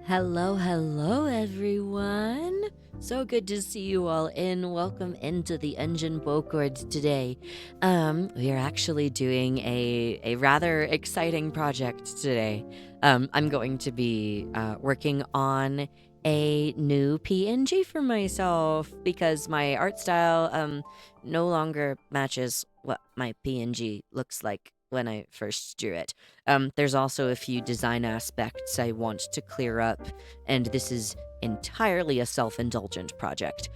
Hello, hello, everyone. So good to see you all in. Welcome into the Engine Board today. We are actually doing a rather exciting project today. I'm going to be working on a new PNG for myself because my art style no longer matches what my PNG looks like when I first drew it. There's also a few design aspects I want to clear up, and this is entirely a self-indulgent project.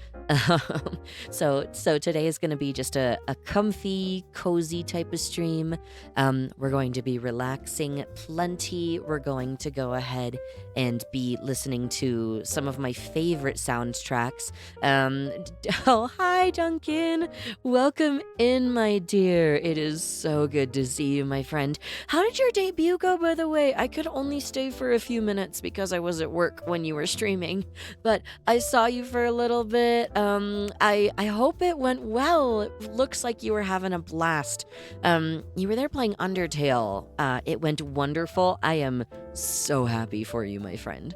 So today is going to be just a comfy, cozy type of stream. We're going to be relaxing plenty. We're going to go ahead and be listening to some of my favorite soundtracks. Oh, hi, Duncan. Welcome in, my dear. It is so good to see you, my friend. How did your debut go, by the way? I could only stay for a few minutes because I was at work when you were streaming, but I saw you for a little bit. I hope it went well. It looks like you were having a blast. You were there playing Undertale. It went wonderful. I am so happy for you, my friend.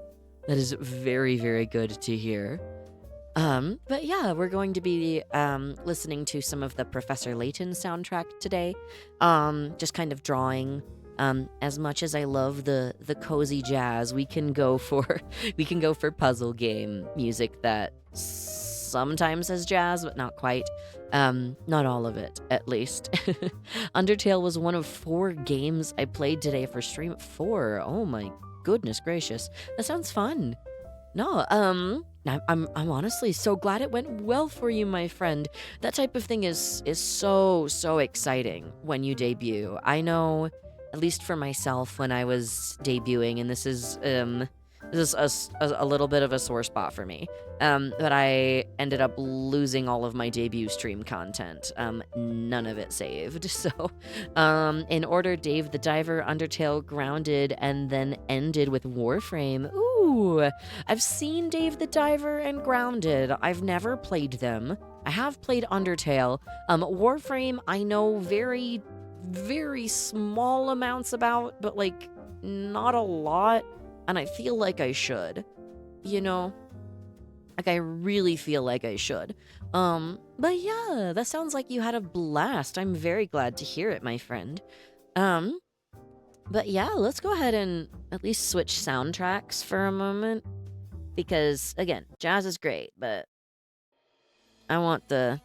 That is very, very good to hear. But yeah, we're going to be listening to some of the Professor Layton soundtrack today. Just kind of drawing. As much as I love the cozy jazz, we can go for puzzle game music that sometimes has jazz, but not quite. Not all of it, at least. Undertale was one of 4 games I played today for stream. 4. Oh my goodness gracious, that sounds fun. No, I'm honestly so glad it went well for you, my friend. That type of thing is so exciting when you debut. I know, at least for myself, when I was debuting, and this is a little bit of a sore spot for me. But I ended up losing all of my debut stream content. None of it saved. So, in order, Dave the Diver, Undertale, Grounded, and then ended with Warframe. Ooh, I've seen Dave the Diver and Grounded. I've never played them. I have played Undertale. Warframe, I know very, very small amounts about, but like not a lot. And I feel like I should, you know? Like, I really feel like I should. But yeah, that sounds like you had a blast. I'm very glad to hear it, my friend. But yeah, let's go ahead and at least switch soundtracks for a moment. Because, again, jazz is great, but I want the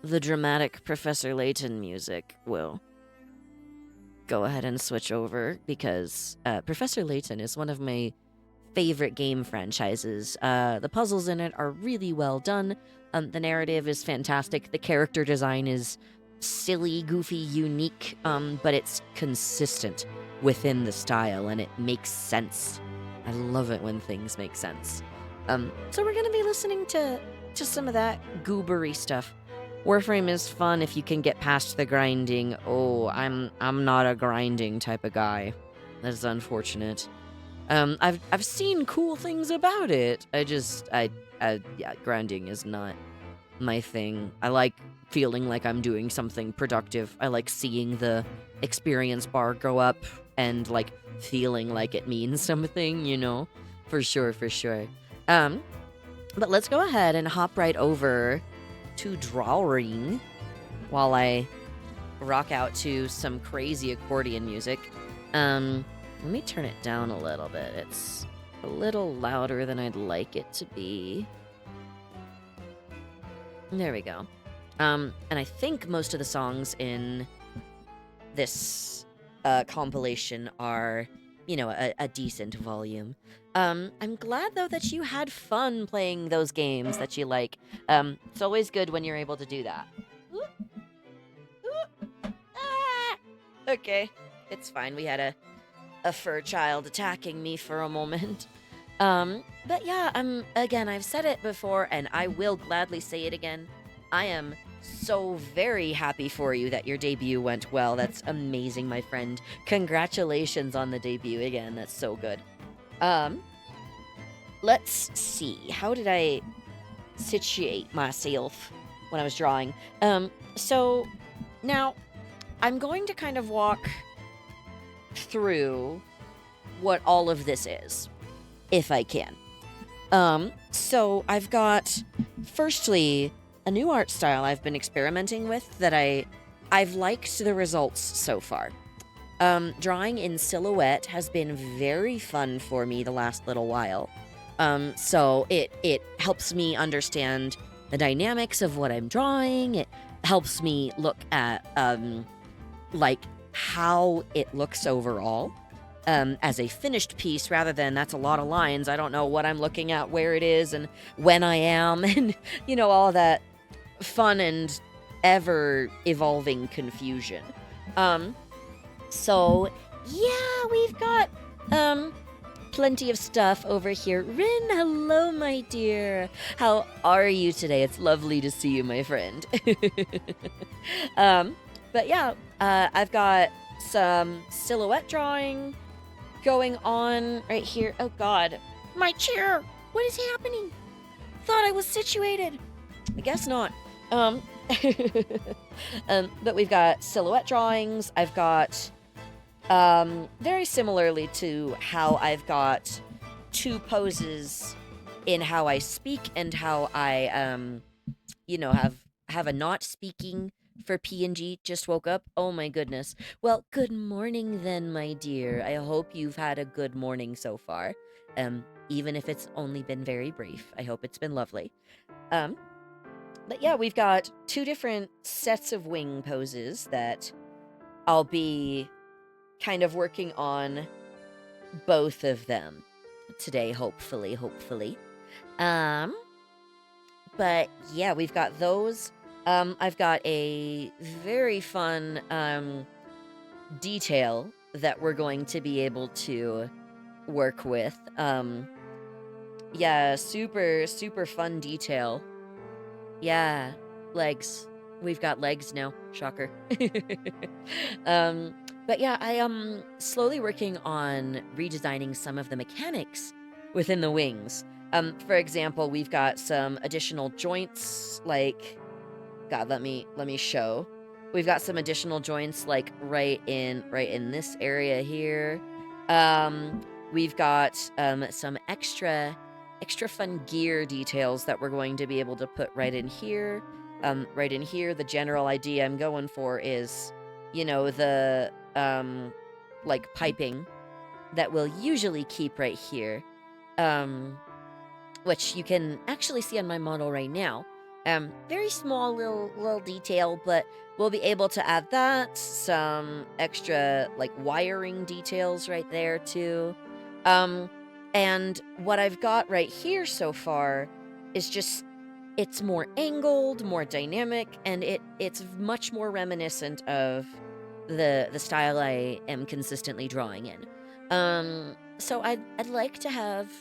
dramatic Professor Layton music, Will. Go ahead and switch over because Professor Layton is one of my favorite game franchises. The puzzles in it are really well done. The narrative is fantastic. The character design is silly, goofy, unique, but it's consistent within the style and it makes sense. I love it when things make sense. So we're gonna be listening to some of that goobery stuff. Warframe is fun if you can get past the grinding. Oh, I'm not a grinding type of guy. That is unfortunate. I've seen cool things about it. Yeah, grinding is not my thing. I like feeling like I'm doing something productive. I like seeing the experience bar go up and like feeling like it means something, you know? For sure, for sure. But let's go ahead and hop right over to drawing while I rock out to some crazy accordion music. Let me turn it down a little bit. It's a little louder than I'd like it to be. There we go. And I think most of the songs in this compilation are, you know, a decent volume. I'm glad, though, that you had fun playing those games that you like. It's always good when you're able to do that. Okay, it's fine. We had a fur child attacking me for a moment. But yeah, again, I've said it before, and I will gladly say it again. I am so very happy for you that your debut went well. That's amazing, my friend. Congratulations on the debut again. That's so good. Let's see. How did I situate myself when I was drawing? So now I'm going to kind of walk through what all of this is. if I can. So I've got, firstly, a new art style I've been experimenting with that I've liked the results so far. Drawing in silhouette has been very fun for me the last little while. So it helps me understand the dynamics of what I'm drawing. It helps me look at like how it looks overall as a finished piece, rather than that's a lot of lines. I don't know what I'm looking at, where it is, and when I am, and all that fun and ever evolving confusion. So yeah, we've got plenty of stuff over here. Rin, hello, my dear. How are you today? It's lovely to see you, my friend. But yeah, I've got some silhouette drawing going on right here. Oh God, my chair! What is happening? Thought I was situated. I guess not. But we've got silhouette drawings. I've got, very similarly to how I've got two poses in how I speak and how I, have a not speaking for PNG. Just woke up. Oh my goodness. Well, good morning then, my dear. I hope you've had a good morning so far. Even if it's only been very brief. I hope it's been lovely. But yeah, we've got two different sets of wing poses that I'll be kind of working on both of them today, hopefully. But yeah, we've got those. I've got a very fun detail that we're going to be able to work with. Yeah, super fun detail. Yeah, legs. We've got legs now. Shocker. But yeah, I am slowly working on redesigning some of the mechanics within the wings. For example, we've got some additional joints, like, God, let me show. We've got some additional joints, like right in this area here. We've got some extra fun gear details that we're going to be able to put right in here. Right in here, the general idea I'm going for is, the like piping that we'll usually keep right here, which you can actually see on my model right now. Very small little detail, but we'll be able to add that, some extra like wiring details right there too. And what I've got right here so far is just, it's more angled, more dynamic, and it's much more reminiscent of the style I am consistently drawing in. So I'd like to have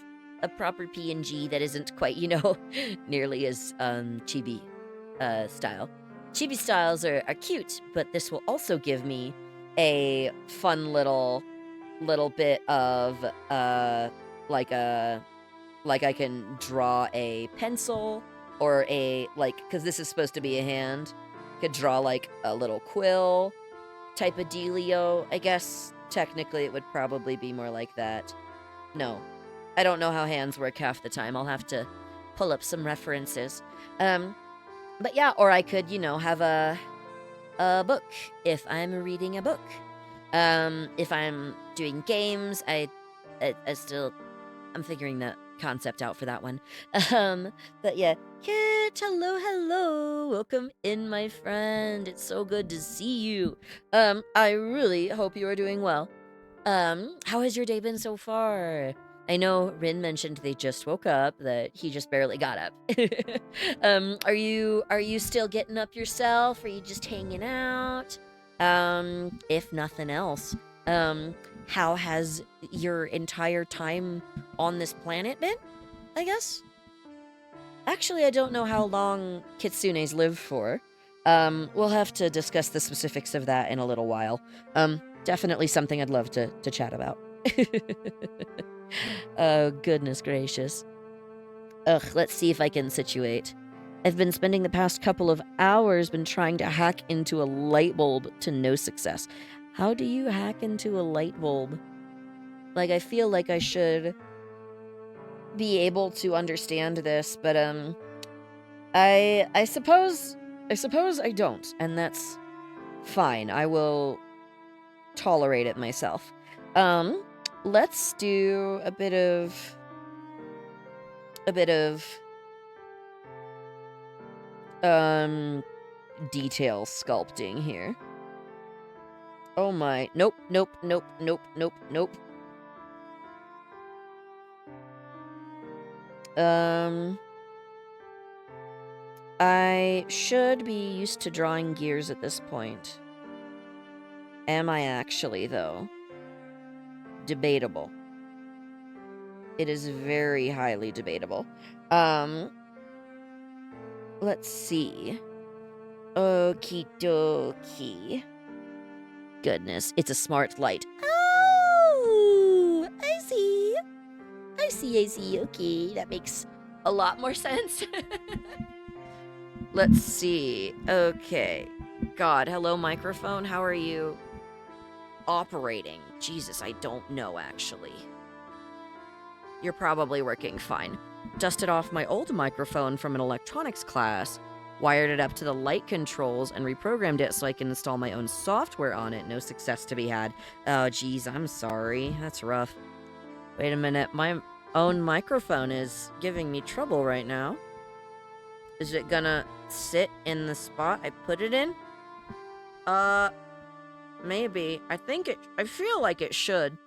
a proper PNG that isn't quite, nearly as chibi style. Chibi styles are cute, but this will also give me a fun little bit of like I can draw a pencil, or because this is supposed to be a hand, could draw like a little quill type of dealio. I guess technically it would probably be more like that. No, I don't know how hands work half the time. I'll have to pull up some references. But yeah, or I could, have a book if I'm reading a book. If I'm doing games, I still, I'm figuring that concept out for that one. But yeah, Kit, hello, welcome in, my friend. It's so good to see you. I really hope you are doing well. How has your day been so far? I know Rin mentioned they just woke up, that he just barely got up. Are you still getting up yourself? Are you just hanging out? If nothing else, how has your entire time on this planet been, I guess? Actually, I don't know how long kitsunes live for. We'll have to discuss the specifics of that in a little while. Definitely something I'd love to chat about. Oh, goodness gracious. Ugh, let's see if I can situate. I've been spending the past couple of hours trying to hack into a light bulb to no success. How do you hack into a light bulb? Like, I feel like I should be able to understand this, but I suppose I don't, and that's fine. I will tolerate it myself. Let's do a bit of detail sculpting here. Oh my. Nope. I should be used to drawing gears at this point. Am I actually, though? Debatable. It is very highly debatable. Let's see. Okie dokie. Goodness, it's a smart light. Oh, I see. Okay, that makes a lot more sense. Let's see. Okay. God, hello, microphone. How are you operating? Jesus, I don't know, actually. You're probably working fine. Dusted off my old microphone from an electronics class, wired it up to the light controls, and reprogrammed it so I can install my own software on it. No success to be had. Oh, geez, I'm sorry. That's rough. Wait a minute. My own microphone is giving me trouble right now. Is it gonna sit in the spot I put it in? Maybe. I feel like it should.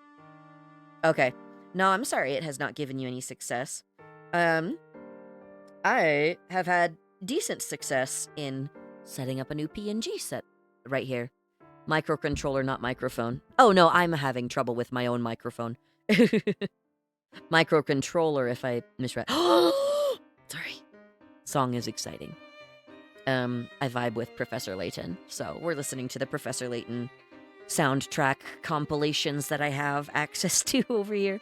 Okay. No, I'm sorry it has not given you any success. I have had decent success in setting up a new PNG set right here. Microcontroller, not microphone. Oh, no, I'm having trouble with my own microphone. Microcontroller, if I misread. Sorry. Song is exciting. I vibe with Professor Layton, so we're listening to the Professor Layton soundtrack compilations that I have access to over here.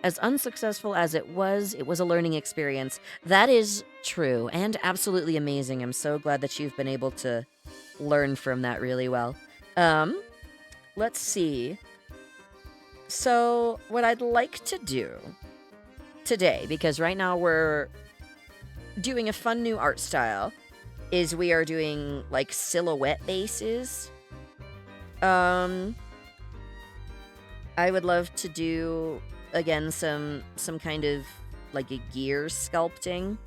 As unsuccessful as it was a learning experience. That is true and absolutely amazing. I'm so glad that you've been able to learn from that really well. Let's see. So, what I'd like to do today, because right now we're doing a fun new art style, is we are doing, like, silhouette bases. I would love to do, again, some kind of, like, a gear sculpting.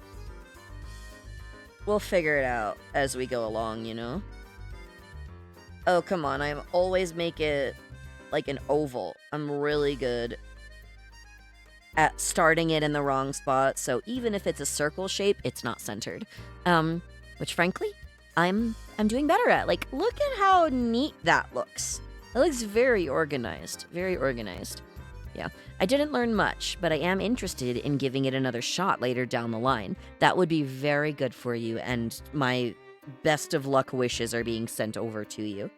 We'll figure it out as we go along, you know? Oh, come on, I always make it like an oval. I'm really good at starting it in the wrong spot, so even if it's a circle shape, it's not centered. Which frankly, I'm doing better at. Like, look at how neat that looks. It looks very organized. Very organized. Yeah. I didn't learn much, but I am interested in giving it another shot later down the line. That would be very good for you, and my best of luck wishes are being sent over to you.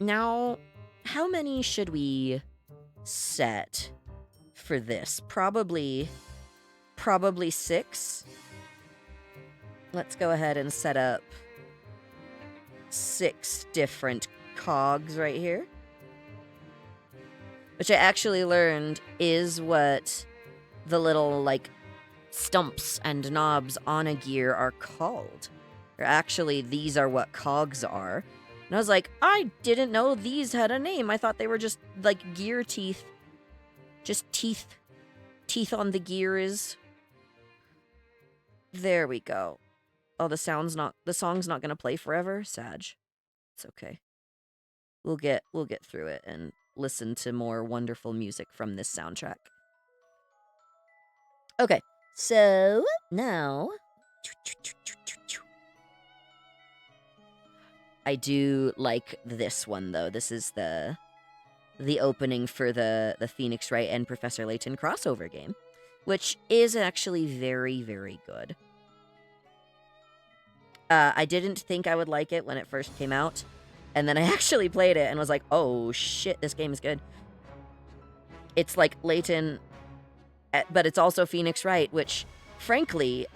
Now, how many should we set for this? Probably 6. Let's go ahead and set up 6 different cogs right here. Which I actually learned is what the little, like, stumps and knobs on a gear are called. Or actually, these are what cogs are. And I was like, I didn't know these had a name. I thought they were just, like, gear teeth. Just teeth. Teeth on the gears. There we go. Oh, the song's not gonna play forever? Sag. It's okay. We'll get through it and listen to more wonderful music from this soundtrack. Okay, so now I do like this one though. This is the opening for the Phoenix Wright and Professor Layton crossover game, which is actually very, very good. I didn't think I would like it when it first came out, and then I actually played it and was like, oh shit, this game is good. It's like Layton, but it's also Phoenix Wright, which, frankly,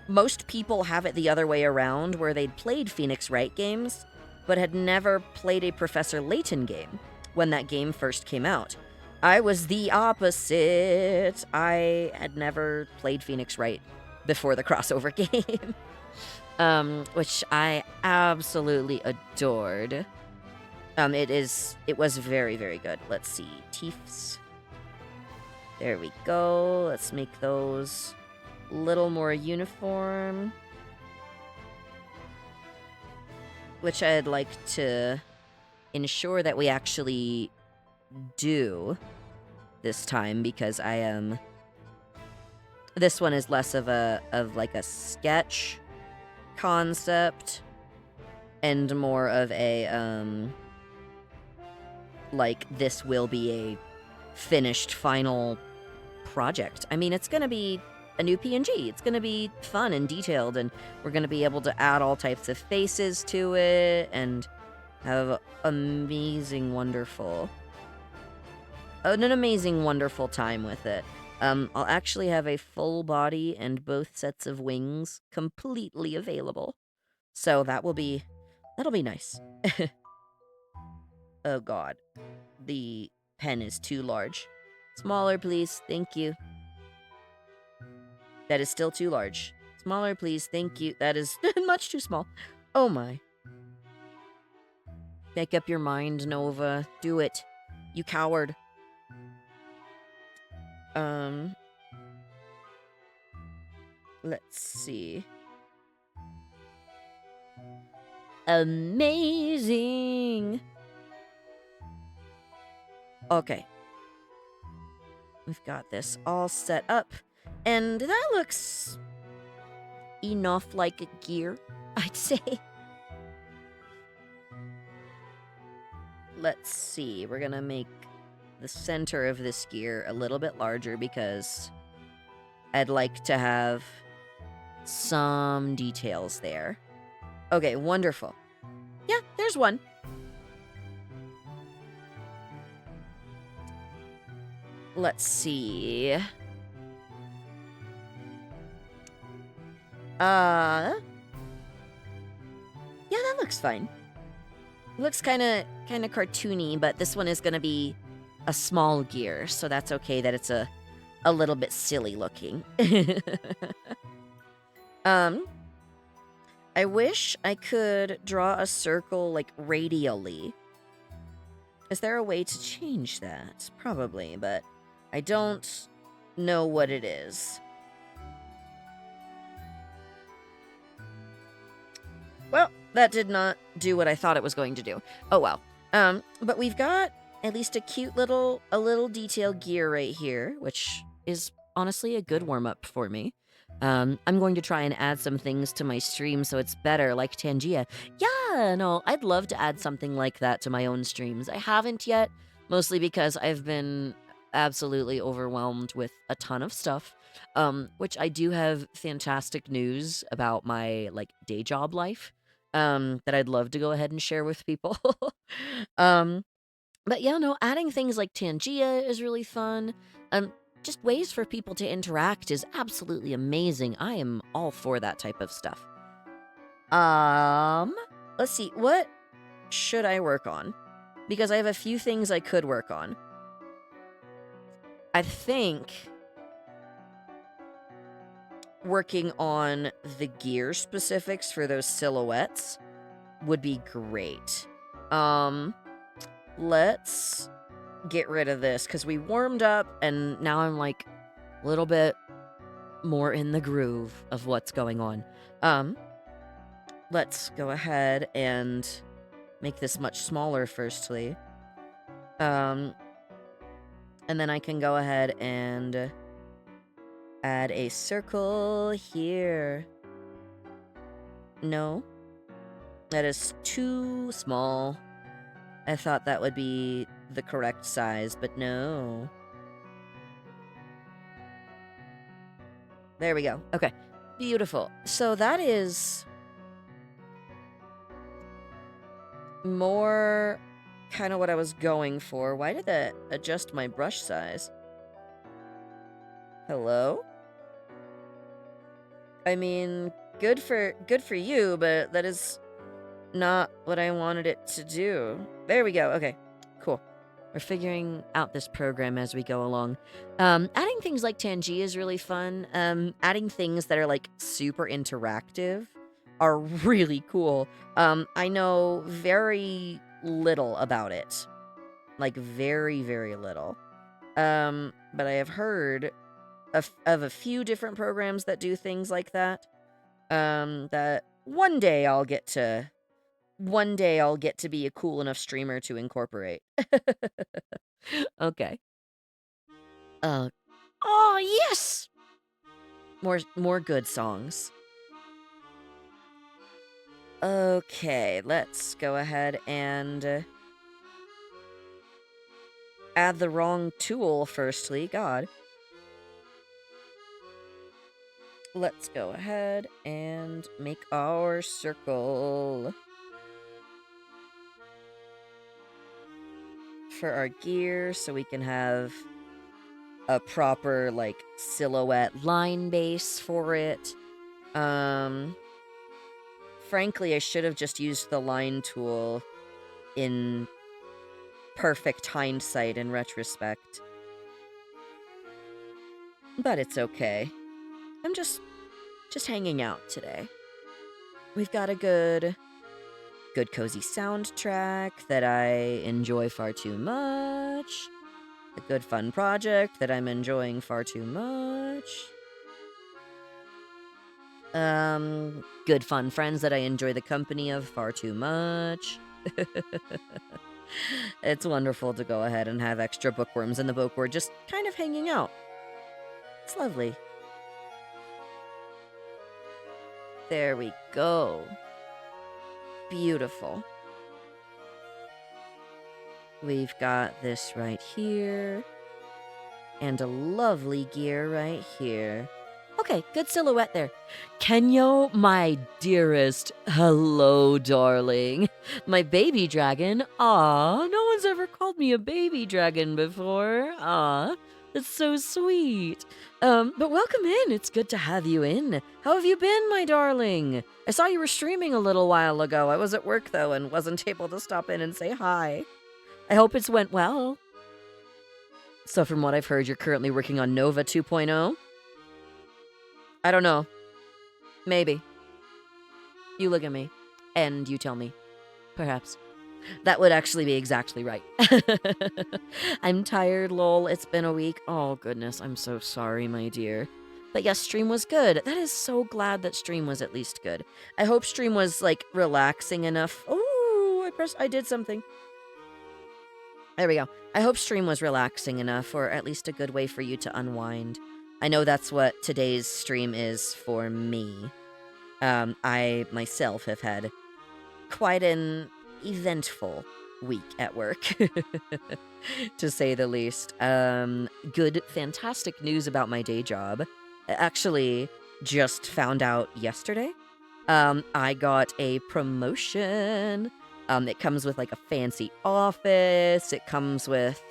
most people have it the other way around, where they'd played Phoenix Wright games, but had never played a Professor Layton game when that game first came out. I was the opposite. I had never played Phoenix Wright before the crossover game. Which I absolutely adored. It was very, very good. Let's see. Teeths. There we go. Let's make those a little more uniform. Which I'd like to ensure that we actually do this time, because I am... This one is less of like a sketch concept and more of a, like, this will be a finished final project. I mean, it's gonna be a new PNG. It's gonna be fun and detailed, and we're gonna be able to add all types of faces to it and have an amazing, wonderful time with it. I'll actually have a full body and both sets of wings completely available. So that'll be nice. Oh god. The pen is too large. Smaller, please. Thank you. That is still too large. Smaller, please. Thank you. That is much too small. Oh my. Make up your mind, Nova. Do it. You coward. Let's see. Amazing. Okay. We've got this all set up, and that looks enough like a gear, I'd say. Let's see. We're gonna make the center of this gear a little bit larger because I'd like to have some details there. Okay, wonderful. Yeah, there's one. Let's see. Yeah, that looks fine. Looks kind of cartoony, but this one is going to be a small gear, so that's okay that it's a little bit silly looking. I wish I could draw a circle, like, radially. Is there a way to change that? Probably, but I don't know what it is. Well, that did not do what I thought it was going to do. Oh, well. But we've got at least a cute little detail gear right here, which is honestly a good warm-up for me. I'm going to try and add some things to my stream so it's better, like Tangia. Yeah, no, I'd love to add something like that to my own streams. I haven't yet, mostly because I've been absolutely overwhelmed with a ton of stuff, which I do have fantastic news about my, like, day job life, that I'd love to go ahead and share with people. But yeah, no, adding things like Tangia is really fun. Just ways for people to interact is absolutely amazing. I am all for that type of stuff. Let's see, what should I work on? Because I have a few things I could work on. I think working on the gear specifics for those silhouettes would be great. Let's get rid of this, because we warmed up, and now I'm, like, a little bit more in the groove of what's going on. Let's go ahead and make this much smaller, firstly. And then I can go ahead and add a circle here. No. That is too small. I thought that would be the correct size, but no. There we go. Okay. Beautiful. So that is more kind of what I was going for. Why did that adjust my brush size? Hello? I mean, good for you, but that is not what I wanted it to do. There we go. Okay, cool. We're figuring out this program as we go along. Adding things like PNG is really fun. Adding things that are like super interactive are really cool. I know very little about it. Like very, very little. But I have heard of a few different programs that do things like that. That one day I'll get to be a cool enough streamer to incorporate. Okay. Oh yes! More good songs. Okay, let's go ahead and add the wrong tool firstly. God. Let's go ahead and make our circle. For our gear, so we can have a proper, like, silhouette line base for it. Frankly, I should have just used the line tool in perfect hindsight and retrospect. But it's okay. I'm just hanging out today. We've got a good cozy soundtrack that I enjoy far too much. A good fun project that I'm enjoying far too much. Good fun friends that I enjoy the company of far too much. It's wonderful to go ahead and have extra bookworms in the book. We're just kind of hanging out. It's lovely. There we go. Beautiful. We've got this right here. And a lovely gear right here. Okay, good silhouette there. Kenyo, my dearest. Hello, darling. My baby dragon. Aw, no one's ever called me a baby dragon before. Aw, that's so sweet. But welcome in. It's good to have you in. How have you been, my darling? I saw you were streaming a little while ago. I was at work, though, and wasn't able to stop in and say hi. I hope it's went well. So from what I've heard, you're currently working on Nova 2.0? I don't know. Maybe. You look at me, and you tell me. Perhaps. That would actually be exactly right. I'm tired, lol. It's been a week. Oh, goodness. I'm so sorry, my dear. But yes, stream was good. That is so glad that stream was at least good. I hope stream was, like, relaxing enough. Oh, I did something. There we go. I hope stream was relaxing enough, or at least a good way for you to unwind. I know that's what today's stream is for me. I myself have had quite an eventful week at work, to say the least. Good, fantastic news about my day job. I actually just found out yesterday. I got a promotion. It comes with, like, a fancy office. It comes with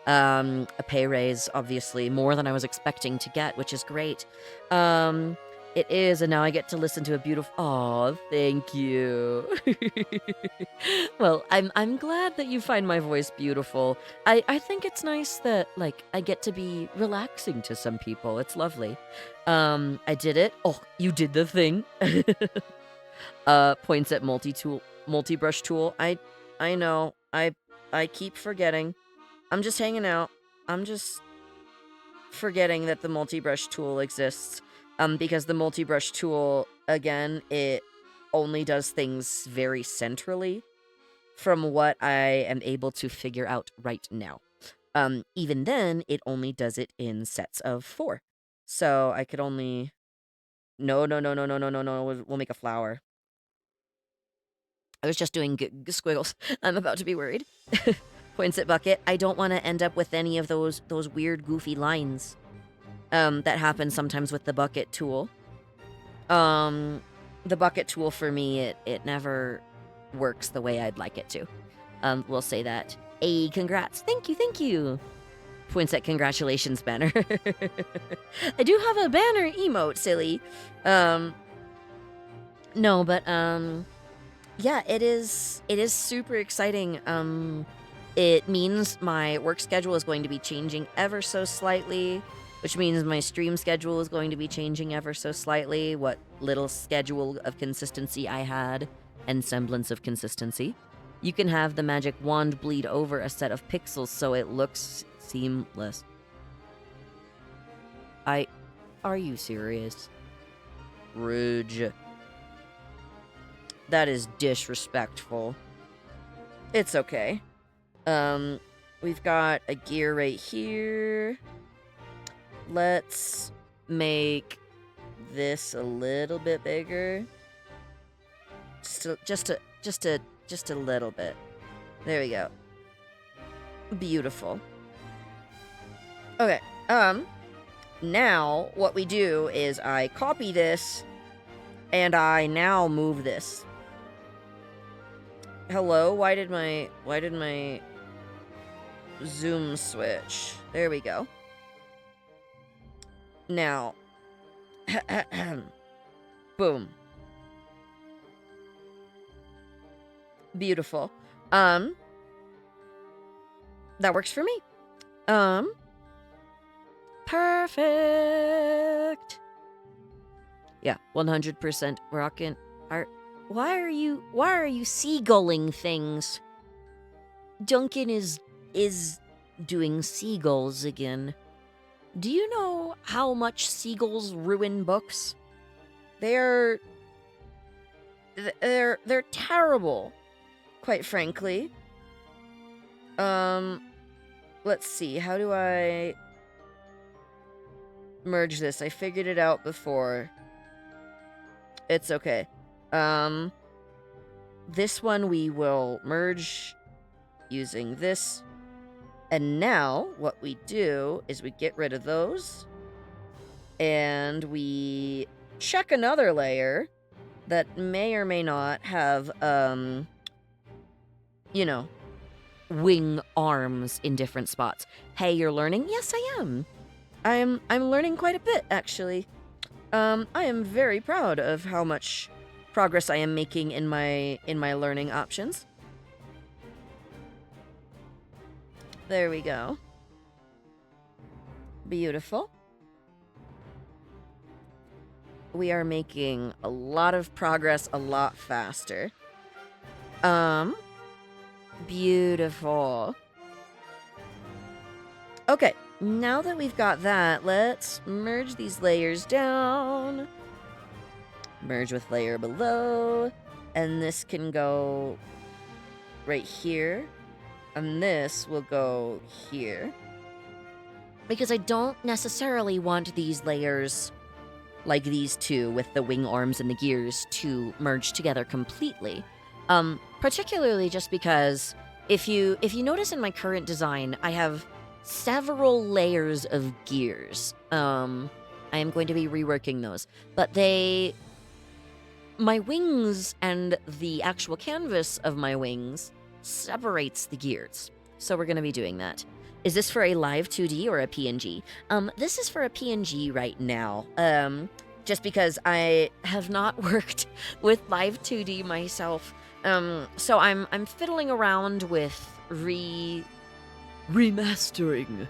a pay raise, obviously, more than I was expecting to get, which is great. It is, and now I get to listen to a beautiful... Aw, thank you. Well, I'm glad that you find my voice beautiful. I think it's nice that, like, I get to be relaxing to some people. It's lovely. I did it. Oh, you did the thing. Points at multi-brush tool. I know. I keep forgetting. I'm just hanging out. I'm just forgetting that the multi-brush tool exists. Because the multi-brush tool, again, it only does things very centrally from what I am able to figure out right now. Even then, it only does it in sets of 4. So I could only... No. We'll make a flower. I was just doing squiggles. I'm about to be worried. Points at bucket. I don't want to end up with any of those weird, goofy lines that happen sometimes with the bucket tool. The bucket tool for me, it never works the way I'd like it to. We'll say that. Hey, congrats. Thank you. Points at congratulations banner. I do have a banner emote, silly. No, but yeah, it is super exciting. It means my work schedule is going to be changing ever so slightly, which means my stream schedule is going to be changing ever so slightly. What little schedule of consistency I had and semblance of consistency. You can have the magic wand bleed over a set of pixels so it looks seamless. Are you serious? Rude. That is disrespectful. It's okay. We've got a gear right here. Let's make this a little bit bigger. Just a little bit. There we go. Beautiful. Okay, now what we do is I copy this and I now move this. Hello, why did my zoom switch? There we go. Now, boom. Beautiful. That works for me. Perfect. Yeah, 100% rockin'. Why are you seagulling things? Duncan is doing seagulls again. Do you know how much seagulls ruin books? They're terrible, quite frankly. Let's see, how do I merge this? I figured it out before. It's okay. This one we will merge using this. And now, what we do is we get rid of those. And we check another layer that may or may not have, you know, wing arms in different spots. Hey, you're learning? Yes, I am. I'm learning quite a bit, actually. I am very proud of how much progress I am making in my learning options. There we go. Beautiful. We are making a lot of progress a lot faster. Beautiful. Okay, now that we've got that, let's merge these layers down. Merge with layer below. And this can go right here. And this will go here. Because I don't necessarily want these layers, like these two with the wing arms and the gears, to merge together completely. Particularly just because if you notice in my current design, I have several layers of gears. I am going to be reworking those. But my wings and the actual canvas of my wings separates the gears. So we're going to be doing that. Is this for a live 2D or a PNG? This is for a PNG right now. Just because I have not worked with live 2D myself. So I'm fiddling around with remastering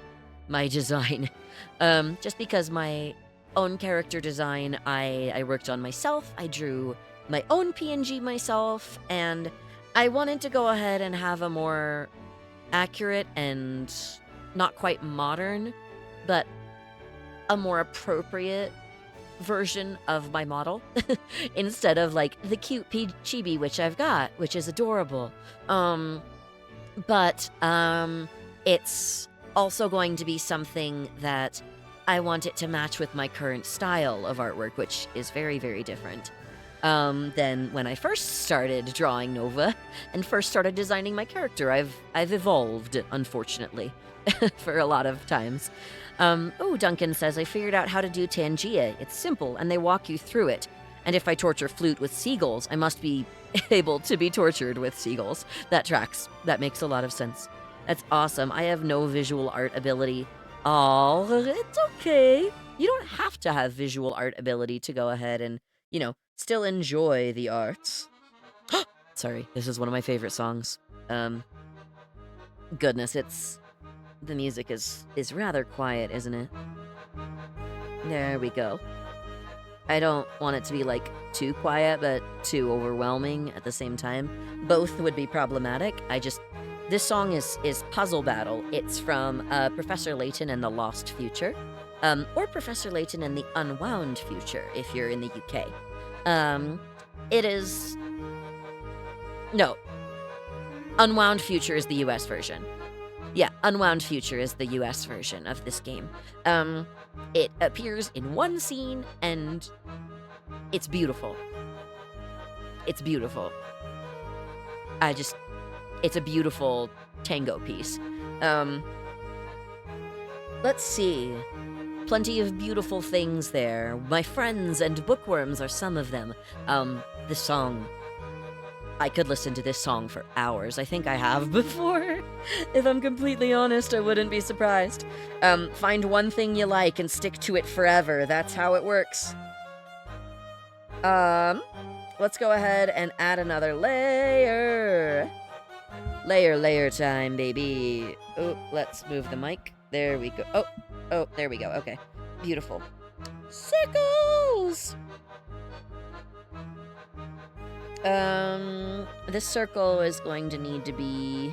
my design. Just because my own character design I worked on myself. I drew my own PNG myself, and I wanted to go ahead and have a more accurate and not quite modern, but a more appropriate version of my model instead of like the cute chibi which I've got, which is adorable. But it's also going to be something that I want it to match with my current style of artwork, which is very, very different than when I first started drawing Nova and first started designing my character. I've evolved, unfortunately, for a lot of times. Oh, Duncan says, I figured out how to do Tangia. It's simple, and they walk you through it. And if I torture Flute with seagulls, I must be able to be tortured with seagulls. That tracks. That makes a lot of sense. That's awesome. I have no visual art ability. Oh, it's okay. You don't have to have visual art ability to go ahead and, you know, still enjoy the arts. Sorry, this is one of my favorite songs. Goodness, the music is rather quiet, isn't it? There we go. I don't want it to be, like, too quiet, but too overwhelming at the same time. Both would be problematic. This song is Puzzle Battle. It's from Professor Layton and the Lost Future, or Professor Layton and the Unwound Future, if you're in the UK. It is... No. Unwound Future is the US version. Yeah, Unwound Future is the US version of this game. It appears in one scene, and it's beautiful. It's beautiful. It's a beautiful tango piece. Let's see. Plenty of beautiful things there. My friends and bookworms are some of them. This song... I could listen to this song for hours. I think I have before. If I'm completely honest, I wouldn't be surprised. Find one thing you like and stick to it forever. That's how it works. Let's go ahead and add another layer. Layer time, baby. Oh, let's move the mic. There we go. Oh, there we go. Okay. Beautiful. Circles! This circle is going to need to be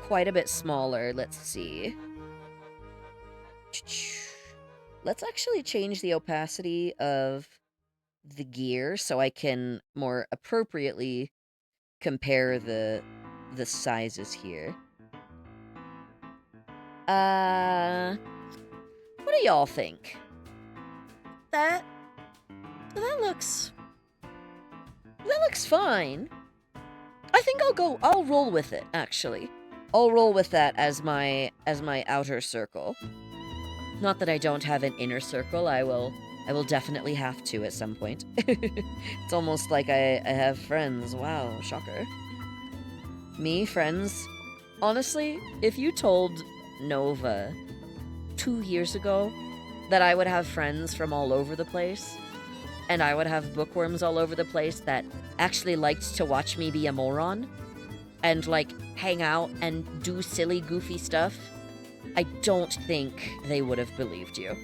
quite a bit smaller. Let's see. Let's actually change the opacity of the gear so I can more appropriately compare the sizes here. What do y'all think? That looks fine. I think I'll roll with it, actually. I'll roll with that as my outer circle. Not that I don't have an inner circle. I will definitely have to at some point. It's almost like I have friends. Wow, shocker. Me, friends? Honestly, if you told Nova 2 years ago that I would have friends from all over the place, and I would have bookworms all over the place that actually liked to watch me be a moron and, like, hang out and do silly, goofy stuff, I don't think they would have believed you.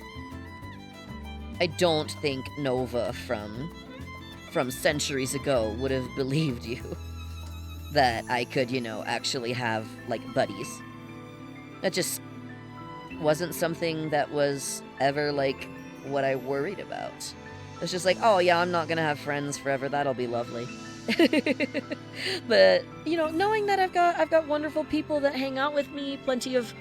I don't think Nova from centuries ago would have believed you that I could, actually have, like, buddies. That just wasn't something that was ever, like, what I worried about. It's just like, oh yeah, I'm not gonna have friends forever. That'll be lovely. But knowing that I've got wonderful people that hang out with me, plenty of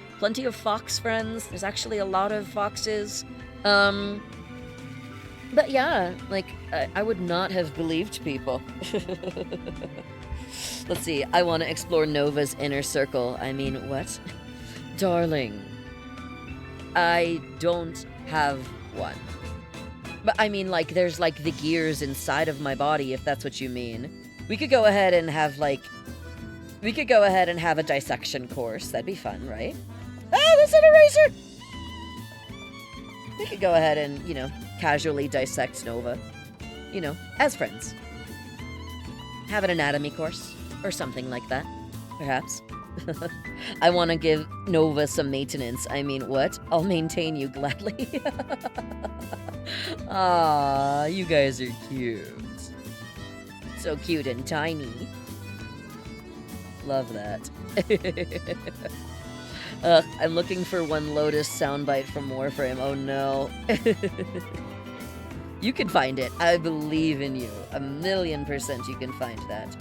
fox friends. There's actually a lot of foxes. But yeah, like I would not have believed people. Let's see. I want to explore Nova's inner circle. I mean, what? Darling, I don't have one. But I mean, like, there's, like, the gears inside of my body, if that's what you mean. We could go ahead and have, like... We could go ahead and have a dissection course. That'd be fun, right? Ah, that's an eraser! We could go ahead and, casually dissect Nova. As friends. Have an anatomy course. Or something like that. Perhaps. I want to give Nova some maintenance. I mean, what? I'll maintain you gladly. Ah, you guys are cute. So cute and tiny. Love that. I'm looking for one Lotus soundbite from Warframe. Oh no. You can find it. I believe in you. 1,000,000% you can find that.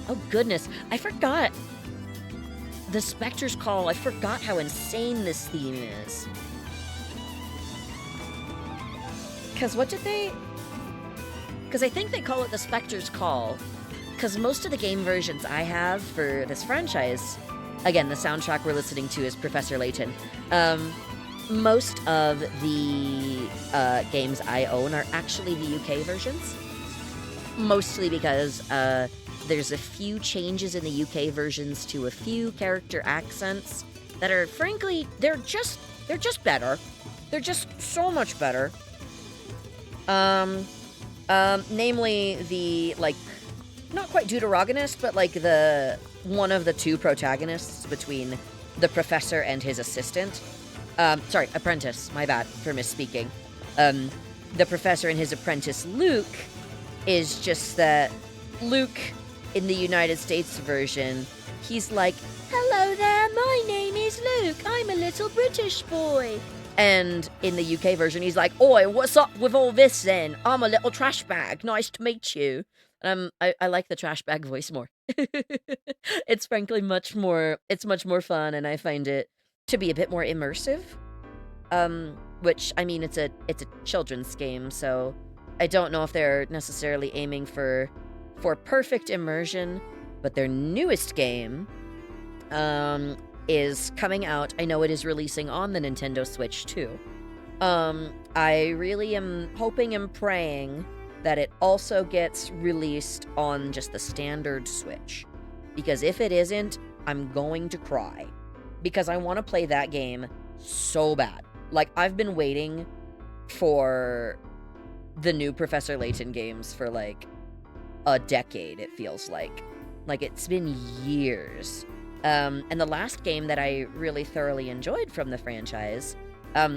Oh goodness, I forgot. The Spectre's Call. I forgot how insane this theme is. Because what did they... Because I think they call it the Spectre's Call. Because most of the game versions I have for this franchise... Again, the soundtrack we're listening to is Professor Layton. Most of the games I own are actually the UK versions. Mostly because there's a few changes in the UK versions to a few character accents that are, frankly, they're just better. They're just so much better. Namely the, like, not quite deuterogonist, but, like, the one of the two protagonists between the professor and his assistant. Sorry, apprentice. My bad for misspeaking. The professor and his apprentice Luke is just that Luke in the United States version, he's like, "Hello there, my name is Luke. I'm a little British boy." And in the UK version, he's like, "Oi, what's up with all this then? I'm a little trash bag. Nice to meet you." I like the trash bag voice more. It's frankly much more fun, and I find it to be a bit more immersive. Which, I mean, it's a children's game, so I don't know if they're necessarily aiming for perfect immersion, but their newest game, is coming out. I know it is releasing on the Nintendo Switch, too. I really am hoping and praying that it also gets released on just the standard Switch. Because if it isn't, I'm going to cry. Because I want to play that game so bad. Like, I've been waiting for the new Professor Layton games for, like, a decade, it feels like. Like, it's been years. And the last game that I really thoroughly enjoyed from the franchise,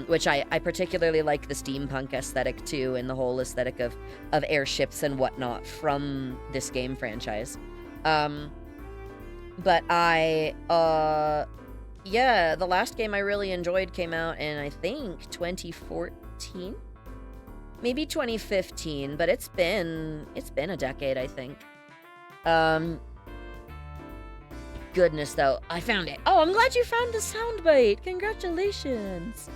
which I particularly like the steampunk aesthetic, too, and the whole aesthetic of airships and whatnot from this game franchise. But yeah, the last game I really enjoyed came out in, I think, 2014? Maybe 2015, but it's been a decade, I think. Goodness, though, I found it. Oh, I'm glad you found the soundbite. Congratulations.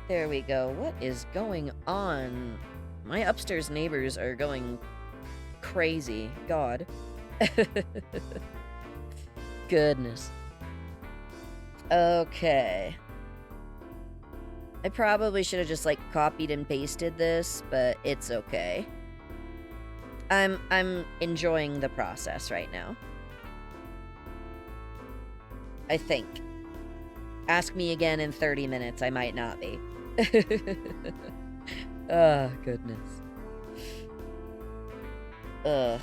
There we go. What is going on? My upstairs neighbors are going crazy. God. Goodness. Okay. I probably should have just, like, copied and pasted this, but it's okay. I'm enjoying the process right now. I think. Ask me again in 30 minutes, I might not be. Oh, goodness. Ugh.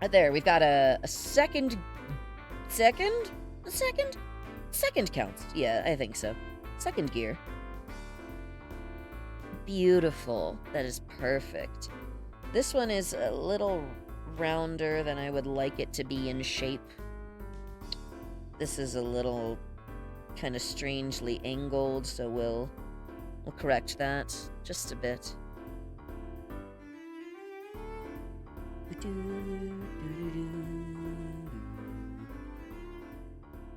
There, we've got a second counts. Yeah, I think so. Second gear. Beautiful. That is perfect. This one is a little rounder than I would like it to be in shape. This is a little kind of strangely angled, so we'll correct that just a bit.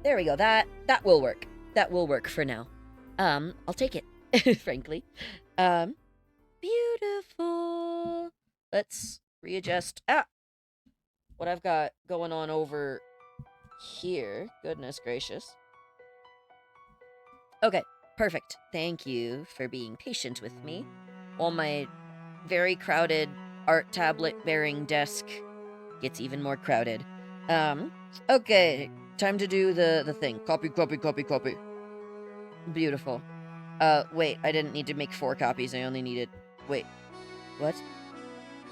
There we go. That will work. That will work for now. I'll take it, frankly. Beautiful. Let's readjust. What I've got going on over here. Goodness gracious. Okay, perfect. Thank you for being patient with me while my very crowded art tablet bearing desk gets even more crowded. Okay, time to do the thing. Copy. Beautiful. Wait, I didn't need to make 4 copies. I only needed... Wait, what?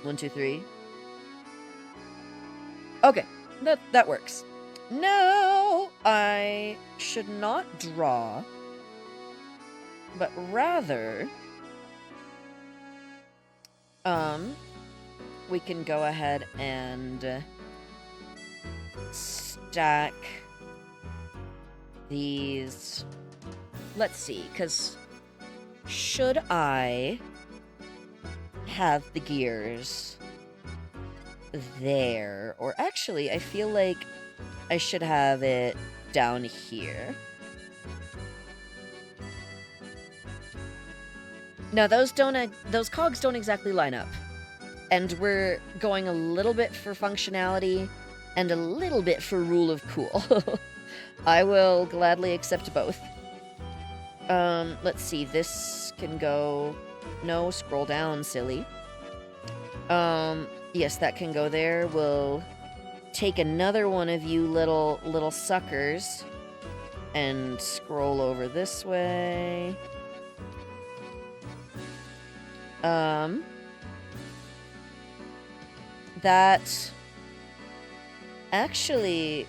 1, 2, 3. Okay, that works. No, I should not draw, but rather, we can go ahead and stack these. Let's see, because should I have the gears there? Or actually, I feel like I should have it down here. Now, those cogs don't exactly line up. And we're going a little bit for functionality and a little bit for rule of cool. I will gladly accept both. Let's see, this can go... No, scroll down, silly. Yes, that can go there. We'll take another one of you little suckers and scroll over this way. That actually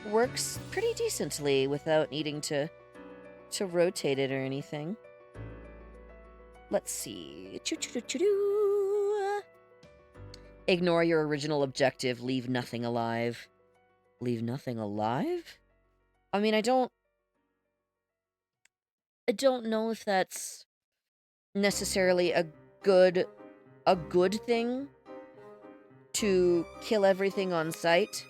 works pretty decently without needing to rotate it or anything. Let's see. Choo-choo-choo-choo-doo. Ignore your original objective. Leave nothing alive. Leave nothing alive? I mean, I don't know if that's necessarily a good thing to kill everything on sight.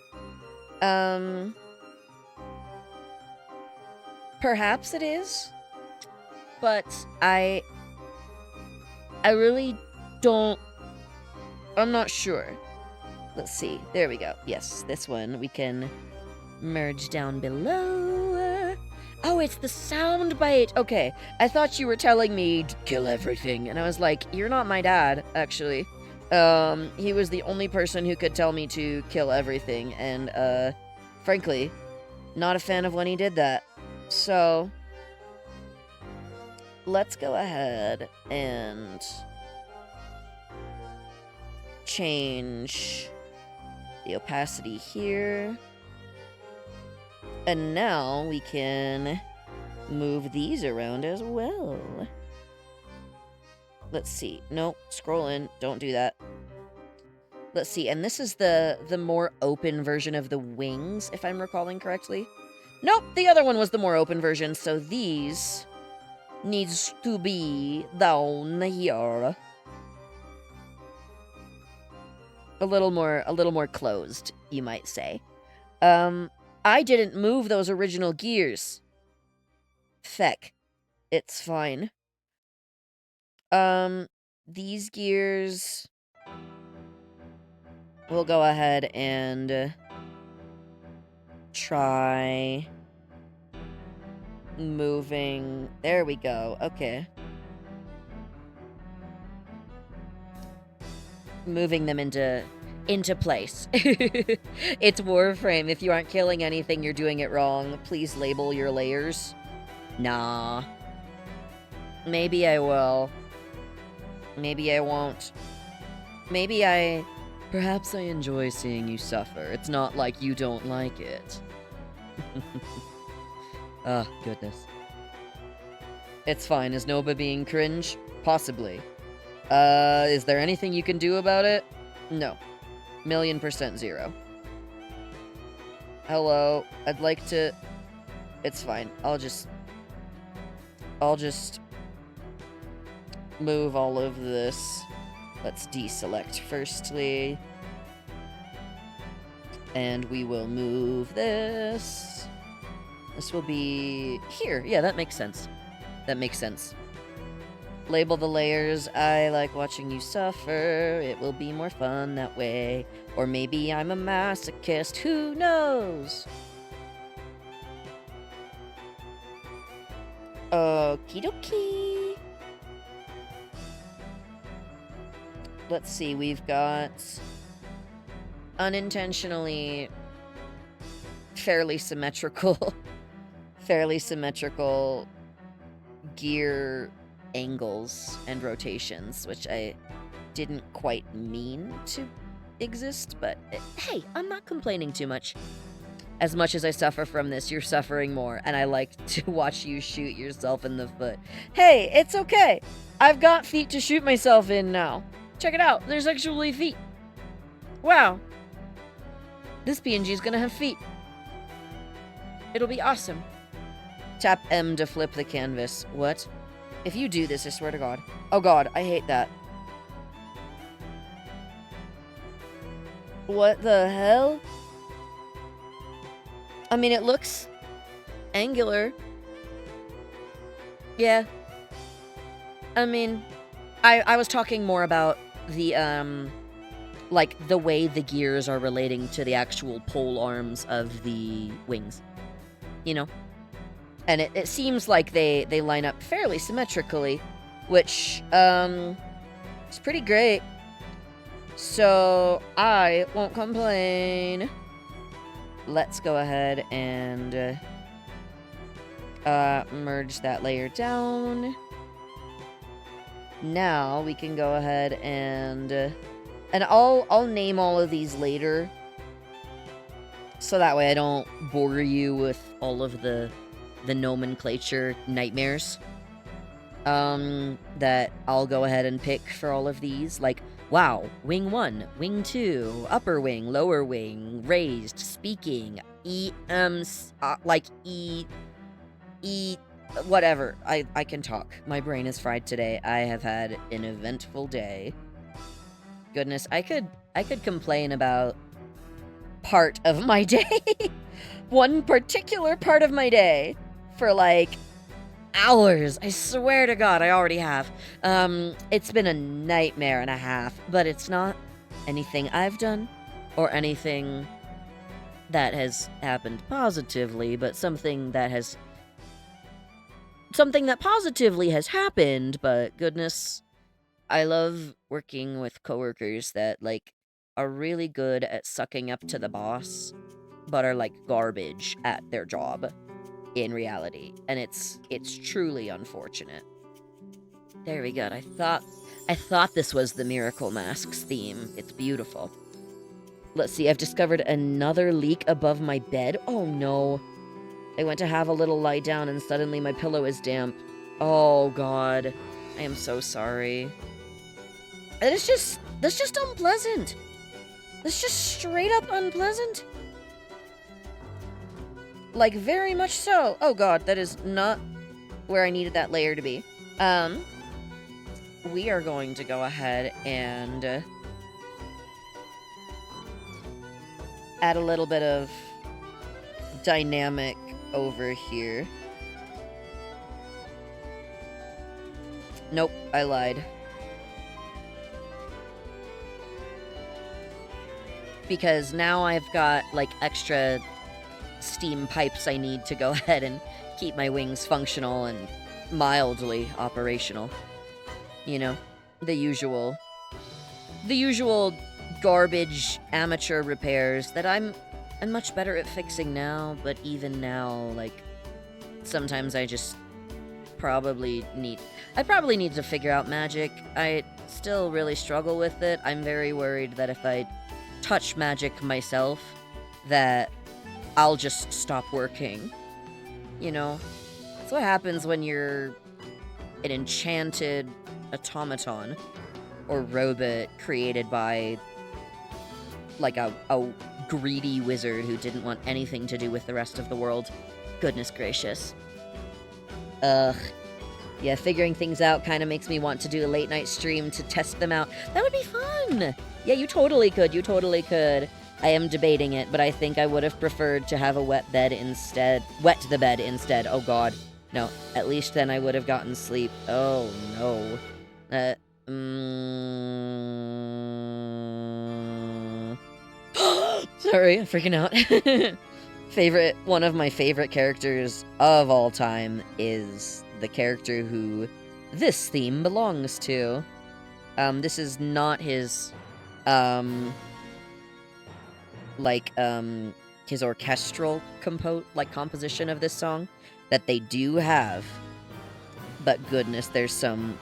Perhaps it is, but I really don't. I'm not sure. Let's see. There we go. Yes, this one we can merge down below. Oh, it's the sound bite. Okay, I thought you were telling me to kill everything, and I was like, you're not my dad, actually. He was the only person who could tell me to kill everything, and, frankly, not a fan of when he did that. So, let's go ahead and change the opacity here. And now we can move these around as well. Let's see. Nope, scroll in. Don't do that. Let's see. And this is the more open version of the wings, if I'm recalling correctly. Nope, the other one was the more open version, so these needs to be down here. A little more closed, you might say. I didn't move those original gears. Feck. It's fine. These gears... We'll go ahead and try moving... There we go. Okay. Moving them into place. It's Warframe. If you aren't killing anything, you're doing it wrong. Please label your layers. Nah. Maybe I will. Maybe I won't. Maybe I... Perhaps I enjoy seeing you suffer. It's not like you don't like it. Ah, goodness. It's fine. Is Noba being cringe? Possibly. Is there anything you can do about it? No. 1,000,000% zero. Hello. I'd like to... It's fine. I'll just move all of this. Let's deselect firstly. And we will move this. This will be here. Yeah, that makes sense. That makes sense. Label the layers. I like watching you suffer. It will be more fun that way. Or maybe I'm a masochist. Who knows? Okie dokie. Let's see. We've got unintentionally fairly symmetrical gear angles and rotations, which I didn't quite mean to exist, but hey, I'm not complaining too much. As much as I suffer from this, you're suffering more, and I like to watch you shoot yourself in the foot. Hey, it's okay. I've got feet to shoot myself in now. Check it out. There's actually feet. Wow. This PNG is gonna have feet. It'll be awesome. Tap M to flip the canvas. What? If you do this, I swear to God. Oh God, I hate that. What the hell? I mean, it looks angular. Yeah. I mean, I was talking more about the, like, the way the gears are relating to the actual pole arms of the wings. You know? And it seems like they line up fairly symmetrically, which, is pretty great. So, I won't complain. Let's go ahead and, merge that layer down. Now, we can go ahead and I'll name all of these later. so that way I don't bore you with all of the nomenclature nightmares that I'll go ahead and pick for all of these. Like, wow, wing 1, wing 2, upper wing, lower wing, raised, speaking, whatever. I can talk. My brain is fried today. I have had an eventful day. Goodness, I could complain about part of my day. One particular part of my day for like hours. I swear to God, I already have. It's been a nightmare and a half, but it's not anything I've done or anything that has happened positively, but something that positively has happened. But goodness, I love working with coworkers that like are really good at sucking up to the boss, but are like garbage at their job in reality, and it's truly unfortunate. There we go. I thought this was the Miracle Masks theme. It's beautiful. Let's see, I've discovered another leak above my bed. Oh no. I went to have a little lie down and suddenly my pillow is damp. Oh God. I am so sorry. That's just unpleasant. That's just straight up unpleasant. Like, very much so. Oh God, that is not where I needed that layer to be. We are going to go ahead and add a little bit of dynamic over here. Nope, I lied. Because now I've got, like, extra steam pipes I need to go ahead and keep my wings functional and mildly operational. You know, the usual garbage amateur repairs that I'm much better at fixing now, but even now, like, sometimes I just probably need to figure out magic. I still really struggle with it. I'm very worried that if I touch magic myself, that I'll just stop working. You know? That's what happens when you're an enchanted automaton or robot created by, like, a greedy wizard who didn't want anything to do with the rest of the world. Goodness gracious. Ugh. Yeah, figuring things out kind of makes me want to do a late night stream to test them out. That would be fun! Yeah, you totally could. You totally could. I am debating it, but I think I would have preferred to have a wet the bed instead. Oh God. No, at least then I would have gotten sleep. Oh no. Sorry, I'm freaking out. One of my favorite characters of all time is the character who this theme belongs to. This is not his, his orchestral composition of this song that they do have. But goodness, there's some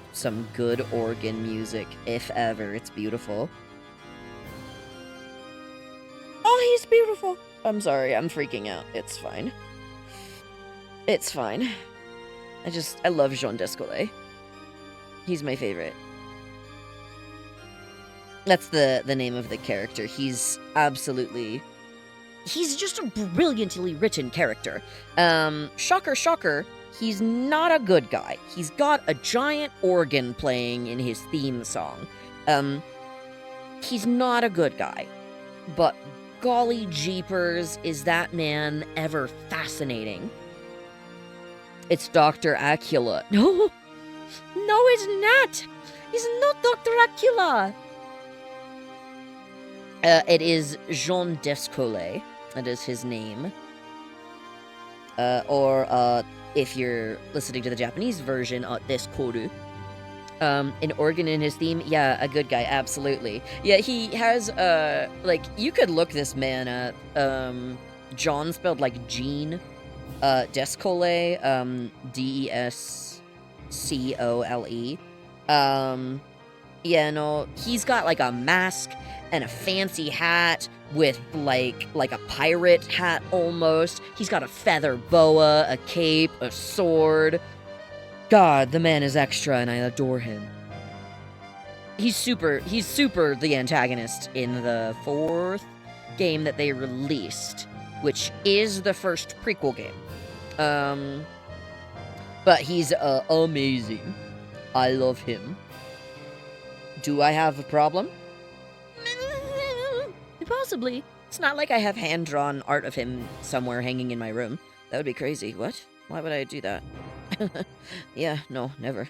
good organ music, if ever. It's beautiful. Oh, he's beautiful. I'm sorry, I'm freaking out. It's fine. It's fine. I love Jean Descolet. He's my favorite. That's the name of the character. He's just a brilliantly written character. Shocker, shocker, he's not a good guy. He's got a giant organ playing in his theme song. He's not a good guy. But golly jeepers, is that man ever fascinating. It's Dr. Acula. No, it's not. He's not Dr. Acula. It is Jean Descolet. That is his name. Or if you're listening to the Japanese version, Deskoru. An organ in his theme? Yeah, a good guy, absolutely. Yeah, he has, you could look this man up. John spelled like Jean. Descole, Descole. Yeah, no, he's got like a mask and a fancy hat, with like a pirate hat almost. He's got a feather boa, a cape, a sword. God, the man is extra and I adore him. He's super the antagonist in the 4th game that they released, which is the first prequel game. But he's amazing. I love him. Do I have a problem? Possibly. It's not like I have hand-drawn art of him somewhere hanging in my room. That would be crazy. What? Why would I do that? Yeah, no, never.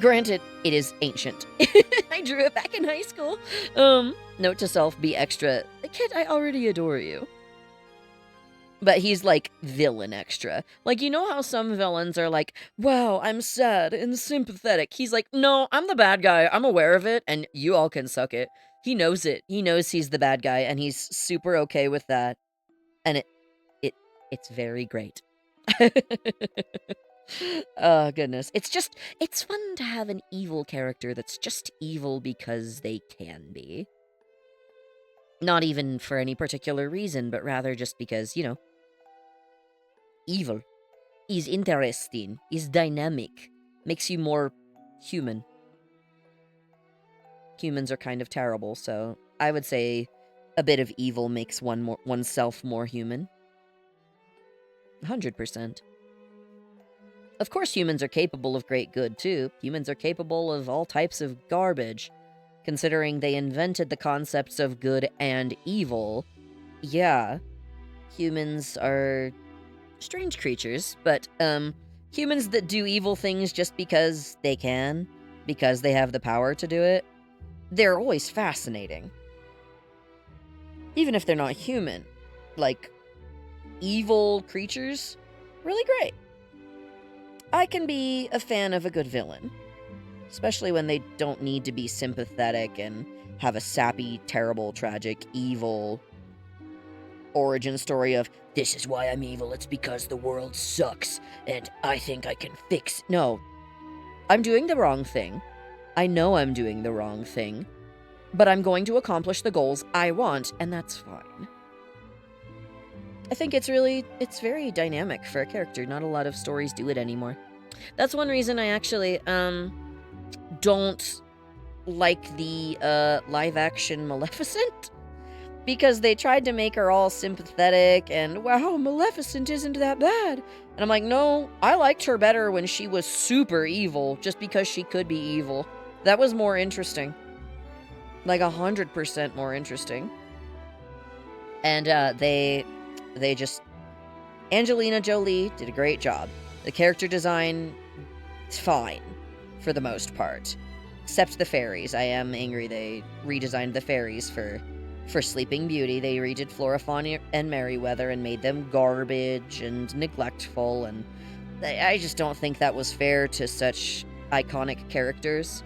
Granted, it is ancient. I drew it back in high school. Note to self, be extra. Kid, I already adore you. But he's like villain extra. Like, you know how some villains are like, wow, I'm sad and sympathetic. He's like, no, I'm the bad guy. I'm aware of it, and you all can suck it. He knows it. He knows he's the bad guy, and he's super okay with that. And it's very great. Oh, goodness. It's fun to have an evil character that's just evil because they can be. Not even for any particular reason, but rather just because, evil is interesting, is dynamic, makes you more human. Humans are kind of terrible, so I would say a bit of evil makes oneself more human. 100%. Of course humans are capable of great good, too. Humans are capable of all types of garbage. Considering they invented the concepts of good and evil, yeah, humans are strange creatures, but, humans that do evil things just because they can, because they have the power to do it, they're always fascinating. Even if they're not human. Like, evil creatures, really great. I can be a fan of a good villain. Especially when they don't need to be sympathetic and have a sappy, terrible, tragic, evil origin story of, this is why I'm evil, it's because the world sucks, and I think I can fix... No. I'm doing the wrong thing. I know I'm doing the wrong thing. But I'm going to accomplish the goals I want, and that's fine. I think it's very dynamic for a character. Not a lot of stories do it anymore. That's one reason I actually, don't like the, live-action Maleficent. Because they tried to make her all sympathetic and, wow, Maleficent isn't that bad. And I'm like, no, I liked her better when she was super evil, just because she could be evil. That was more interesting. Like 100% more interesting. And, they just... Angelina Jolie did a great job. The character design is fine, for the most part. Except the fairies. I am angry they redesigned the fairies for Sleeping Beauty. They redid Flora, Fauna, and Merryweather and made them garbage and neglectful, and I just don't think that was fair to such iconic characters.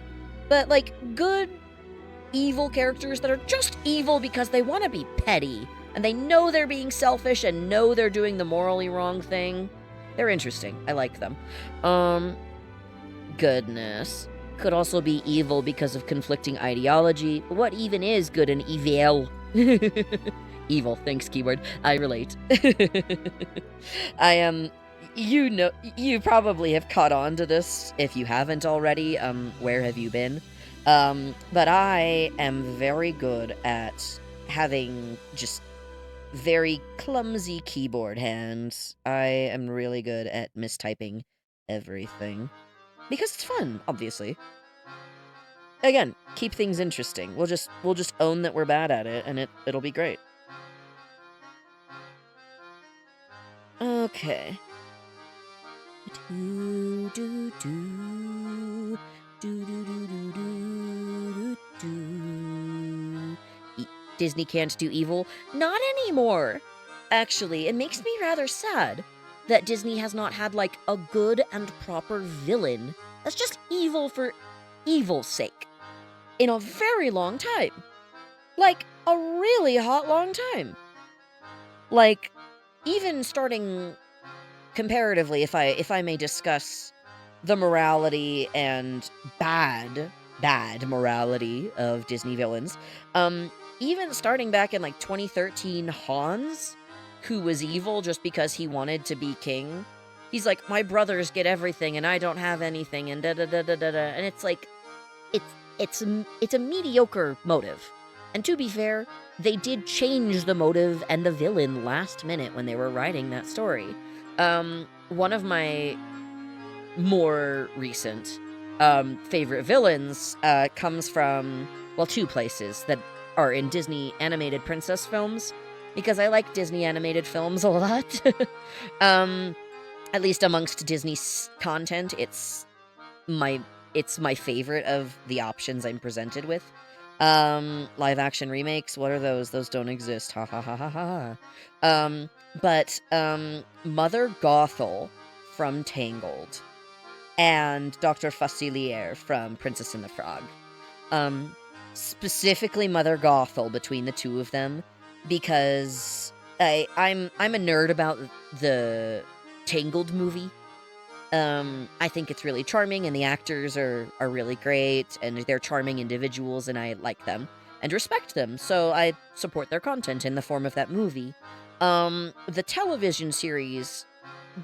But, like, good evil characters that are just evil because they want to be petty, and they know they're being selfish and know they're doing the morally wrong thing. They're interesting. I like them. Goodness. Could also be evil because of conflicting ideology. What even is good and evil? Evil, thanks, keyword. I relate. You probably have caught on to this. If you haven't already, where have you been? But I am very good at having just very clumsy keyboard hands. I am really good at mistyping everything. Because it's fun, obviously. Again, keep things interesting. We'll just own that we're bad at it, and it'll be great. Okay. Disney can't do evil? Not anymore! Actually, it makes me rather sad that Disney has not had, like, a good and proper villain that's just evil for evil's sake in a very long time. Like, a really hot long time. Like, even starting comparatively, if I may discuss the morality and bad morality of Disney villains, even starting back in, like, 2013, Hans, who was evil just because he wanted to be king, he's like, "My brothers get everything, and I don't have anything, and da-da-da-da-da-da," and it's like, it's it's a mediocre motive. And to be fair, they did change the motive and the villain last minute when they were writing that story. One of my more recent favorite villains comes from, well, two places that are in Disney animated princess films, because I like Disney animated films a lot. um, at least amongst Disney's content, my it's my favorite of the options I'm presented with. Live action remakes, what are those? Those don't exist. Ha ha ha ha ha. Mother Gothel from Tangled and Dr. Facilier from Princess and the Frog. Um, Specifically Mother Gothel between the two of them, because I'm a nerd about the Tangled movie. I think it's really charming, and the actors are really great, and they're charming individuals, and I like them and respect them, so I support their content in the form of that movie. The television series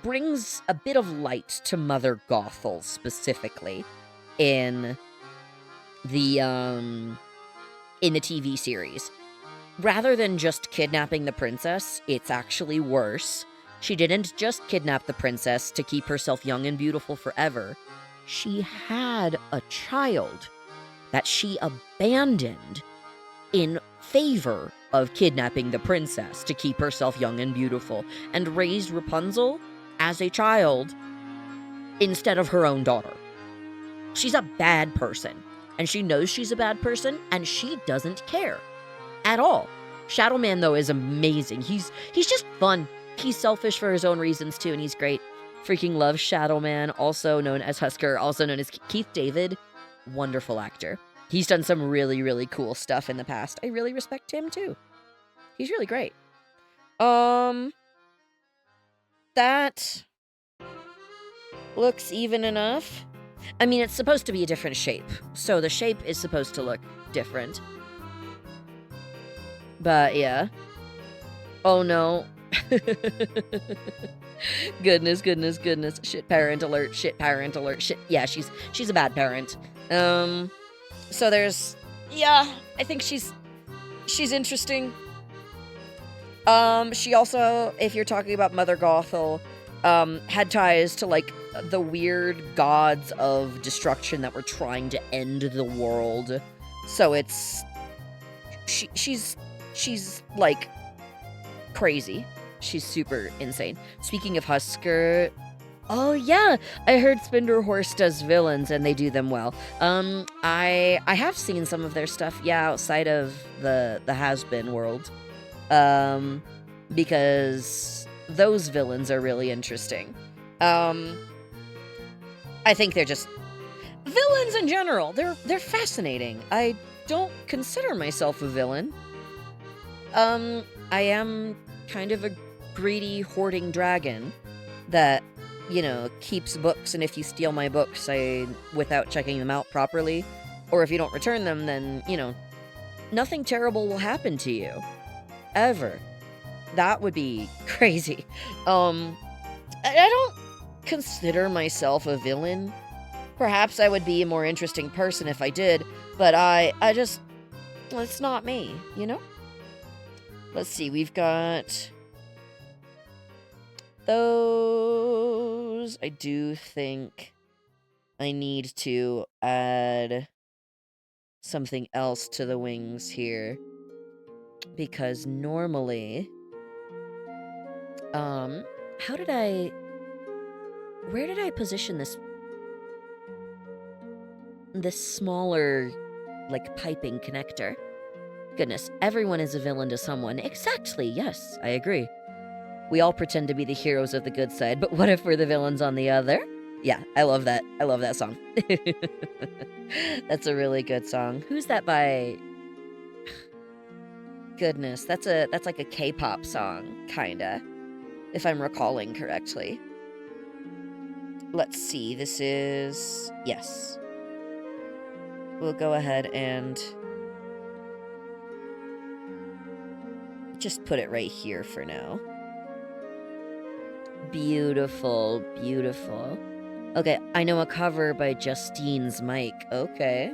brings a bit of light to Mother Gothel specifically in the TV series. Rather than just kidnapping the princess, it's actually worse. She didn't just kidnap the princess to keep herself young and beautiful forever. She had a child that she abandoned in favor of kidnapping the princess to keep herself young and beautiful, and raised Rapunzel as a child instead of her own daughter. She's a bad person, and she knows she's a bad person, and she doesn't care at all. Shadow Man, though, is amazing. He's just fun. He's selfish for his own reasons, too, and he's great. Freaking love Shadow Man, also known as Husker, also known as Keith David. Wonderful actor. He's done some really, really cool stuff in the past. I really respect him, too. He's really great. That looks even enough. I mean, it's supposed to be a different shape, so the shape is supposed to look different. But, yeah. Oh, no. Goodness. Shit parent alert, shit. Yeah, she's a bad parent. So there's, yeah, I think she's interesting. She also, if you're talking about Mother Gothel, had ties to, like, the weird gods of destruction that were trying to end the world. So it's, she's like, crazy. She's super insane. Speaking of Husker, oh yeah, I heard Spinderhorse does villains and they do them well. I have seen some of their stuff, yeah, outside of the Has-Been world. Because those villains are really interesting. I think they're just villains in general. They're fascinating. I don't consider myself a villain. I am kind of a greedy, hoarding dragon that, you know, keeps books, and if you steal my books, without checking them out properly, or if you don't return them, then, you know, nothing terrible will happen to you. Ever. That would be crazy. I don't consider myself a villain. Perhaps I would be a more interesting person if I did, but I just, it's not me, you know? Let's see, we've got those. I do think I need to add something else to the wings here, because normally, where did I position this smaller, like, piping connector? Goodness, everyone is a villain to someone. Exactly, yes, I agree. We all pretend to be the heroes of the good side, but what if we're the villains on the other? Yeah, I love that. I love that song. That's a really good song. Who's that by? Goodness, that's like a K-pop song, kinda, if I'm recalling correctly. Let's see, this is, yes. We'll go ahead and just put it right here for now. Beautiful, beautiful. Okay, I know a cover by Justine's Mic. Okay.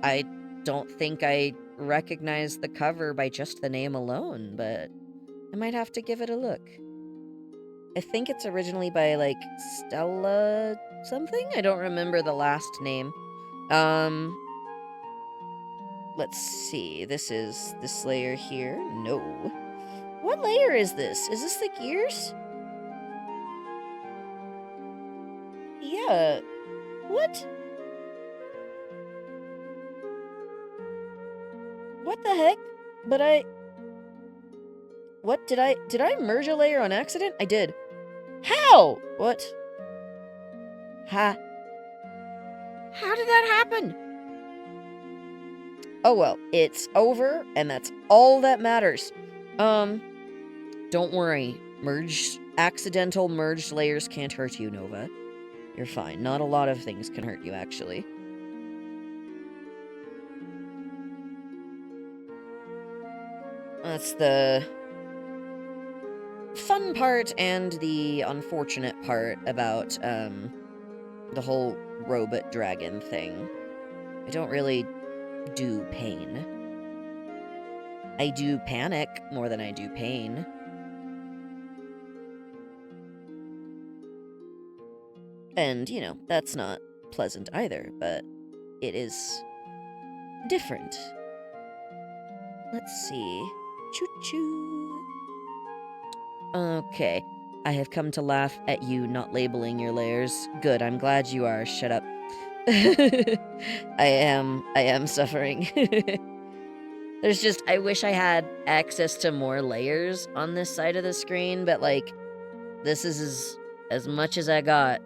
I don't think I recognize the cover by just the name alone, but I might have to give it a look. I think it's originally by, like, Stella something? I don't remember the last name. Let's see. This is this layer here. No. What layer is this? Is this the gears? Yeah. What? What the heck? But what, did I merge a layer on accident? I did. How? What? How did that happen? Oh well, it's over, and that's all that matters. Don't worry. Accidental merged layers can't hurt you, Nova. You're fine. Not a lot of things can hurt you, actually. That's the fun part and the unfortunate part about, the whole robot dragon thing. I don't really do pain. I do panic more than I do pain. And, you know, that's not pleasant either, but it is different. Let's see. Choo-choo. Okay. I have come to laugh at you not labeling your layers. Good, I'm glad you are. Shut up. I am suffering. There's just, I wish I had access to more layers on this side of the screen, but, like, this is as much as I got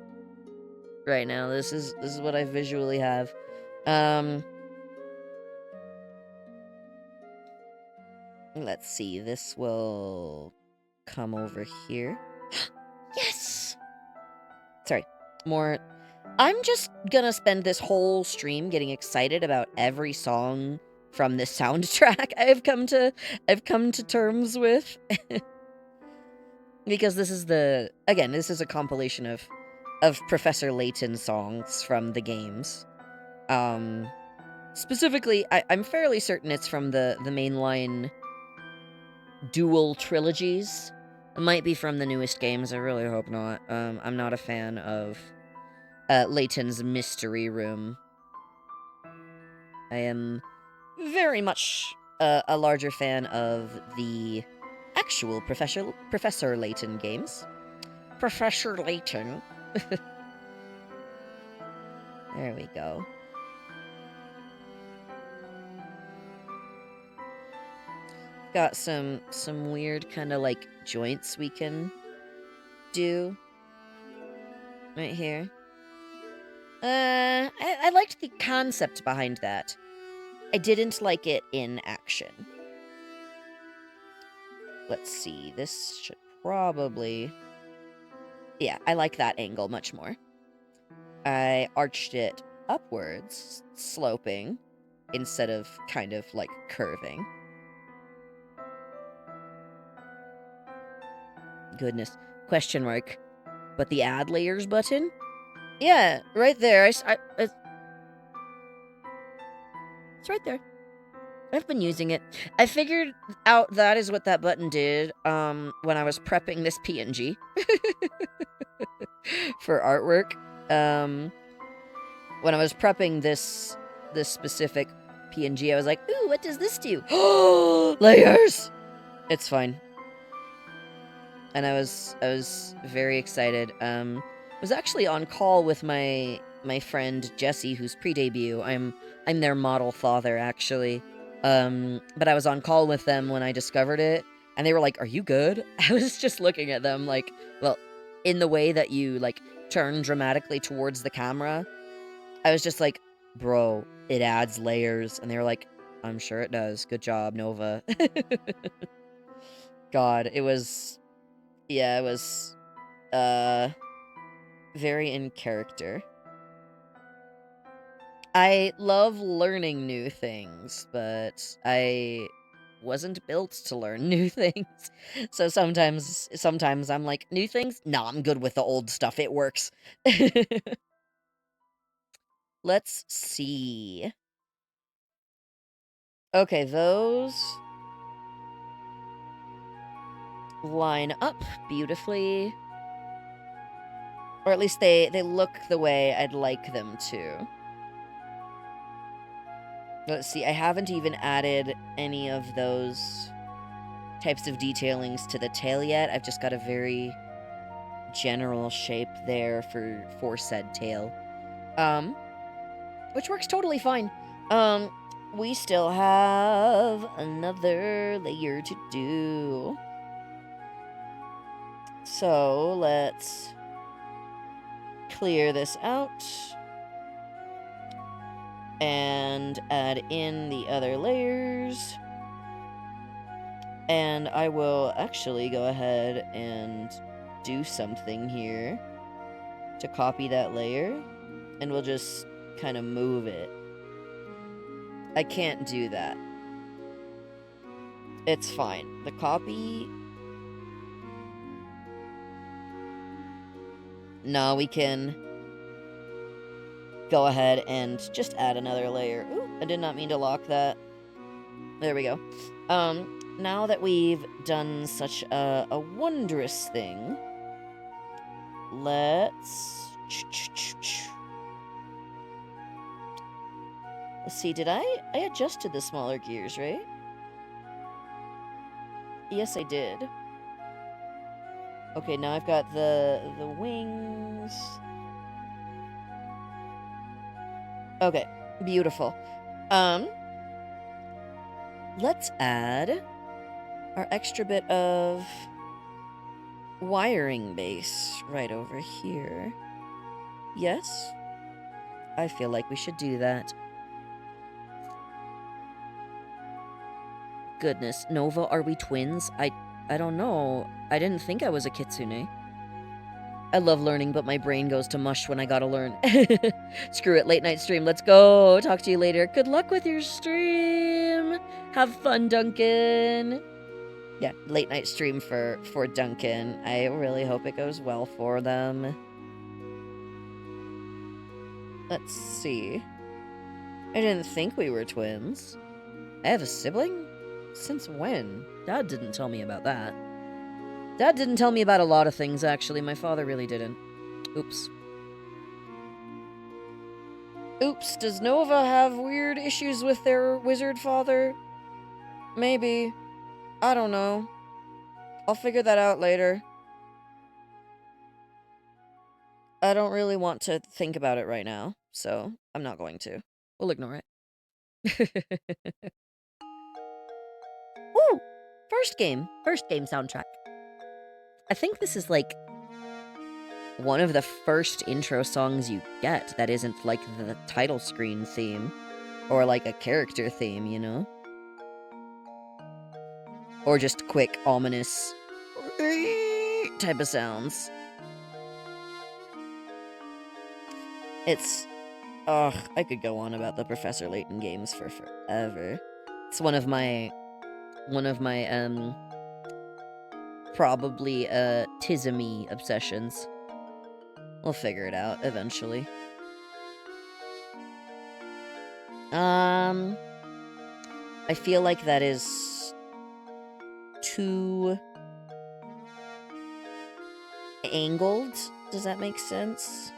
right now. This is what I visually have. Let's see. This will come over here. Yes! Sorry. More. I'm just gonna spend this whole stream getting excited about every song from this soundtrack I've come to terms with. Because this is this is a compilation of Professor Layton songs from the games. Specifically, I'm fairly certain it's from the mainline dual trilogies. It might be from the newest games, I really hope not. I'm not a fan of Layton's Mystery Room. I am very much a larger fan of the actual Professor Layton games. Professor Layton. There we go. Got some weird kind of like joints we can do right here. I liked the concept behind that. I didn't like it in action. Let's see, this should probably... Yeah, I like that angle much more. I arched it upwards, sloping, instead of kind of like curving. Goodness. Question mark. But the add layers button? Yeah, right there. It's right there. I've been using it. I figured out that is what that button did when I was prepping this PNG for artwork. When I was prepping this specific PNG, I was like, ooh, what does this do? Oh, layers! It's fine. And I was very excited. I was actually on call with my friend Jessie, who's pre-debut. I'm their model father, actually. But I was on call with them when I discovered it, and they were like, "Are you good?" I was just looking at them like, well, in the way that you like turn dramatically towards the camera. I was just like, "Bro, it adds layers," and they were like, "I'm sure it does. Good job, Nova." God, it was. Yeah, it was, very in character. I love learning new things, but I wasn't built to learn new things. So sometimes I'm like, new things? Nah, I'm good with the old stuff. It works. Let's see. Okay, those line up beautifully. Or at least they look the way I'd like them to. Let's see, I haven't even added any of those types of detailings to the tail yet. I've just got a very general shape there for said tail. Which works totally fine. We still have another layer to do. So, let's clear this out and add in the other layers. And I will actually go ahead and do something here to copy that layer, and we'll just kind of move it. I can't do that. It's fine. The copy... No, we can go ahead and just add another layer. Ooh, I did not mean to lock that. There we go. Now that we've done such a wondrous thing, let's see, did I adjusted the smaller gears, right? Yes, I did. Okay, now I've got the wings. Okay, beautiful. Let's add our extra bit of wiring base right over here. Yes? I feel like we should do that. Goodness, Nova, are we twins? I don't know. I didn't think I was a kitsune. I love learning, but my brain goes to mush when I gotta learn. Screw it, late night stream, let's go. Talk to you later. Good luck with your stream. Have fun, Duncan. Yeah, late night stream for Duncan. I really hope it goes well for them. Let's see. I didn't think we were twins. I have a sibling? Since when? Dad didn't tell me about that. Dad didn't tell me about a lot of things, actually. My father really didn't. Oops. Oops, does Nova have weird issues with their wizard father? Maybe. I don't know. I'll figure that out later. I don't really want to think about it right now, so I'm not going to. We'll ignore it. Woo! First game soundtrack. I think this is like one of the first intro songs you get that isn't like the title screen theme or like a character theme, you know? Or just quick, ominous type of sounds. It's... ugh, I could go on about the Professor Layton games for forever. It's one of my, probably, tismy obsessions. We'll figure it out eventually. I feel like that is too angled. Does that make sense?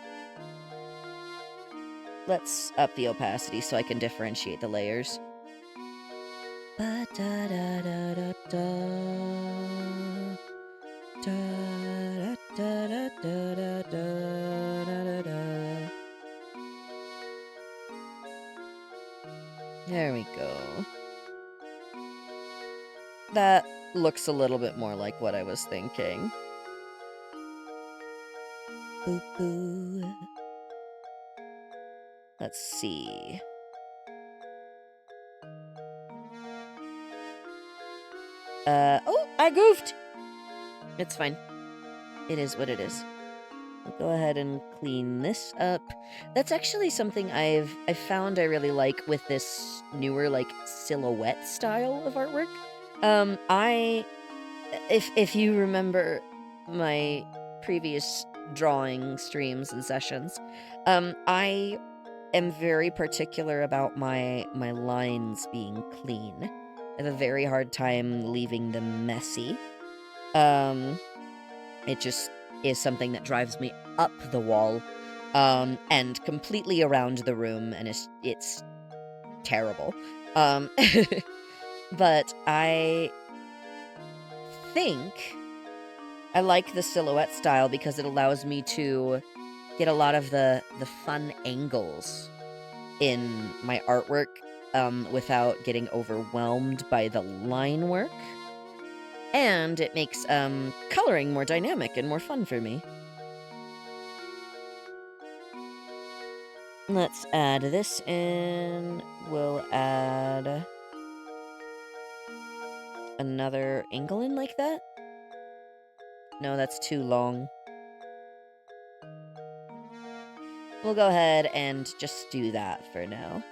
Let's up the opacity so I can differentiate the layers. There we go. That looks a little bit more like what I was thinking. Boop boo. Let's see. Oh, I goofed! It's fine. It is what it is. I'll go ahead and clean this up. That's actually something I've found I really like with this newer, like, silhouette style of artwork. I if you remember my previous drawing streams and sessions, I am very particular about my lines being clean. I have a very hard time leaving them messy. It just is something that drives me up the wall, and completely around the room, and it's terrible. Um, but I think I like the silhouette style because it allows me to get a lot of the fun angles in my artwork, without getting overwhelmed by the line work. And it makes coloring more dynamic and more fun for me. Let's add this in. We'll add another angle in like that. No, that's too long. We'll go ahead and just do that for now.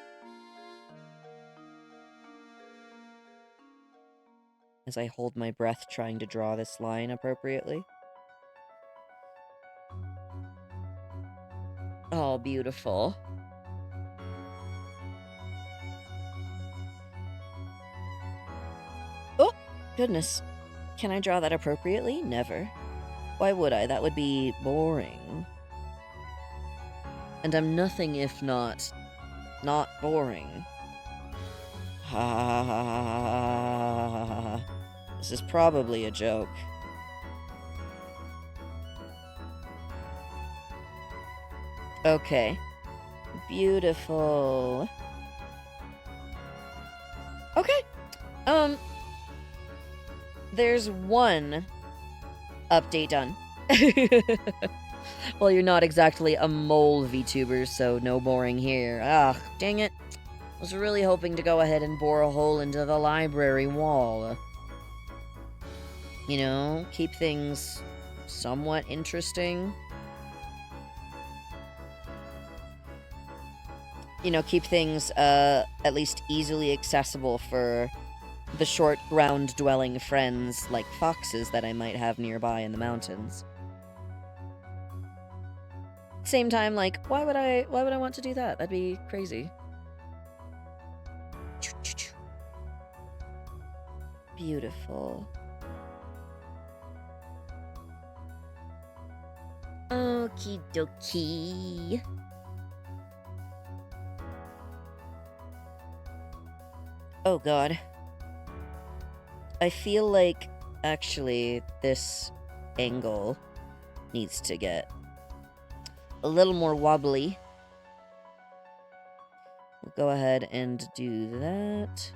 As I hold my breath trying to draw this line appropriately. Oh, beautiful. Oh, goodness. Can I draw that appropriately? Never. Why would I? That would be boring. And I'm nothing if not boring. Ha ha ha ha ha ha ha. This is probably a joke. Okay. Beautiful. Okay. There's one update done. Well, you're not exactly a mole VTuber, so no boring here. Ah, dang it. I was really hoping to go ahead and bore a hole into the library wall. You know, keep things somewhat interesting. You know, keep things, at least easily accessible for the short ground-dwelling friends like foxes that I might have nearby in the mountains. Same time, like, why would I want to do that? That'd be crazy. Beautiful. Okie dokie. Oh god. I feel like, actually, this angle needs to get a little more wobbly. We'll go ahead and do that.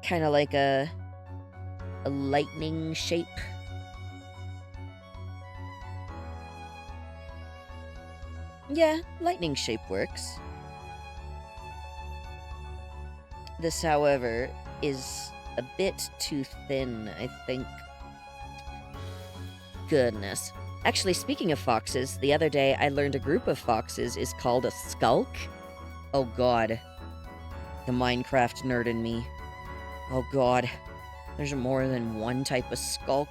Kind of like a lightning shape. Yeah, lightning shape works. This, however, is a bit too thin, I think. Goodness. Actually, speaking of foxes, the other day I learned a group of foxes is called a skulk. Oh god. The Minecraft nerd in me. Oh god. There's more than one type of skulk.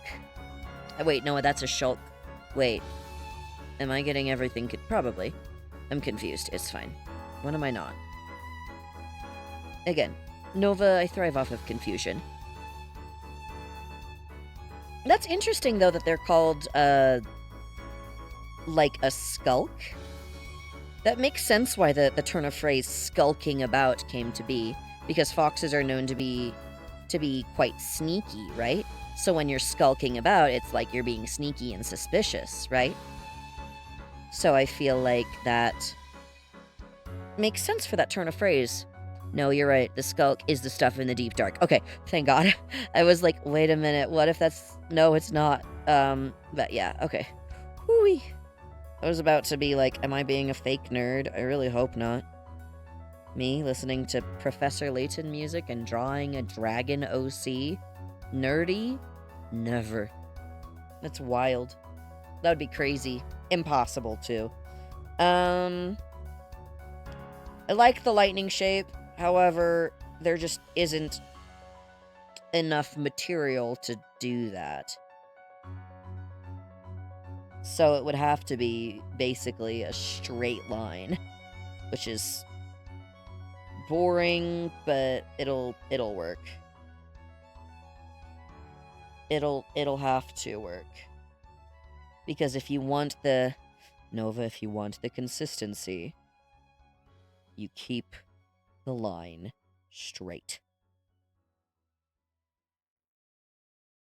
Wait, no, that's a shulk. Wait. Am I getting everything? Probably. I'm confused. It's fine. When am I not? Again, Nova, I thrive off of confusion. That's interesting, though, that they're called, like a skulk. That makes sense why the turn of phrase skulking about came to be, because foxes are known to be quite sneaky, right? So when you're skulking about, it's like you're being sneaky and suspicious, right? So I feel like that makes sense for that turn of phrase. No, you're right. The skulk is the stuff in the deep dark. Okay, thank God. I was like, wait a minute, what if that's... No, it's not. But yeah, okay. Whoo-wee. I was about to be like, am I being a fake nerd? I really hope not. Me, listening to Professor Layton music and drawing a dragon OC? Nerdy? Never. That's wild. That would be crazy. Impossible, too. I like the lightning shape. However, there just isn't enough material to do that. So it would have to be basically a straight line, which is boring, but it'll work. It'll have to work. Because if you want the Nova, if you want the consistency, you keep the line straight.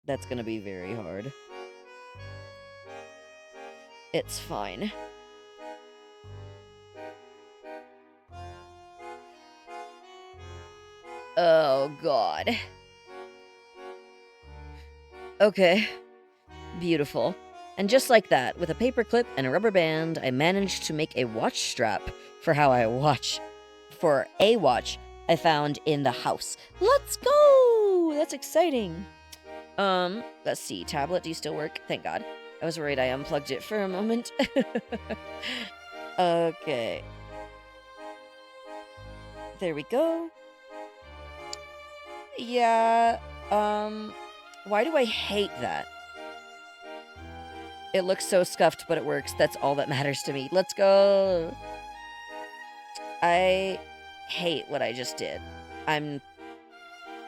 That's gonna be very hard. It's fine. Oh, God. Okay. Beautiful. And just like that, with a paper clip and a rubber band, I managed to make a watch strap for a watch I found in the house. Let's go! That's exciting. Let's see. Tablet, do you still work? Thank God. I was worried I unplugged it for a moment. Okay. There we go. Yeah, why do I hate that? It looks so scuffed, but it works. That's all that matters to me. Let's go. I hate what I just did.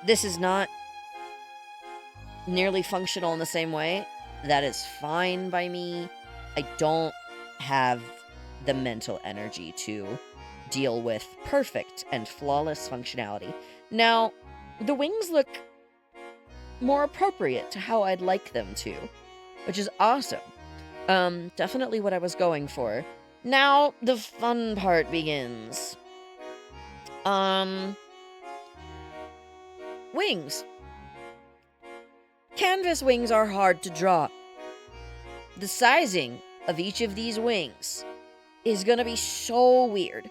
This is not nearly functional in the same way. That is fine by me. I don't have the mental energy to deal with perfect and flawless functionality. Now, the wings look more appropriate to how I'd like them to, which is awesome. Definitely what I was going for. Now, the fun part begins. Wings. Canvas wings are hard to draw. The sizing of each of these wings is gonna be so weird.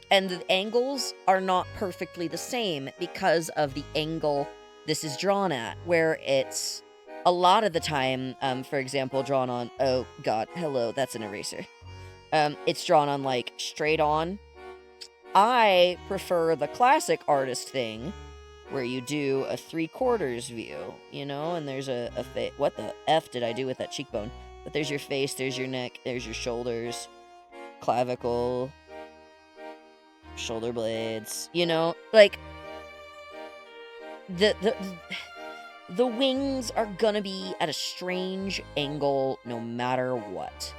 And the angles are not perfectly the same because of the angle this is drawn at, where it's a lot of the time, for example, drawn on, oh God, hello, that's an eraser. It's drawn on like straight on. I prefer the classic artist thing where you do a 3/4 view, you know, and there's a what the F did I do with that cheekbone? But there's your face, there's your neck, there's your shoulders, clavicle, shoulder blades, you know, like the wings are gonna be at a strange angle no matter what.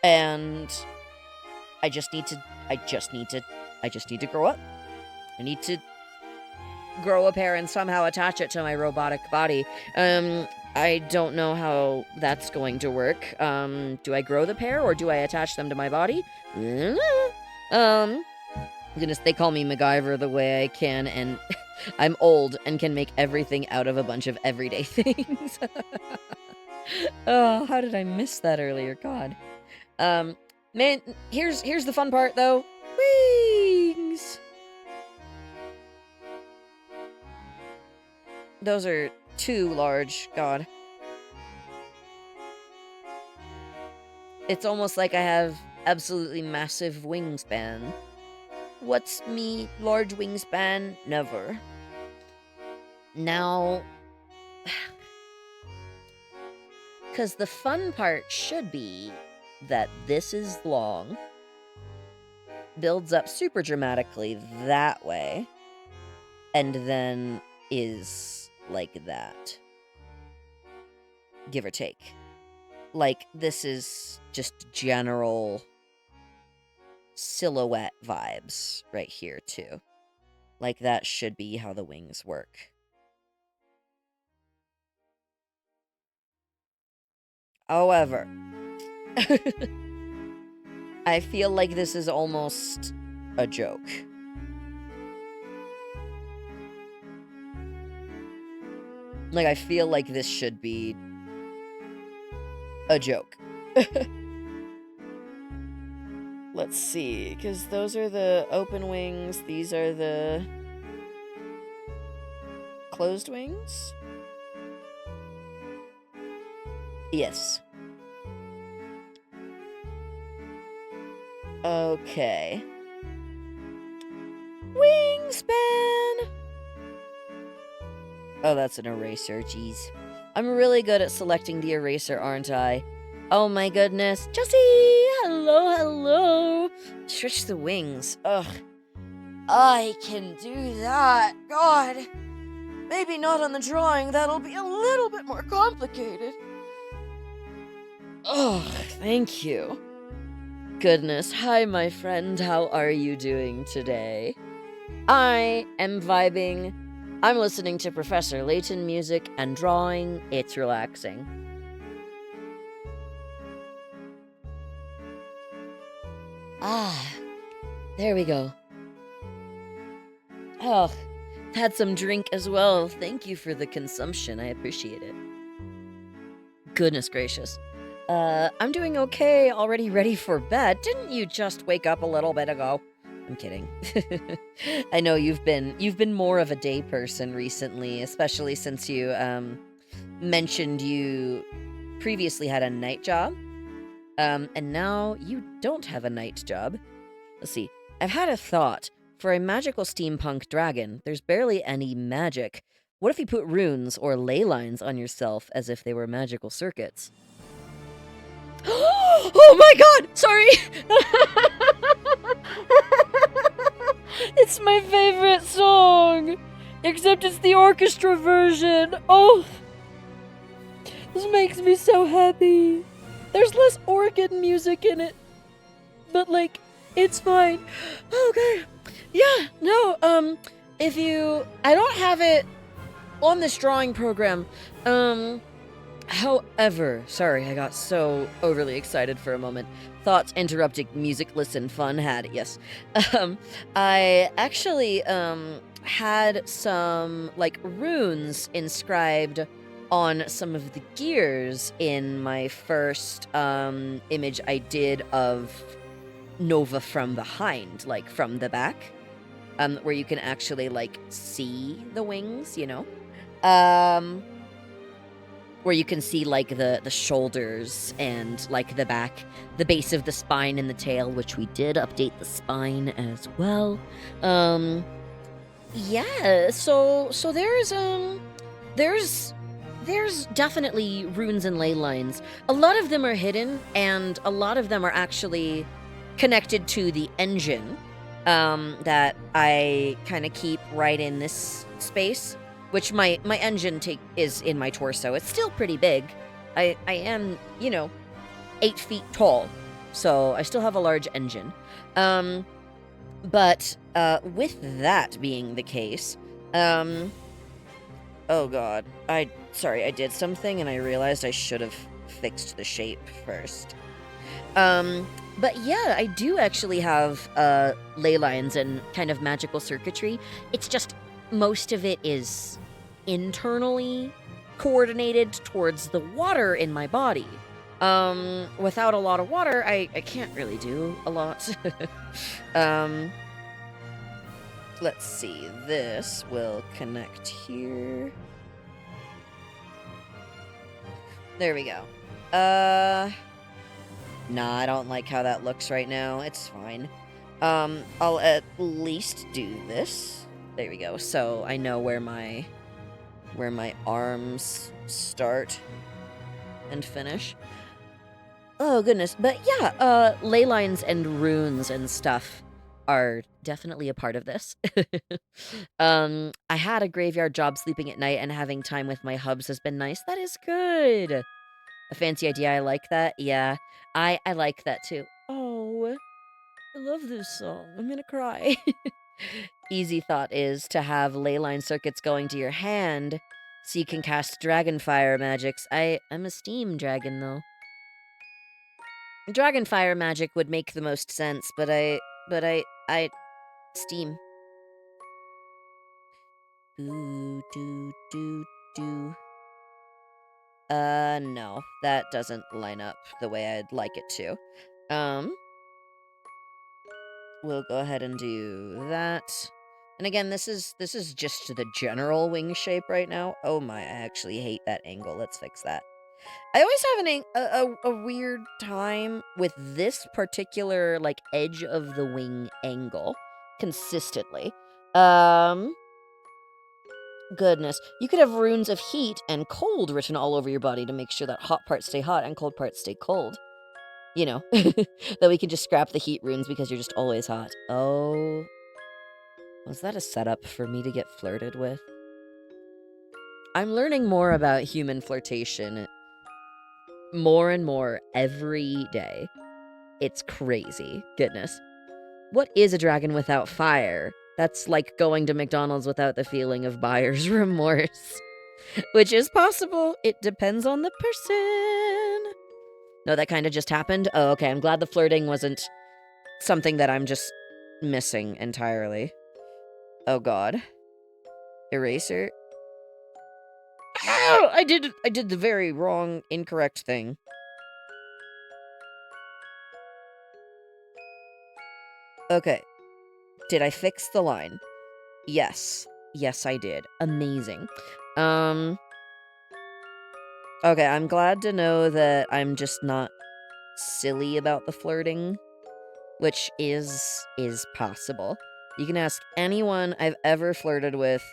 And I just need to grow up. I need to grow a pair and somehow attach it to my robotic body. I don't know how that's going to work. Do I grow the pair or do I attach them to my body? Goodness, they call me MacGyver the way I can, and I'm old and can make everything out of a bunch of everyday things. Oh, how did I miss that earlier? God. Man, here's the fun part, though. Wings! Those are too large. God. It's almost like I have absolutely massive wingspan. What's me large wingspan? Never. Now, because the fun part should be that this is long, builds up super dramatically that way, and then is like that. Give or take. Like, this is just general silhouette vibes right here, too. Like, that should be how the wings work. However, I feel like this is almost a joke. Like, I feel like this should be a joke. Let's see, because those are the open wings, these are the closed wings? Yes. Okay. Wingspan! Oh, that's an eraser, jeez. I'm really good at selecting the eraser, aren't I? Oh my goodness. Jessie! Hello, hello! Stretch the wings. Ugh. I can do that. God. Maybe not on the drawing. That'll be a little bit more complicated. Oh, thank you. Goodness. Hi, my friend. How are you doing today? I am vibing. I'm listening to Professor Layton music and drawing. It's relaxing. Ah, there we go. Oh, had some drink as well. Thank you for the consumption. I appreciate it. Goodness gracious. I'm doing okay, already ready for bed. Didn't you just wake up a little bit ago? I'm kidding. I know you've been more of a day person recently, especially since you mentioned you previously had a night job. And now you don't have a night job. Let's see. I've had a thought. For a magical steampunk dragon, there's barely any magic. What if you put runes or ley lines on yourself as if they were magical circuits? Oh my god! Sorry! It's my favorite song! Except it's the orchestra version. Oh! This makes me so happy. There's less organ music in it. But, like, it's fine. Okay. Yeah, no, if you... I don't have it on this drawing program. However... Sorry, I got so overly excited for a moment. Thoughts interrupting music, listen, fun, had it, yes. I actually, had some, like, runes inscribed on some of the gears in my first, image I did of Nova from behind, like, from the back. Where you can actually, like, see the wings, you know? Where you can see, like, the shoulders and, like, the back, the base of the spine and the tail, which we did update the spine as well. Yeah, so there's definitely runes and ley lines. A lot of them are hidden, and a lot of them are actually connected to the engine, that I kind of keep right in this space, which my engine is in my torso. It's still pretty big. I am, 8 feet tall, so I still have a large engine. But with that being the case, oh god, sorry, I did something and I realized I should have fixed the shape first. But yeah, I do actually have ley lines and kind of magical circuitry. It's just most of it is internally coordinated towards the water in my body. Without a lot of water, I can't really do a lot. Let's see, this will connect here. There we go. Nah, I don't like how that looks right now. It's fine. I'll at least do this. There we go. So I know where my arms start and finish. Oh goodness. But yeah, ley lines and runes and stuff are definitely a part of this. I had a graveyard job sleeping at night, and having time with my hubs has been nice. That is good. A fancy idea. I like that. Yeah, I like that too. Oh, I love this song. I'm gonna cry. Easy thought is to have ley line circuits going to your hand so you can cast dragonfire magics. I'm a steam dragon though. Dragonfire magic would make the most sense, but I steam. Ooh, do. No, that doesn't line up the way I'd like it to. We'll go ahead and do that. And again, this is just the general wing shape right now. Oh my, I actually hate that angle. Let's fix that. I always have a weird time with this particular, like, edge of the wing angle consistently. Goodness. You could have runes of heat and cold written all over your body to make sure that hot parts stay hot and cold parts stay cold. You know, that we can just scrap the heat runes because you're just always hot. Oh. Was that a setup for me to get flirted with? I'm learning more about human flirtation more and more every day. It's crazy. Goodness. What is a dragon without fire? That's like going to McDonald's without the feeling of buyer's remorse. Which is possible. It depends on the person. No, that kind of just happened. Oh, okay. I'm glad the flirting wasn't something that I'm just missing entirely. Oh, God. Eraser. Ow! I did the very wrong, incorrect thing. Okay. Did I fix the line? Yes. Yes, I did. Amazing. Okay, I'm glad to know that I'm just not silly about the flirting, which is possible. You can ask anyone I've ever flirted with.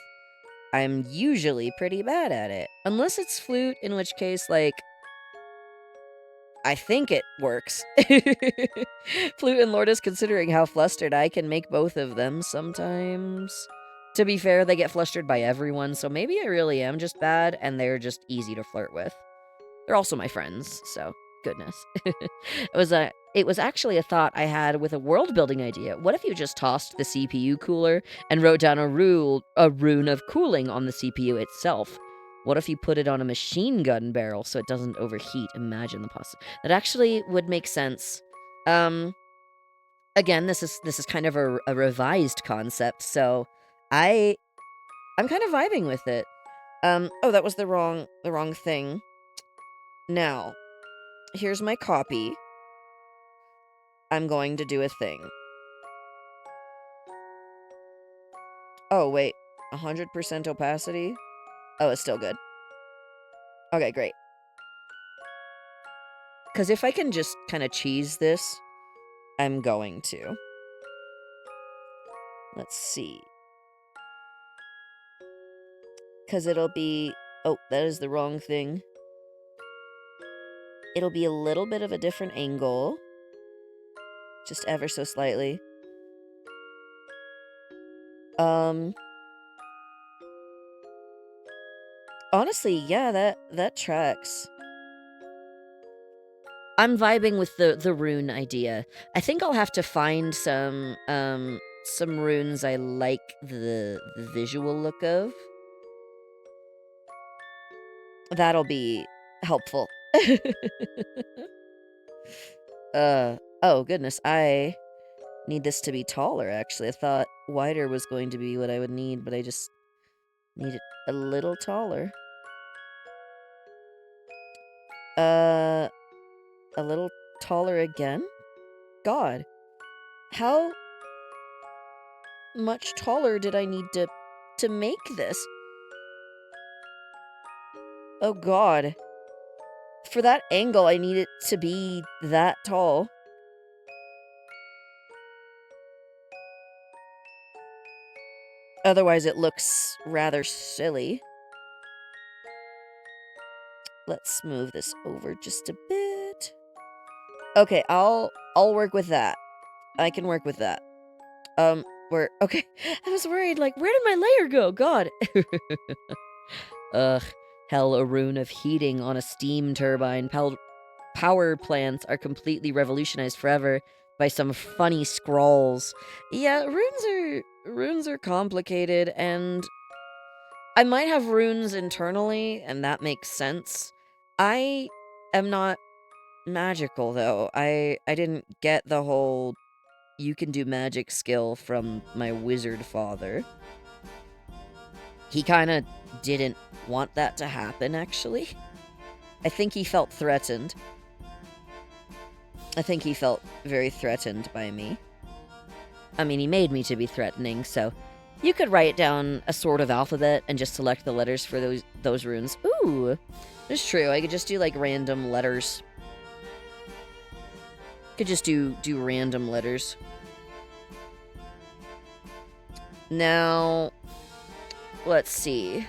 I'm usually pretty bad at it. Unless it's flute, in which case, like, I think it works. Flute and Lourdes, considering how flustered I can make both of them sometimes. To be fair, they get flustered by everyone, so maybe I really am just bad, and they're just easy to flirt with. They're also my friends, so goodness. It was actually a thought I had with a world-building idea. What if you just tossed the CPU cooler and wrote down a rune of cooling on the CPU itself? What if you put it on a machine gun barrel so it doesn't overheat? Imagine the possibility. That actually would make sense. Again, this is kind of a revised concept, so I'm kind of vibing with it. Oh, that was the wrong thing. Now, here's my copy. I'm going to do a thing. Oh, wait. 100% opacity? Oh, it's still good. Okay, great. Because if I can just kind of cheese this, I'm going to. Let's see. Because it'll be... Oh, that is the wrong thing. It'll be a little bit of a different angle. Just ever so slightly. Honestly, yeah, that tracks. I'm vibing with the rune idea. I think I'll have to find some runes I like the visual look of. That'll be helpful. Oh goodness, I need this to be taller, actually. I thought wider was going to be what I would need, but I just need it a little taller. A little taller again? God. How much taller did I need to make this? Oh God. For that angle, I need it to be that tall. Otherwise, it looks rather silly. Let's move this over just a bit. Okay, I'll work with that. I can work with that. Okay. I was worried, like, where did my layer go? God. Ugh. Hell, a rune of heating on a steam turbine. Power plants are completely revolutionized forever by some funny scrawls. Yeah, runes are complicated, and I might have runes internally, and that makes sense. I am not magical, though. I didn't get the whole you can do magic skill from my wizard father. He kind of didn't want that to happen, actually. I think he felt threatened. I think he felt very threatened by me. I mean, he made me to be threatening, so you could write down a sort of alphabet and just select the letters for those runes. Ooh, it's true. I could just do, like, random letters. Could just do random letters. Now, let's see.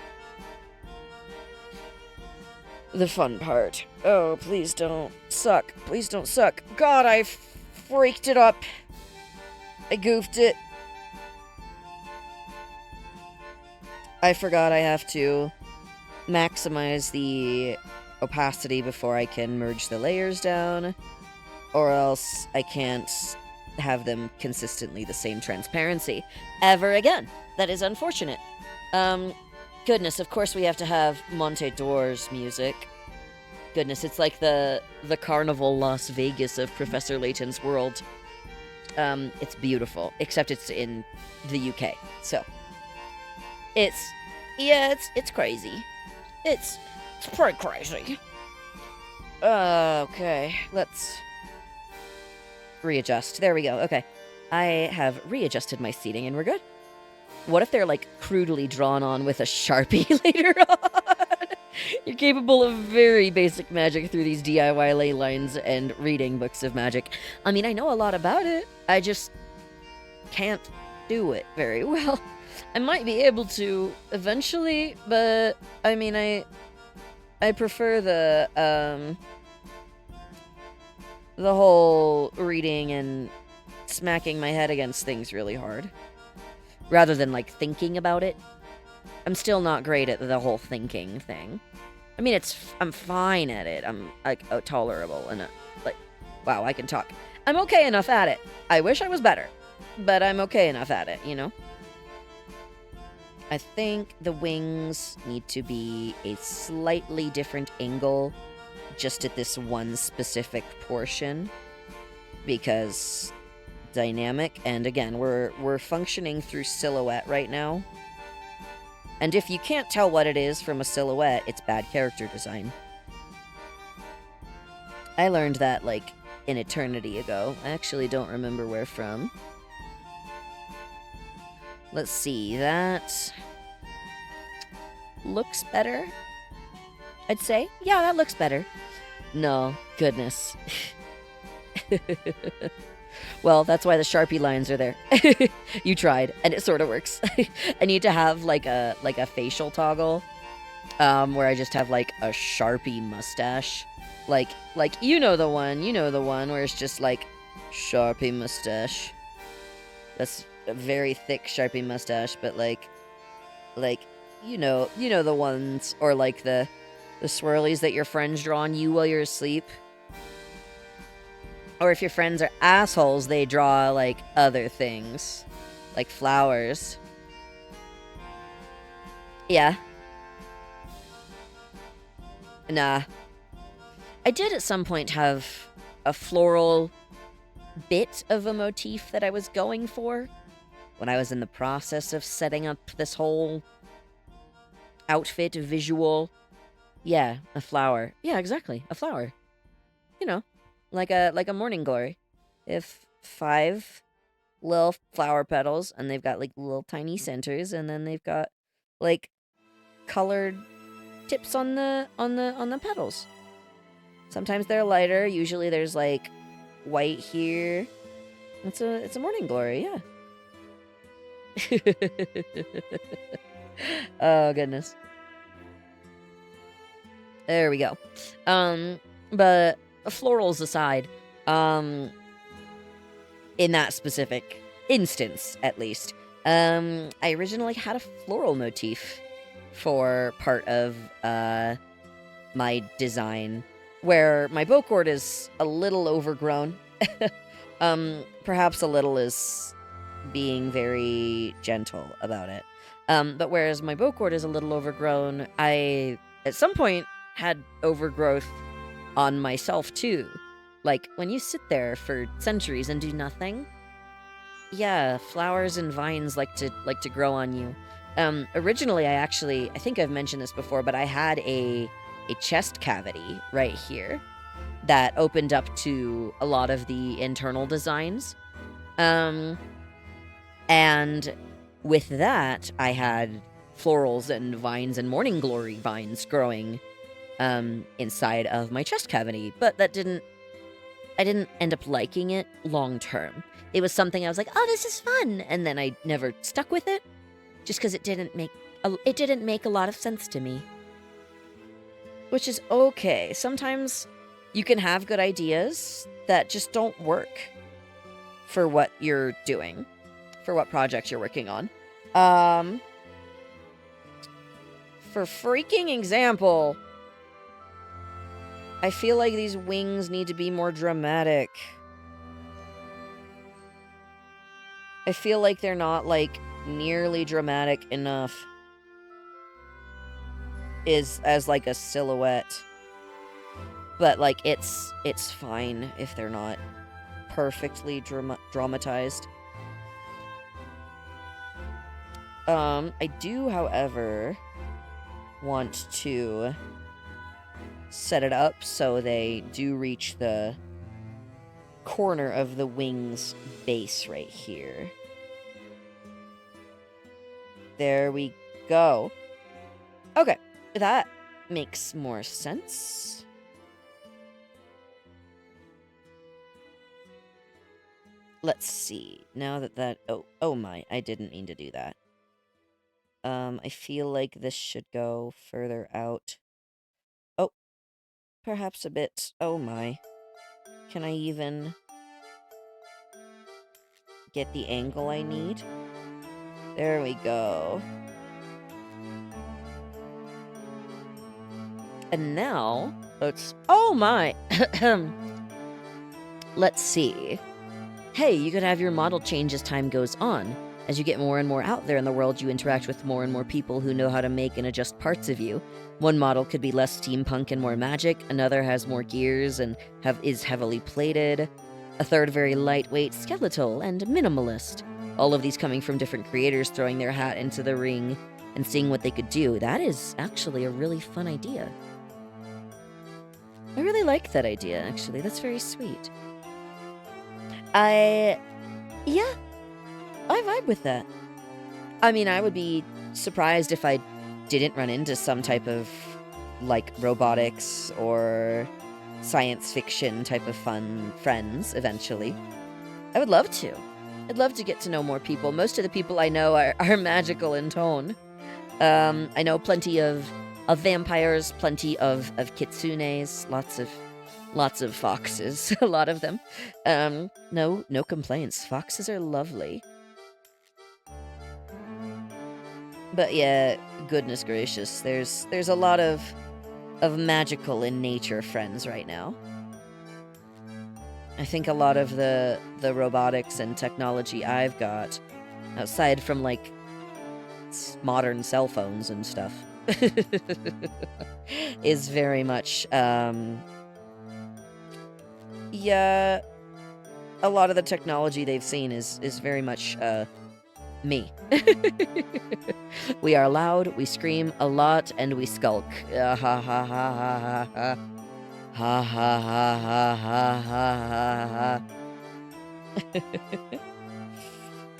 The fun part. Oh, please don't suck. Please don't suck. God, I freaked it up. I goofed it. I forgot I have to maximize the opacity before I can merge the layers down, or else I can't have them consistently the same transparency ever again. That is unfortunate. Goodness, of course we have to have Monte d'Or's music. Goodness, it's like the Carnival Las Vegas of Professor Layton's world. It's beautiful, except it's in the UK, so it's crazy. It's pretty crazy. Okay, let's readjust. There we go. Okay, I have readjusted my seating and we're good. What if they're like crudely drawn on with a Sharpie later on? You're capable of very basic magic through these DIY ley lines and reading books of magic. I mean, I know a lot about it. I just can't do it very well. I might be able to eventually, but I mean, I prefer the whole reading and smacking my head against things really hard, rather than like thinking about it. I'm still not great at the whole thinking thing. I mean, I'm fine at it. I'm like tolerable and like, wow, I can talk. I'm okay enough at it. I wish I was better, but I'm okay enough at it, you know? I think the wings need to be a slightly different angle just at this one specific portion, because dynamic, and again, we're functioning through silhouette right now. And if you can't tell what it is from a silhouette, it's bad character design. I learned that, like, an eternity ago. I actually don't remember where from. Let's see, that looks better, I'd say. Yeah, that looks better. No, goodness. Well, that's why the Sharpie lines are there. You tried, and it sort of works. I need to have like a facial toggle, where I just have like a Sharpie mustache, like you know the one where it's just like Sharpie mustache. That's a very thick Sharpie mustache, but like you know the ones, or like the swirlies that your friends draw on you while you're asleep. Or if your friends are assholes, they draw, like, other things. Like flowers. Yeah. Nah. I did at some point have a floral bit of a motif that I was going for when I was in the process of setting up this whole outfit visual. Yeah, a flower. Yeah, exactly. A flower. You know. Like a morning glory. If 5 little flower petals, and they've got like little tiny centers, and then they've got like colored tips on the petals. Sometimes they're lighter. Usually there's like white here. It's a morning glory, yeah. Oh goodness. There we go. But florals aside, in that specific instance, at least, I originally had a floral motif for part of my design, where my bow cord is a little overgrown. Perhaps a little is being very gentle about it. But whereas my bow cord is a little overgrown, I, at some point, had overgrowth on myself too. Like, when you sit there for centuries and do nothing, yeah, flowers and vines like to grow on you. Originally, I think I've mentioned this before, but I had a chest cavity right here that opened up to a lot of the internal designs. And with that, I had florals and vines and morning glory vines growing inside of my chest cavity, but I didn't end up liking it long term. It was something I was like, oh, this is fun, and then I never stuck with it, just because it didn't make a lot of sense to me. Which is okay. Sometimes you can have good ideas that just don't work for what you're doing, for what project you're working on. For freaking example, I feel like these wings need to be more dramatic. I feel like they're not, like, nearly dramatic enough as like a silhouette. But, like, it's fine if they're not perfectly dramatized. I do, however, want to set it up so they do reach the corner of the wing's base right here. There we go. Okay, that makes more sense. Let's see. Now that oh my, I didn't mean to do that. I feel like this should go further out. Oh, perhaps a bit. Oh my. Can I even get the angle I need? There we go. And now, oh my! Let's see. Hey, you could have your model change as time goes on. As you get more and more out there in the world, you interact with more and more people who know how to make and adjust parts of you. One model could be less steampunk and more magic, another has more gears and is heavily plated, a third very lightweight, skeletal, and minimalist. All of these coming from different creators throwing their hat into the ring and seeing what they could do. That is actually a really fun idea. I really like that idea, actually. That's very sweet. Yeah, I vibe with that. I mean, I would be surprised if I didn't run into some type of, like, robotics or science fiction type of fun friends eventually. I would love to. I'd love to get to know more people. Most of the people I know are magical in tone. I know plenty of vampires, plenty of kitsunes, lots of foxes, a lot of them. No complaints. Foxes are lovely. But yeah, goodness gracious, there's a lot of magical in nature friends right now. I think a lot of the robotics and technology I've got, outside from, like, modern cell phones and stuff, is very much, yeah, a lot of the technology they've seen is very much, me. We are loud, we scream a lot, and we skulk. Ha ha ha ha ha ha. Ha ha ha ha ha ha ha.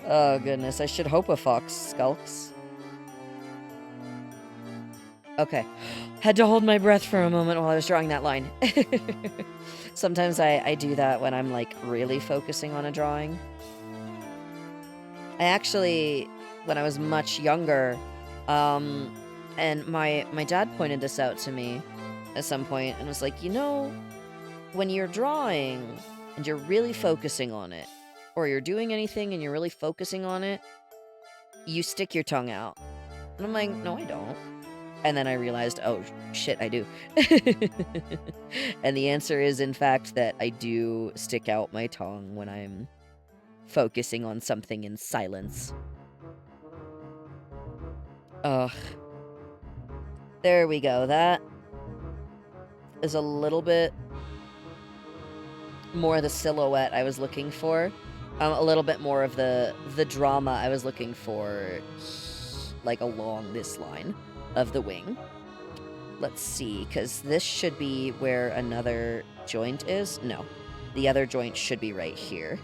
Oh goodness, I should hope a fox skulks. Okay. Had to hold my breath for a moment while I was drawing that line. Sometimes I do that when I'm, like, really focusing on a drawing. I actually, when I was much younger, and my dad pointed this out to me at some point and was like, you know, when you're drawing and you're really focusing on it, or you're doing anything and you're really focusing on it, you stick your tongue out. And I'm like, no, I don't. And then I realized, oh, shit, I do. And the answer is, in fact, that I do stick out my tongue when I'm focusing on something in silence. Ugh. There we go. That is a little bit more the silhouette I was looking for. A little bit more of the drama I was looking for, like, along this line of the wing. Let's see, because this should be where another joint is. No, the other joint should be right here.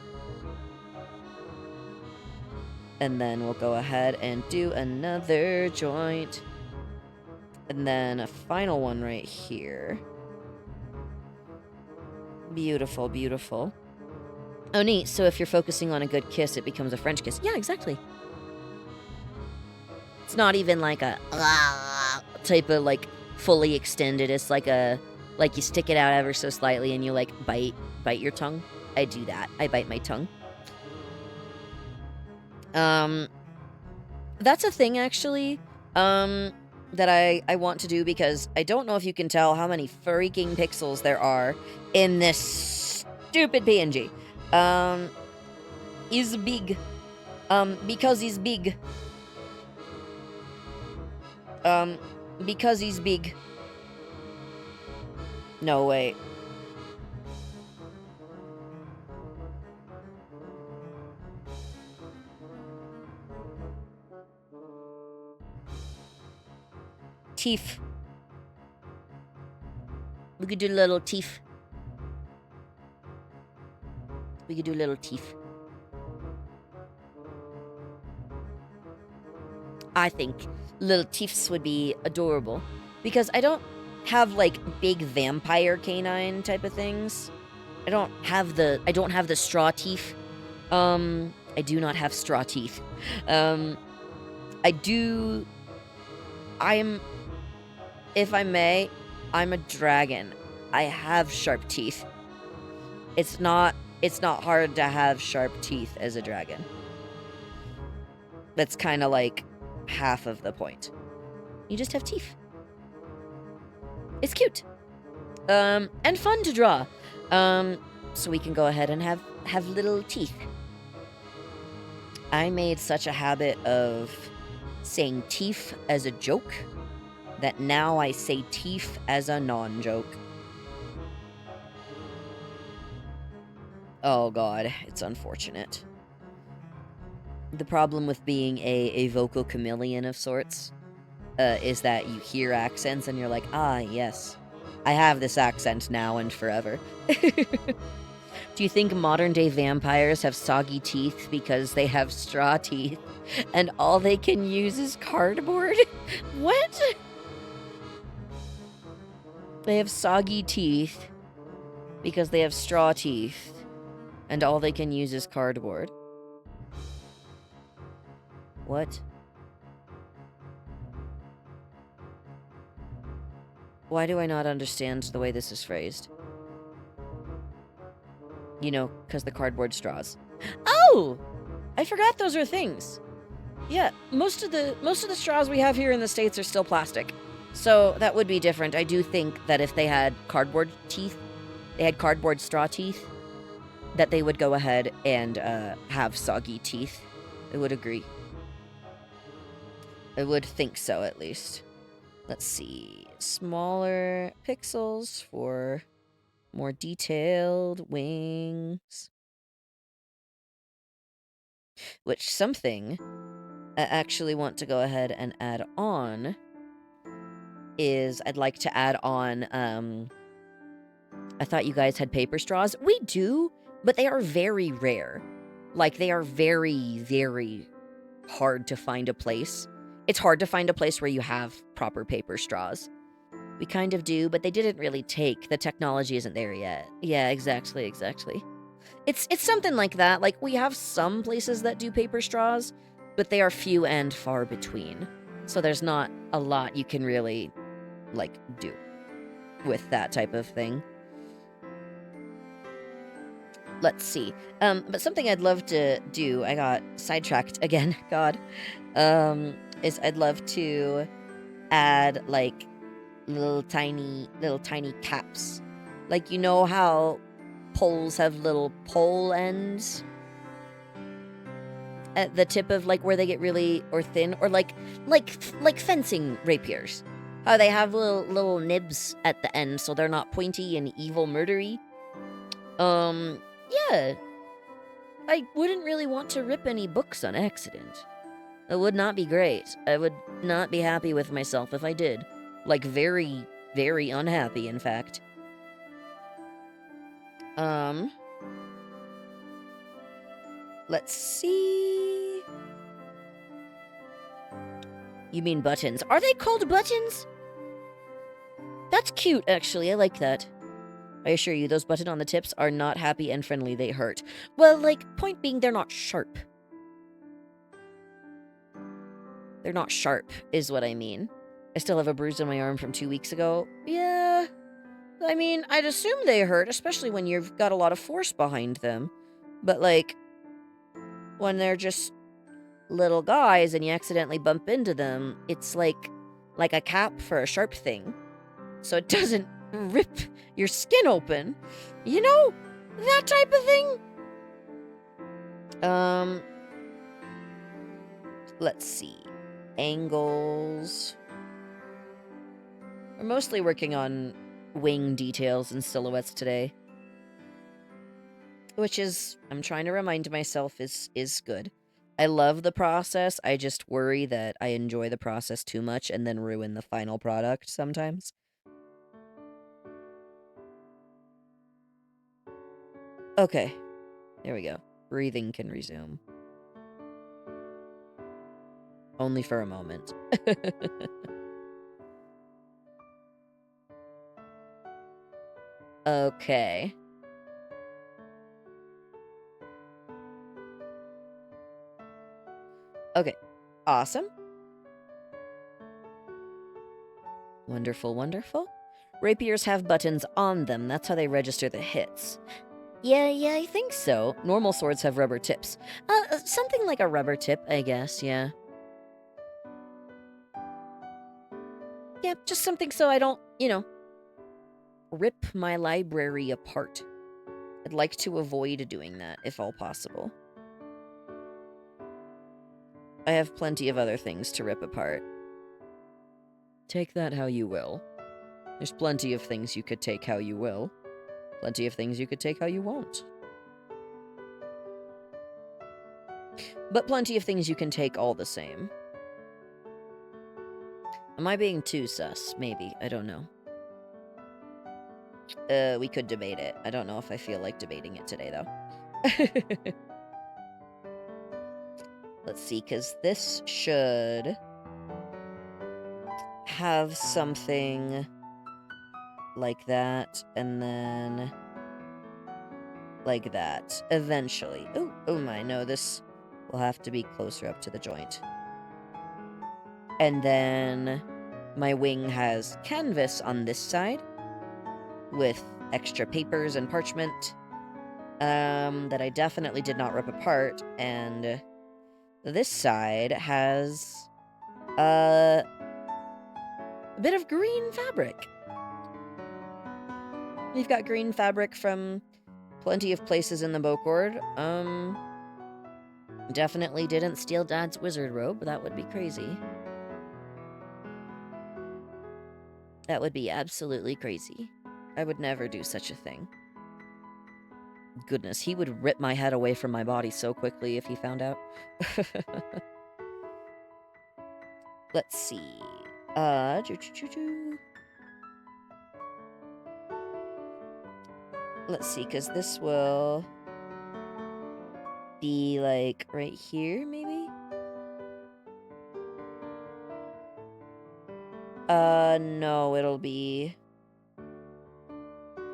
And then we'll go ahead and do another joint. And then a final one right here. Beautiful, beautiful. Oh, neat. So if you're focusing on a good kiss, it becomes a French kiss. Yeah, exactly. It's not even like a type of like fully extended. It's like you stick it out ever so slightly and you like bite your tongue. I do that. I bite my tongue. That's a thing actually. That I want to do because I don't know if you can tell how many freaking pixels there are in this stupid PNG. Is big. Because he's big. Because he's big. No, wait. Teeth. We could do little teeth. We could do little teeth. I think little teeths would be adorable. Because I don't have, like, big vampire canine type of things. I don't have the straw teeth. I do not have straw teeth. If I may, I'm a dragon. I have sharp teeth. It's not hard to have sharp teeth as a dragon. That's kind of like half of the point. You just have teeth. It's cute. And fun to draw. So we can go ahead and have little teeth. I made such a habit of saying teeth as a joke that now I say teeth as a non-joke. Oh god, it's unfortunate. The problem with being a vocal chameleon of sorts is that you hear accents and you're like, ah, yes, I have this accent now and forever. Do you think modern-day vampires have soggy teeth because they have straw teeth and all they can use is cardboard? What? They have soggy teeth because they have straw teeth and all they can use is cardboard. What? Why do I not understand the way this is phrased? You know, because the cardboard straws. Oh! I forgot those are things. Yeah, most of the straws we have here in the States are still plastic. So that would be different. I do think that if they had cardboard teeth, they had cardboard straw teeth, that they would go ahead and have soggy teeth. I would agree. I would think so, at least. Let's see. Smaller pixels for more detailed wings. Which something I actually want to go ahead and add on is I'd like to add on, I thought you guys had paper straws. We do, but they are very rare. Like, they are very, very hard to find a place. It's hard to find a place where you have proper paper straws. We kind of do, but they didn't really take. The technology isn't there yet. Yeah, exactly. It's something like that. Like, we have some places that do paper straws, but they are few and far between. So there's not a lot you can really, like, do with that type of thing. Let's see. But something I'd love to do, I got sidetracked again, God, is I'd love to add, like, little tiny caps. Like, you know how poles have little pole ends at the tip of, like, where they get really or thin, or like fencing rapiers, how they have little nibs at the end so they're not pointy and evil murdery. Yeah, I wouldn't really want to rip any books on accident. That would not be great. I would not be happy with myself if I did. Like, very, very unhappy, in fact. Let's see. You mean buttons. Are they called buttons? That's cute, actually. I like that. I assure you, those buttons on the tips are not happy and friendly. They hurt. Well, like, point being, they're not sharp. They're not sharp, is what I mean. I still have a bruise on my arm from 2 weeks ago. Yeah, I mean, I'd assume they hurt, especially when you've got a lot of force behind them. But, like, when they're just little guys and you accidentally bump into them, it's like a cap for a sharp thing. So it doesn't rip your skin open. You know? That type of thing. Let's see. Angles. We're mostly working on wing details and silhouettes today. Which is, I'm trying to remind myself, is good. I love the process, I just worry that I enjoy the process too much and then ruin the final product sometimes. Okay, there we go. Breathing can resume. Only for a moment. Okay. Okay, awesome. Wonderful, wonderful. Rapiers have buttons on them. That's how they register the hits. Yeah, I think so. Normal swords have rubber tips. Something like a rubber tip, I guess, yeah. Yeah, just something so I don't, rip my library apart. I'd like to avoid doing that, if all possible. I have plenty of other things to rip apart. Take that how you will. There's plenty of things you could take how you will. Plenty of things you could take how you won't. But plenty of things you can take all the same. Am I being too sus? Maybe. I don't know. We could debate it. I don't know if I feel like debating it today, though. Let's see, because this should have something like that, and then like that, eventually. Oh my, no, this will have to be closer up to the joint. And then my wing has canvas on this side, with extra papers and parchment, that I definitely did not rip apart, and this side has a bit of green fabric. We've got green fabric from plenty of places in the Bocord. Definitely didn't steal Dad's wizard robe. That would be crazy. That would be absolutely crazy. I would never do such a thing. Goodness, he would rip my head away from my body so quickly if he found out. Let's see. Let's see, because this will be, like, right here, maybe? No, it'll be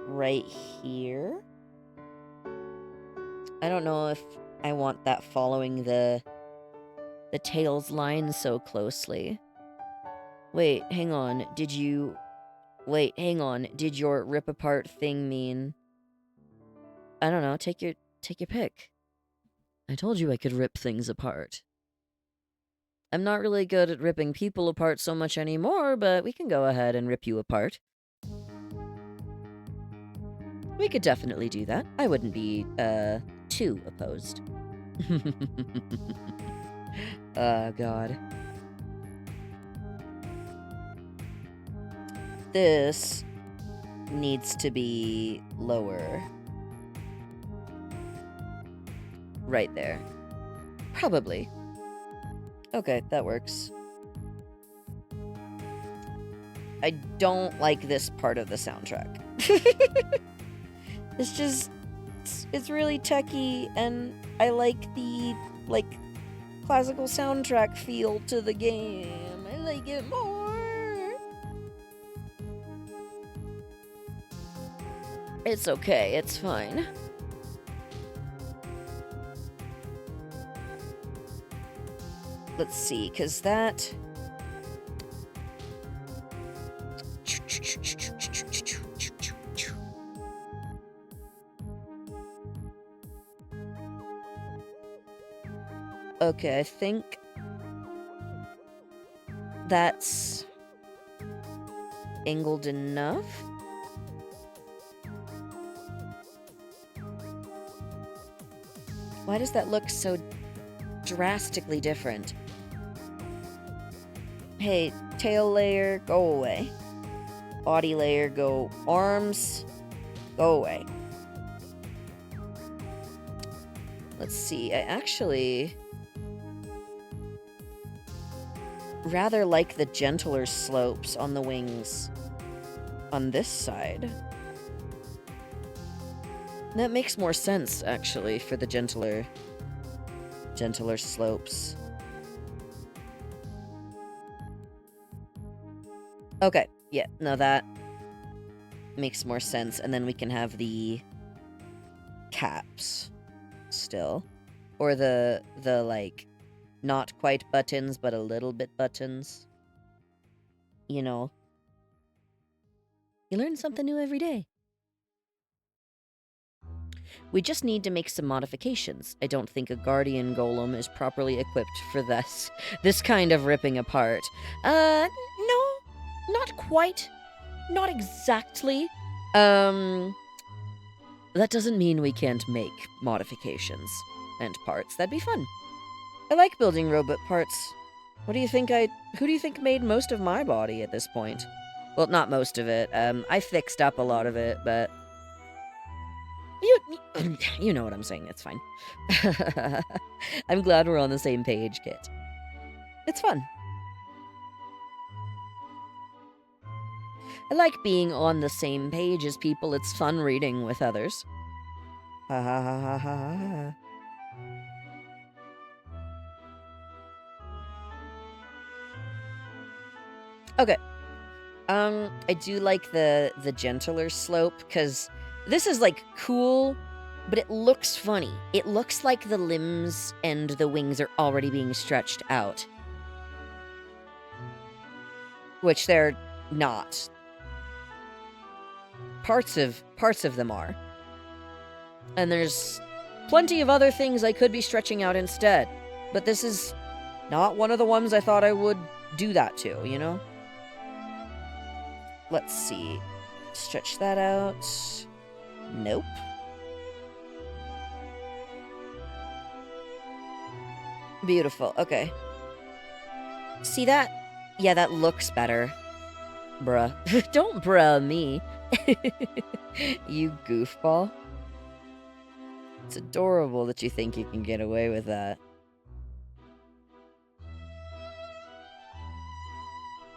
right here. I don't know if I want that following the tails line so closely. Wait, hang on. Did your rip apart thing mean... I don't know, take your pick. I told you I could rip things apart. I'm not really good at ripping people apart so much anymore, but we can go ahead and rip you apart. We could definitely do that. I wouldn't be, too opposed. Oh, God. This needs to be lower. Right there. Probably. Okay, that works. I don't like this part of the soundtrack. It's just... It's really techy, and I like the, classical soundtrack feel to the game. I like it more. It's okay, it's fine. let's see, because that... Okay, I think that's angled enough. Why does that look so drastically different? Hey, tail layer, go away. Body layer, go. Arms, go away. Let's see, I actually rather like the gentler slopes on the wings on this side. That makes more sense, actually, for the gentler slopes. Okay, yeah, no, that makes more sense. And then we can have the caps still. Or the like, not quite buttons, but a little bit buttons. You know. You learn something new every day. We just need to make some modifications. I don't think a guardian golem is properly equipped for this kind of ripping apart. No, not quite. Not exactly. That doesn't mean we can't make modifications and parts. That'd be fun. I like building robot parts. Who do you think made most of my body at this point? Well, not most of it. I fixed up a lot of it, but you know what I'm saying. It's fine. I'm glad we're on the same page, Kit. It's fun. I like being on the same page as people. It's fun reading with others. Ha ha ha ha ha ha. Okay. I do like the gentler slope, because this is, like, cool, but it looks funny. It looks like the limbs and the wings are already being stretched out. Which they're not. Parts of them are. And there's plenty of other things I could be stretching out instead. But this is not one of the ones I thought I would do that to, you know? Let's see. Stretch that out. Nope. Beautiful. Okay. See that? Yeah, that looks better. Bruh. Don't bruh me. You goofball. It's adorable that you think you can get away with that.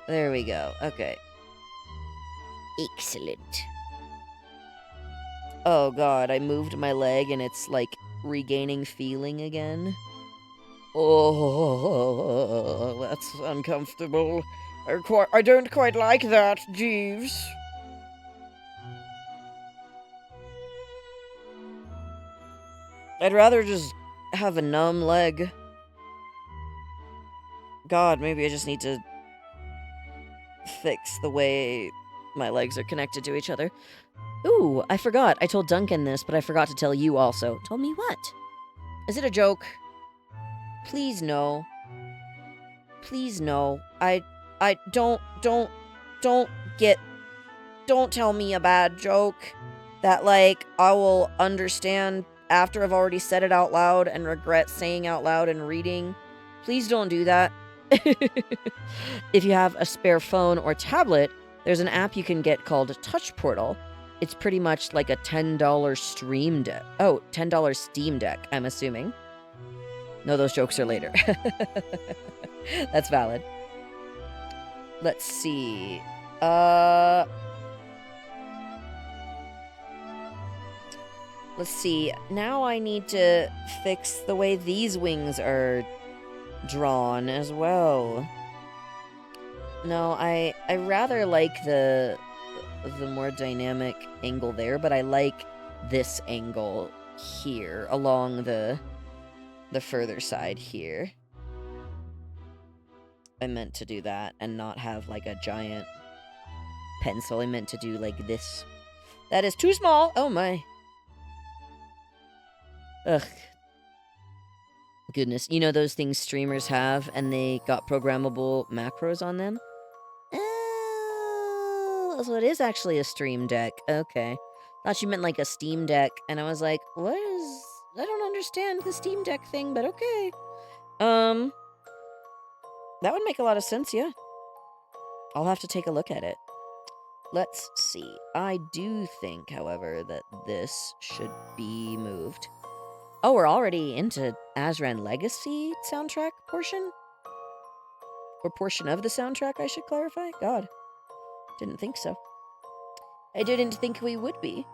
There we go. Okay. Excellent. Oh god, I moved my leg and it's like regaining feeling again. Oh, that's uncomfortable. I don't quite like that, Jeeves. I'd rather just have a numb leg. God, maybe I just need to fix the way my legs are connected to each other. Ooh, I forgot. I told Duncan this, but I forgot to tell you also. Told me what? Is it a joke? Please no. Please no. Don't tell me a bad joke that, like, I will understand after I've already said it out loud and regret saying out loud and reading. Please don't do that. If you have a spare phone or tablet, there's an app you can get called Touch Portal. It's pretty much like a $10 stream deck. Oh, $10 Steam Deck, I'm assuming. No, those jokes are later. That's valid. Let's see. Let's see. Now I need to fix the way these wings are drawn as well. No, I rather like the more dynamic angle there, but I like this angle here along the further side here. I meant to do that and not have, like, a giant pencil. I meant to do, like, this. That is too small! Oh my. Ugh. Goodness. You know those things streamers have, and they got programmable macros on them? Oh, so it is actually a stream deck. Okay. Thought you meant, like, a Steam Deck, and I was like, what is... I don't understand the Steam Deck thing, but okay. That would make a lot of sense, yeah. I'll have to take a look at it. Let's see. I do think, however, that this should be moved. Oh, we're already into Azran Legacy soundtrack portion? Or portion of the soundtrack, I should clarify? God. Didn't think so. I didn't think we would be.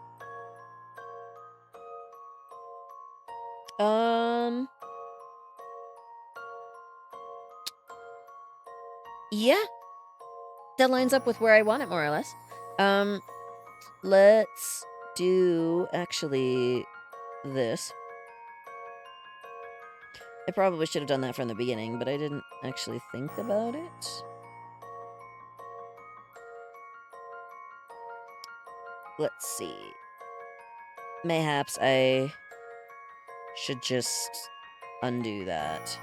Yeah. That lines up with where I want it, more or less. Let's do, actually, this. I probably should have done that from the beginning, but I didn't actually think about it. Let's see. Mayhaps I should just undo that.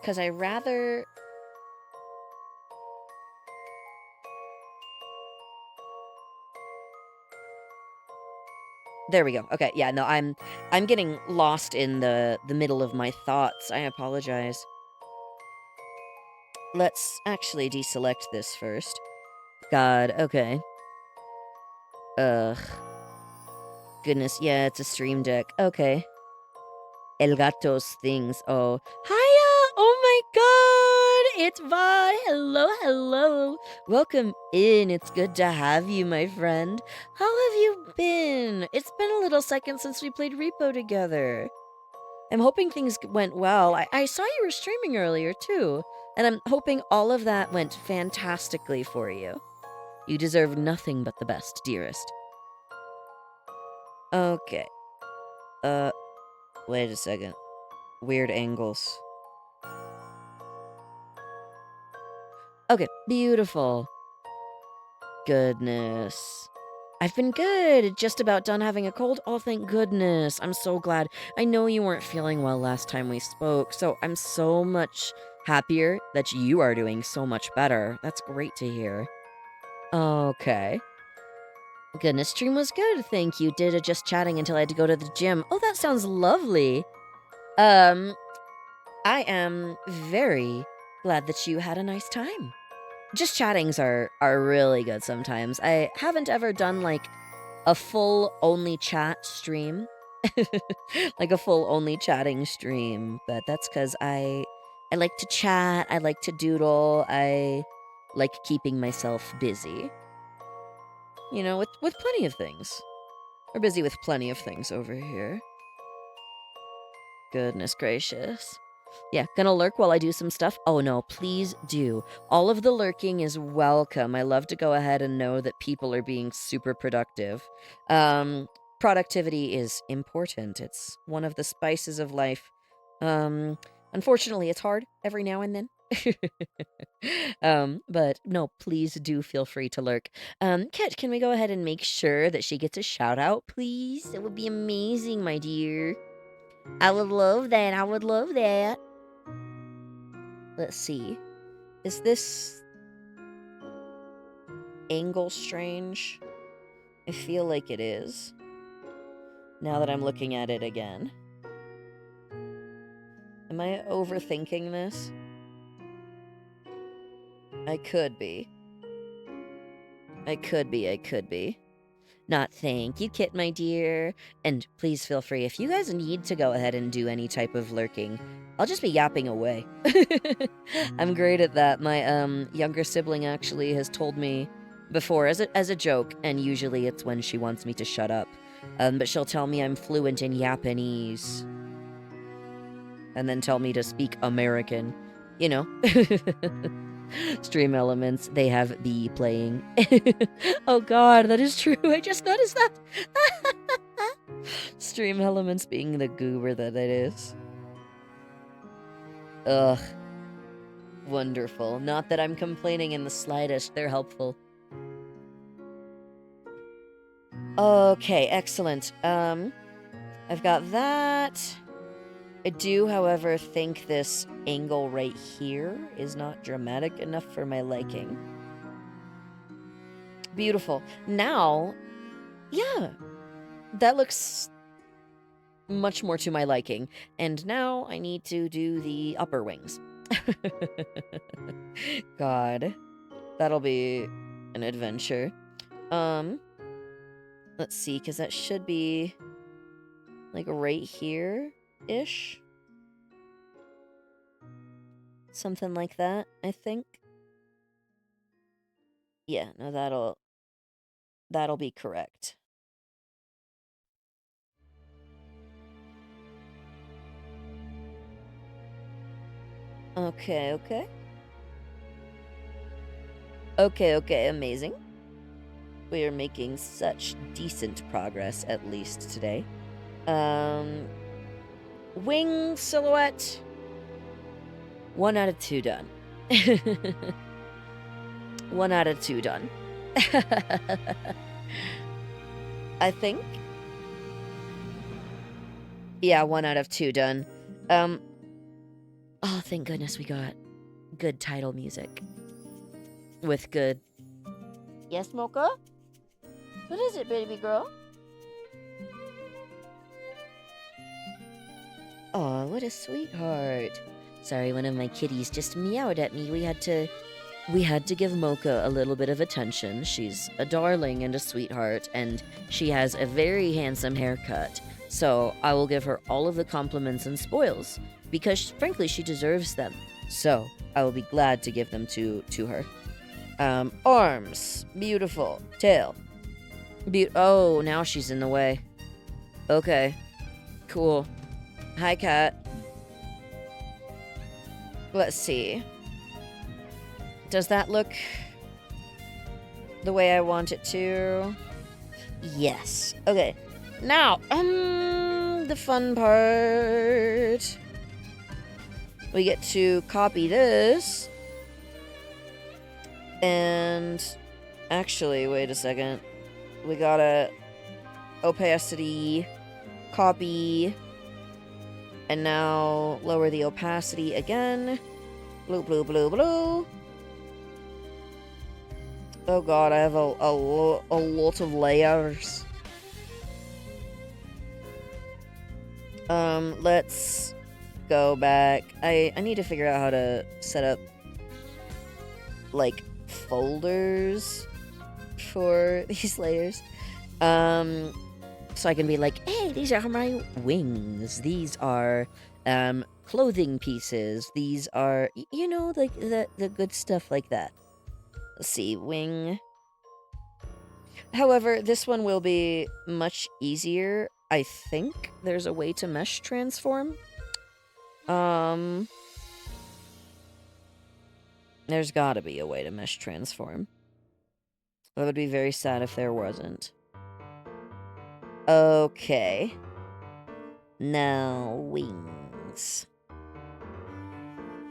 Because I rather... There we go. Okay, yeah, no, I'm getting lost in the middle of my thoughts. I apologize. Let's actually deselect this first. God, okay. Ugh. Goodness, yeah, it's a stream deck. Okay. El Gato's things. Oh. Hiya! Oh my god! It's Vi! Hello, hello! Welcome in. It's good to have you, my friend. How have you been? It's been a little second since we played Repo together. I'm hoping things went well. I saw you were streaming earlier, too. And I'm hoping all of that went fantastically for you. You deserve nothing but the best, dearest. Okay. Wait a second. Weird angles. Okay, beautiful. Goodness. I've been good. Just about done having a cold. Oh, thank goodness. I'm so glad. I know you weren't feeling well last time we spoke, so I'm so much happier that you are doing so much better. That's great to hear. Okay. Goodness, stream was good, thank you. Did just chatting until I had to go to the gym. Oh, that sounds lovely. I am very glad that you had a nice time. Just chattings are really good sometimes. I haven't ever done, like, a full only chat stream. Like a full only chatting stream, but that's because I like to chat, I like to doodle, I like keeping myself busy. You know, with plenty of things. We're busy with plenty of things over here. Goodness gracious. Yeah, gonna lurk while I do some stuff? Oh no, please do. All of the lurking is welcome. I love to go ahead and know that people are being super productive. Productivity is important. It's one of the spices of life. Unfortunately, it's hard every now and then. But no, please do feel free to lurk. Kit, can we go ahead and make sure that she gets a shout out, please? It would be amazing, my dear. I would love that. I would love that. Let's see. Is this angle strange? I feel like it is. Now that I'm looking at it again. Am I overthinking this? I could be. I could be. Not thank you, Kit, my dear. And please feel free, if you guys need to go ahead and do any type of lurking, I'll just be yapping away. I'm great at that. My younger sibling actually has told me before as a joke, and usually it's when she wants me to shut up. But she'll tell me I'm fluent in Japanese. And then tell me to speak American. You know. Stream Elements, they have B playing. Oh god, that is true. I just noticed that. Stream Elements being the goober that it is. Ugh. Wonderful. Not that I'm complaining in the slightest. They're helpful. Okay, excellent. I've got that. I do, however, think this angle right here is not dramatic enough for my liking. Beautiful. Now, yeah, that looks much more to my liking. And now I need to do the upper wings. God, that'll be an adventure. Let's see, because that should be like right here-ish. Something like that, I think. Yeah, no, that'll be correct. Okay, okay. Okay, amazing. We are making such decent progress, at least today. Wing silhouette. 1 out of 2 done. 1 out of 2 done. I think. Yeah, 1 out of 2 done. Oh, thank goodness we got good title music. With good... Yes, Mocha? What is it, baby girl? Aw, what a sweetheart. Sorry, one of my kitties just meowed at me. We had to give Mocha a little bit of attention. She's a darling and a sweetheart, and she has a very handsome haircut. So I will give her all of the compliments and spoils, because frankly, she deserves them. So I will be glad to give them to her. Arms. Beautiful. Tail. Oh, now she's in the way. Okay. Cool. Hi, cat. Let's see. Does that look the way I want it to? Yes. Okay. Now, the fun part. We get to copy this. And actually, wait a second. We gotta opacity, copy, and now lower the opacity again. Blue, blue, blue, blue. Oh god, I have a lot of layers. Let's go back. I need to figure out how to set up, like, folders for these layers. So I can be like, hey, these are my wings. These are, clothing pieces. These are, you know, like, the good stuff like that. Let's see, wing. However, this one will be much easier. I think there's a way to mesh transform. There's gotta be a way to mesh transform. I would be very sad if there wasn't. Okay. Now, wings.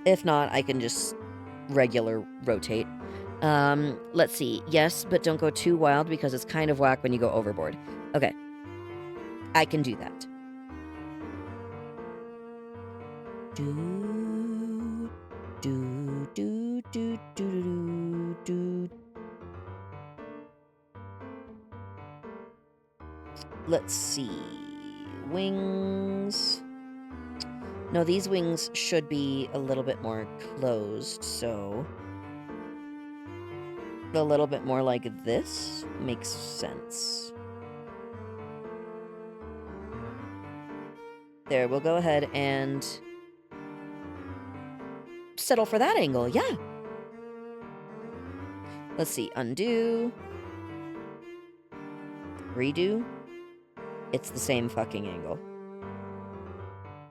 If not, I can just regular rotate. Let's see. Yes, but don't go too wild because it's kind of whack when you go overboard. Okay. I can do that. Do, do, do, do, do, do, do. Let's see. Wings. No, these wings should be a little bit more closed, so... a little bit more like this makes sense. There, we'll go ahead and... settle for that angle, yeah! Let's see, undo... redo... it's the same fucking angle.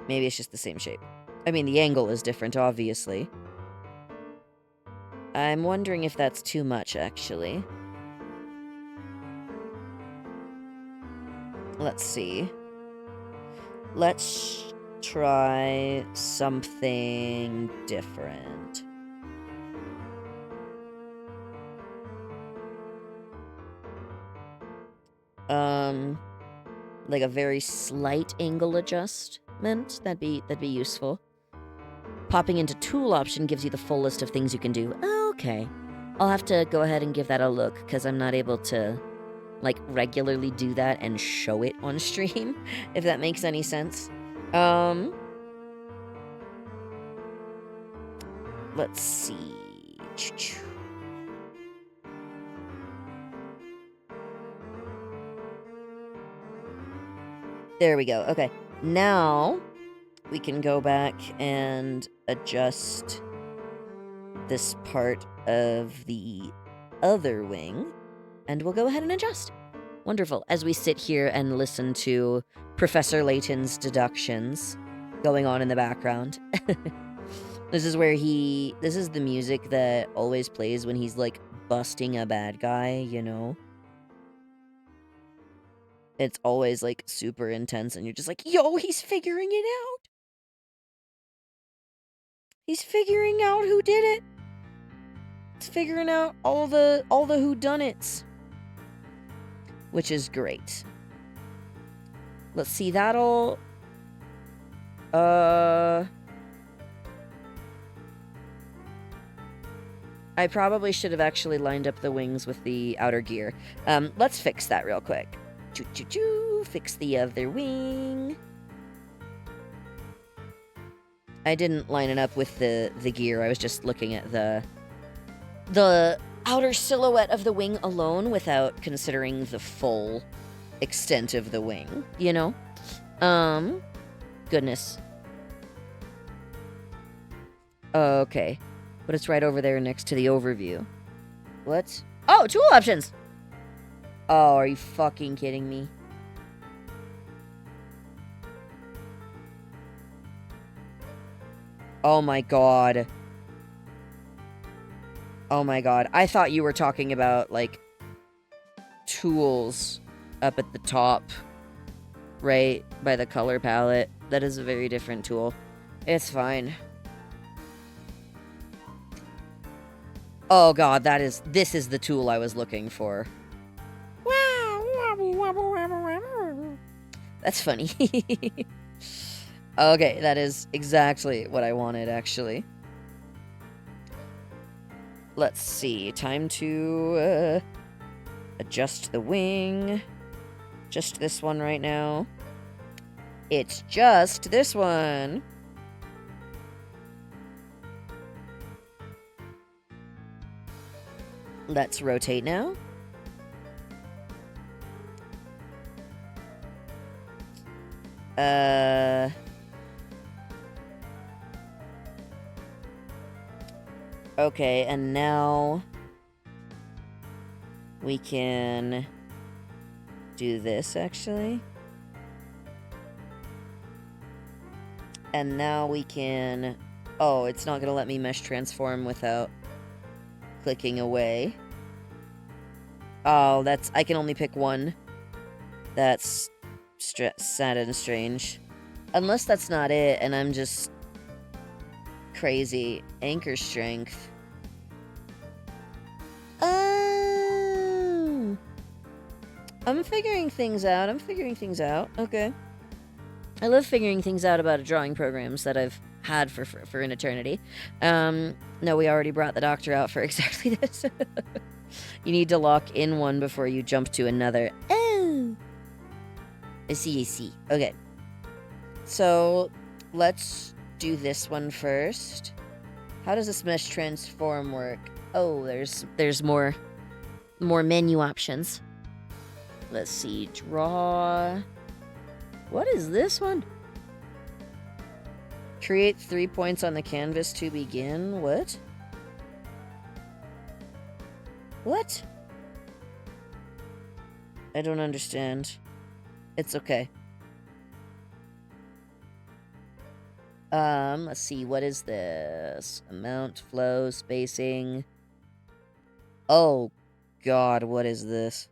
Maybe it's just the same shape. I mean, the angle is different, obviously. I'm wondering if that's too much, actually. Let's see. Let's try something different. like a very slight angle adjustment. That'd be useful. Popping into tool option gives you the full list of things you can do. Okay. I'll have to go ahead and give that a look because I'm not able to like regularly do that and show it on stream, if that makes any sense. Let's see. There we go. Okay. Now we can go back and adjust this part of the other wing, and we'll go ahead and adjust. Wonderful. As we sit here and listen to Professor Layton's deductions going on in the background. This is where this is the music that always plays when he's like busting a bad guy, you know? It's always like super intense and you're just like, yo, he's figuring it out. He's figuring out who did it. It's figuring out all the whodunits. Which is great. Let's see, that'll I probably should have actually lined up the wings with the outer gear. Let's fix that real quick. Choo-choo-choo, fix the other wing. I didn't line it up with the gear. I was just looking at the outer silhouette of the wing alone without considering the full extent of the wing, you know? Goodness. Okay. But it's right over there next to the overview. What? Oh, tool options! Oh, are you fucking kidding me? Oh my god. Oh my god. I thought you were talking about, like, tools up at the top, right by the color palette. That is a very different tool. It's fine. Oh god, this is the tool I was looking for. That's funny. Okay, that is exactly what I wanted, actually. Let's see. Time to adjust the wing. Just this one right now. It's just this one. Let's rotate now. Okay, and now we can do this, actually. And now we can... Oh, it's not going to let me mesh transform without clicking away. Oh, that's... I can only pick one. That's sad and strange. Unless that's not it, and I'm just... crazy. Anchor strength. Oh! I'm figuring things out. Okay. I love figuring things out about drawing programs that I've had for an eternity. No, we already brought the doctor out for exactly this. You need to lock in one before you jump to another. Oh! I see. Okay. So, let's do this one first. How does this mesh transform work? Oh, there's more menu options. Let's see. Draw... What is this one? Create 3 points on the canvas to begin. What? What? I don't understand. It's okay. Let's see. What is this? Amount, flow, spacing. Oh, God, what is this?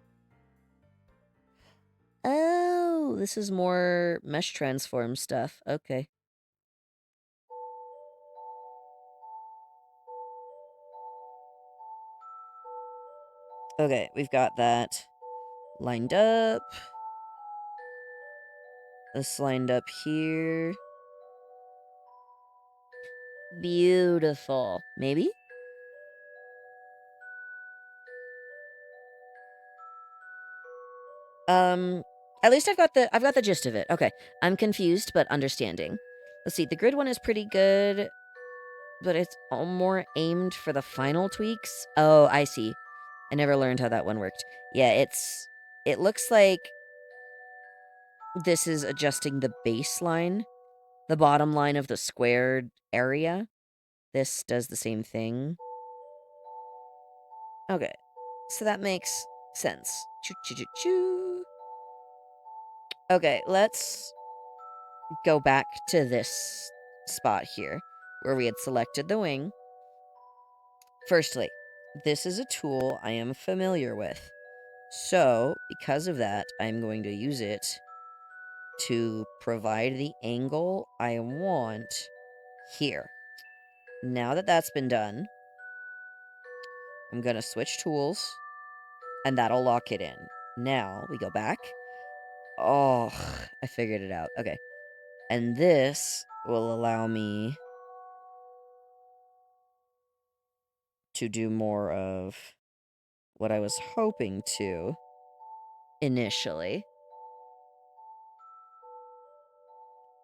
Oh, this is more mesh transform stuff. Okay. Okay, we've got that. lined up. This lined up here. Beautiful. Maybe? At least I've got the gist of it. Okay. I'm confused, but understanding. Let's see, the grid one is pretty good, but it's all more aimed for the final tweaks. Oh, I see. I never learned how that one worked. Yeah, it looks like this is adjusting the baseline, the bottom line of the squared area. This does the same thing. Okay. So that makes sense. Choo choo choo choo. Okay, let's go back to this spot here where we had selected the wing. Firstly, this is a tool I am familiar with. So, because of that, I'm going to use it to provide the angle I want here. Now that that's been done, I'm going to switch tools, and that'll lock it in. Now, we go back. Oh, I figured it out. Okay. And this will allow me to do more of what I was hoping to initially.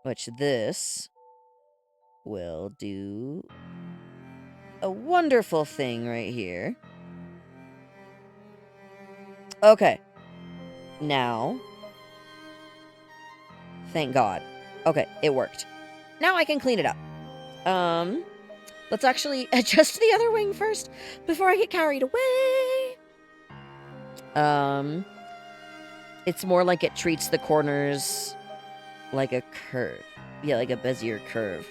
Which this will do a wonderful thing right here. Okay. Now, thank God. Okay, it worked. Now I can clean it up. Let's actually adjust the other wing first before I get carried away. It's more like it treats the corners like a curve. Yeah, like a Bezier curve.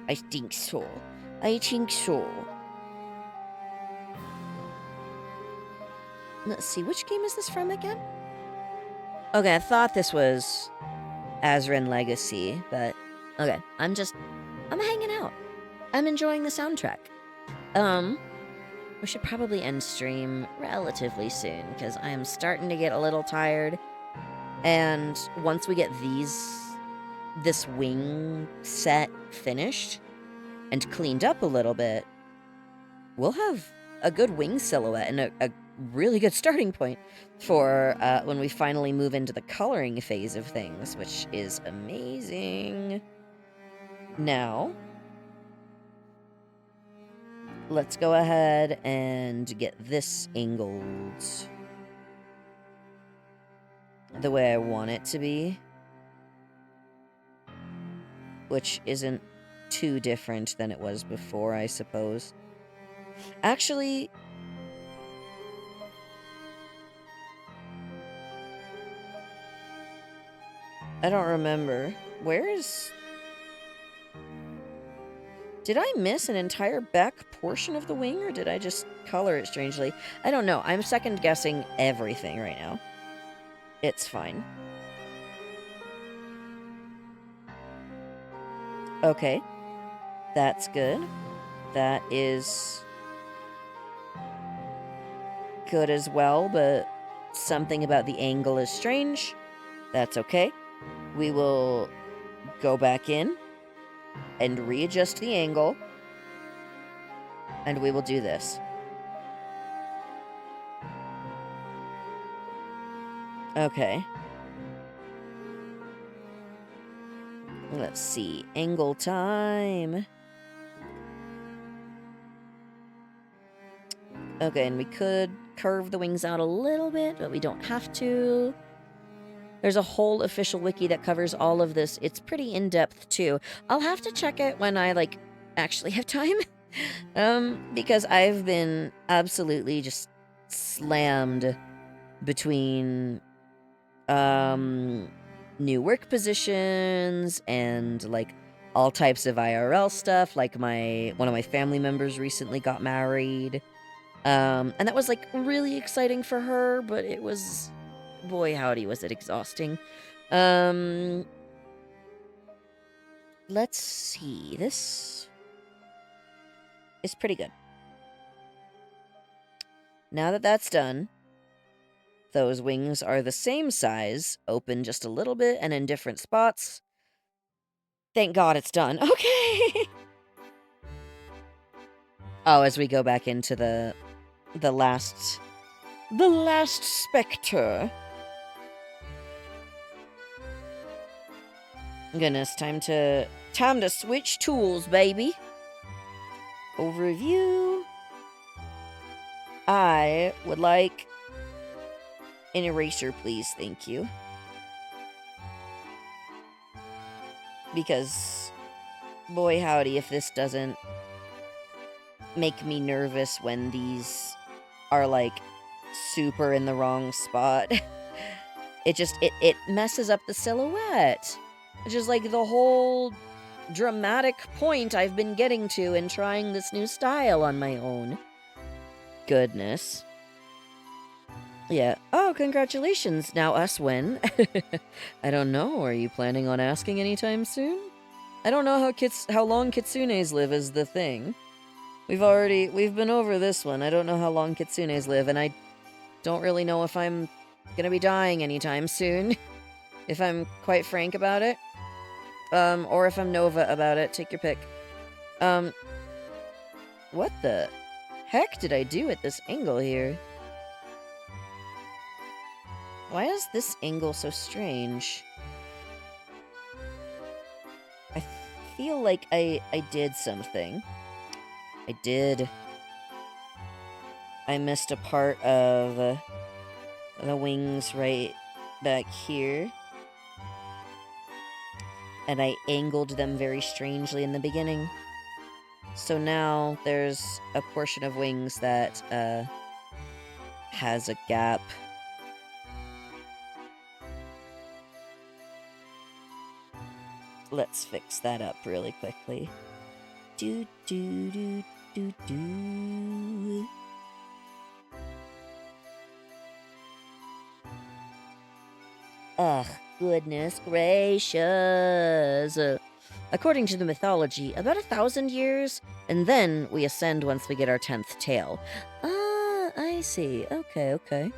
I think so. I think so. Let's see, which game is this from again? Okay, I thought this was Azrin Legacy, but okay, I'm hanging out. I'm enjoying the soundtrack. We should probably end stream relatively soon, because I am starting to get a little tired. And once we get this wing set finished and cleaned up a little bit, we'll have a good wing silhouette and a really good starting point for when we finally move into the coloring phase of things, which is amazing. Now, let's go ahead and get this angled the way I want it to be, which isn't too different than it was before, I suppose. Actually, I don't remember. Where is... Did I miss an entire back portion of the wing, or did I just color it strangely? I don't know. I'm second-guessing everything right now. It's fine. Okay. That's good. That is good as well, but something about the angle is strange. That's okay. We will go back in and readjust the angle, and we will do this. Okay. Let's see. Angle time. Okay, and we could curve the wings out a little bit, but we don't have to. There's a whole official wiki that covers all of this. It's pretty in-depth, too. I'll have to check it when I, actually have time. Because I've been absolutely just slammed between, new work positions and, all types of IRL stuff. Like, one of my family members recently got married. And that was, really exciting for her, but it was... Boy, howdy, was it exhausting. Let's see. This is pretty good. Now that that's done, Those wings are the same size, open just a little bit and in different spots. Thank God it's done. Okay. Oh, as we go back into the last spectre. Goodness, time to switch tools, baby. Overview. I would like an eraser, please. Thank you. Because, boy howdy, if this doesn't make me nervous when these are, like, super in the wrong spot. It messes up the silhouette. Which is, like, the whole dramatic point I've been getting to in trying this new style on my own. Goodness. Yeah. Oh, congratulations. Now us win. I don't know. Are you planning on asking anytime soon? I don't know how long kitsunes live is the thing. We've been over this one. I don't know how long kitsunes live, and I don't really know if I'm gonna be dying anytime soon. If I'm quite frank about it. Or if I'm Nova about it. Take your pick. What the heck did I do at this angle here? Why is this angle so strange? I feel like I did something. I did. I missed a part of the wings right back here. And I angled them very strangely in the beginning. So now there's a portion of wings that has a gap. Let's fix that up really quickly. Do do do do do. Ugh, goodness gracious. According to the mythology, about 1,000 years, and then we ascend once we get our 10th tail. Ah, I see. Okay.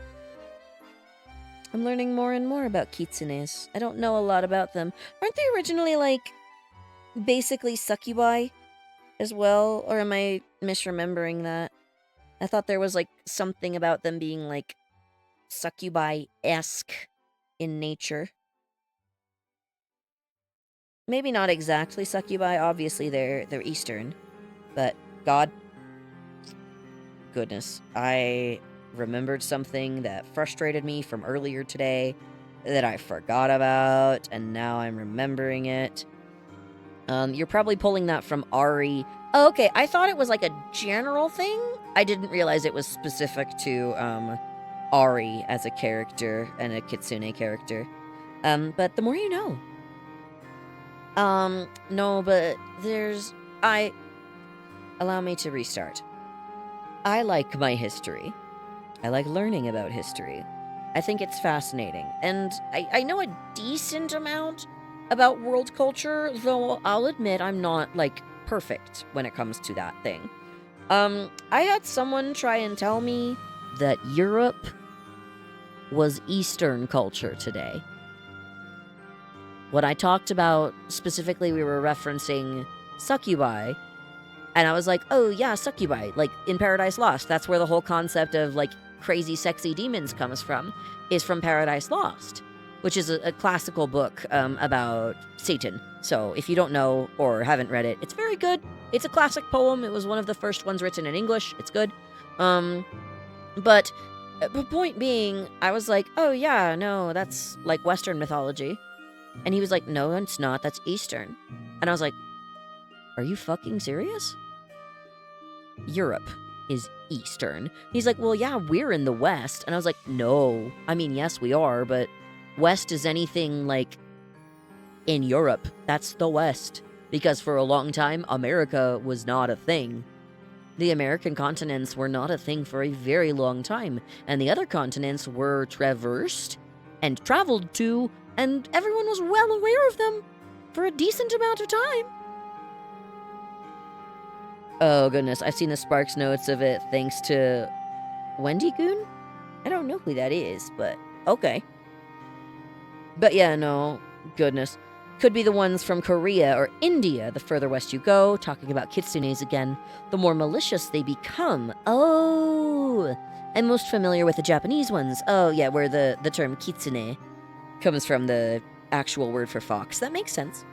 I'm learning more and more about kitsunes. I don't know a lot about them. Aren't they originally, like, basically succubi as well? Or am I misremembering that? I thought there was, like, something about them being, like, succubi-esque in nature. Maybe not exactly succubi. Obviously, they're Eastern. But, goodness, I remembered something that frustrated me from earlier today that I forgot about, and now I'm remembering it. You're probably pulling that from Ari. Oh, okay, I thought it was like a general thing. I didn't realize it was specific to, Ari as a character and a Kitsune character. But the more you know. No, but allow me to restart. I like my history. I like learning about history. I think it's fascinating. And I know a decent amount about world culture, though I'll admit I'm not, like, perfect when it comes to that thing. I had someone try and tell me that Europe was Eastern culture today. When I talked about, specifically we were referencing succubi, and I was like, oh yeah, succubi, like in Paradise Lost, that's where the whole concept of, like, crazy sexy demons comes from, is from Paradise Lost, which is a classical book about Satan. So if you don't know or haven't read it, it's very good. It's a classic poem. It was one of the first ones written in English. It's good. But the point being, I was like, oh yeah, no, that's like Western mythology. And he was like, no, it's not. That's Eastern. And I was like, are you fucking serious? Europe is Eastern. He's like, well, yeah, we're in the West. And I was like, no. I mean, yes, we are, but West is anything, like, in Europe. That's the West. Because for a long time, America was not a thing. The American continents were not a thing for a very long time. And the other continents were traversed and traveled to, and everyone was well aware of them for a decent amount of time. Oh, goodness. I've seen the Sparks notes of it thanks to Wendy Goon? I don't know who that is, but okay. But yeah, no, goodness. Could be the ones from Korea or India. The further west you go, talking about kitsunes again, the more malicious they become. Oh, I'm most familiar with the Japanese ones. Oh, yeah, where the term kitsune comes from, the actual word for fox. That makes sense.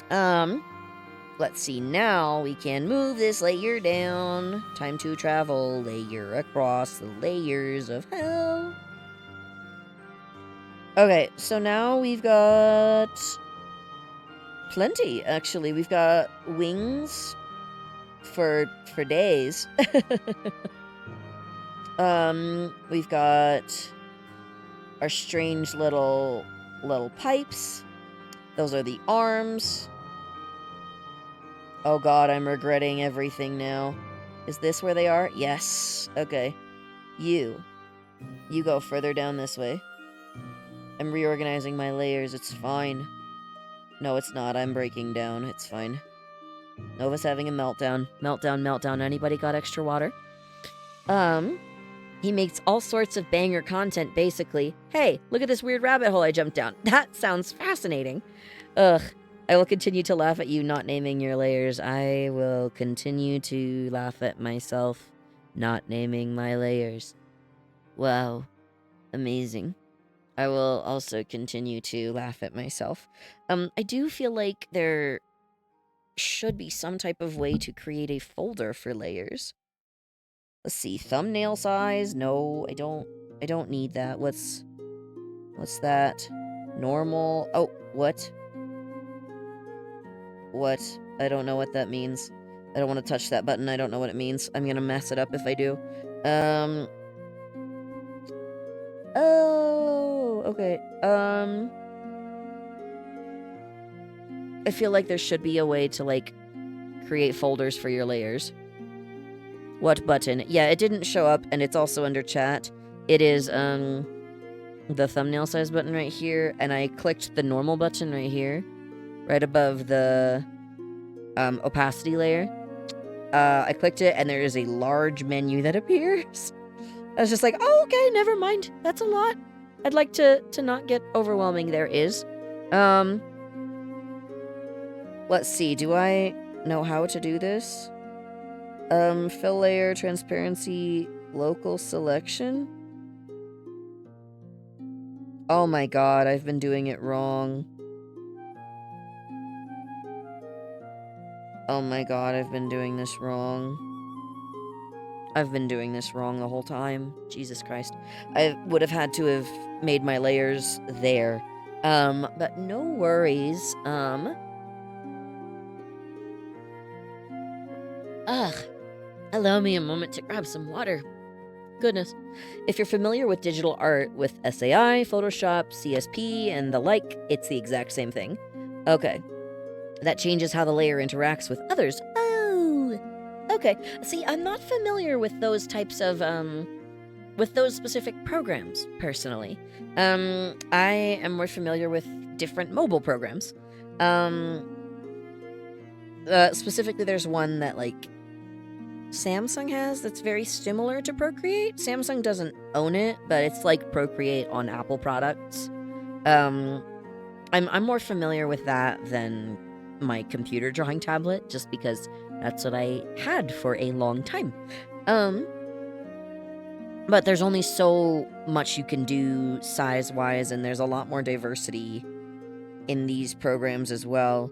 Let's see. Now we can move this layer down. Time to travel. Layer across the layers of hell. Okay, so now we've got plenty, actually. We've got wings for days. We've got our strange little pipes. Those are the arms. Oh god, I'm regretting everything now. Is this where they are? Yes. Okay. You go further down this way. I'm reorganizing my layers. It's fine. No, it's not. I'm breaking down. It's fine. Nova's having a meltdown. Meltdown. Anybody got extra water? He makes all sorts of banger content, basically. Hey, look at this weird rabbit hole I jumped down. That sounds fascinating. Ugh. I will continue to laugh at you not naming your layers. I will continue to laugh at myself not naming my layers. Wow. Amazing. I will also continue to laugh at myself. I do feel like there should be some type of way to create a folder for layers. Let's see, thumbnail size? No, I don't need that. What's that? Normal. Oh, what? What? I don't know what that means. I don't want to touch that button. I don't know what it means. I'm gonna mess it up if I do. Oh, okay. I feel like there should be a way to, like, create folders for your layers. What button? Yeah, it didn't show up, and it's also under chat. It is, the thumbnail size button right here, and I clicked the normal button right here, right above the, opacity layer. I clicked it, and there is a large menu that appears. I was just like, oh, okay, never mind. That's a lot. I'd like to not get overwhelming. There is. Let's see. Do I know how to do this? Fill layer, transparency, local selection. Oh my god, I've been doing it wrong. Oh my god, I've been doing this wrong. I've been doing this wrong the whole time. Jesus Christ. I would have had to have made my layers there. But no worries. Ugh. Allow me a moment to grab some water. Goodness. If you're familiar with digital art with SAI, Photoshop, CSP, and the like, it's the exact same thing. Okay. That changes how the layer interacts with others. Oh! Okay. See, I'm not familiar with those types of, with those specific programs, personally. I am more familiar with different mobile programs. Specifically, there's one that, like, Samsung has that's very similar to Procreate. Samsung doesn't own it, but it's like Procreate on Apple products. I'm more familiar with that than my computer drawing tablet, just because that's what I had for a long time. But there's only so much you can do size-wise, and there's a lot more diversity in these programs as well.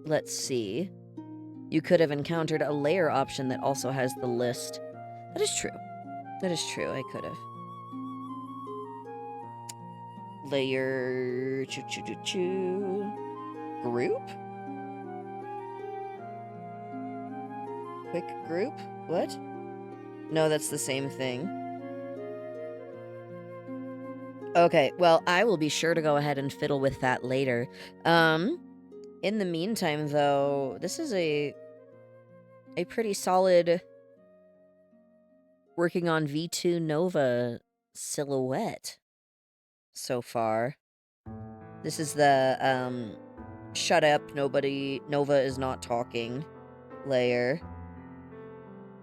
Let's see. You could have encountered a layer option that also has the list. That is true. That is true, I could have. Layer... Group? Quick group? What? No, that's the same thing. Okay, well, I will be sure to go ahead and fiddle with that later. In the meantime, though, this is a pretty solid working on V2 Nova silhouette so far. This is the, shut up, Nova is not talking layer.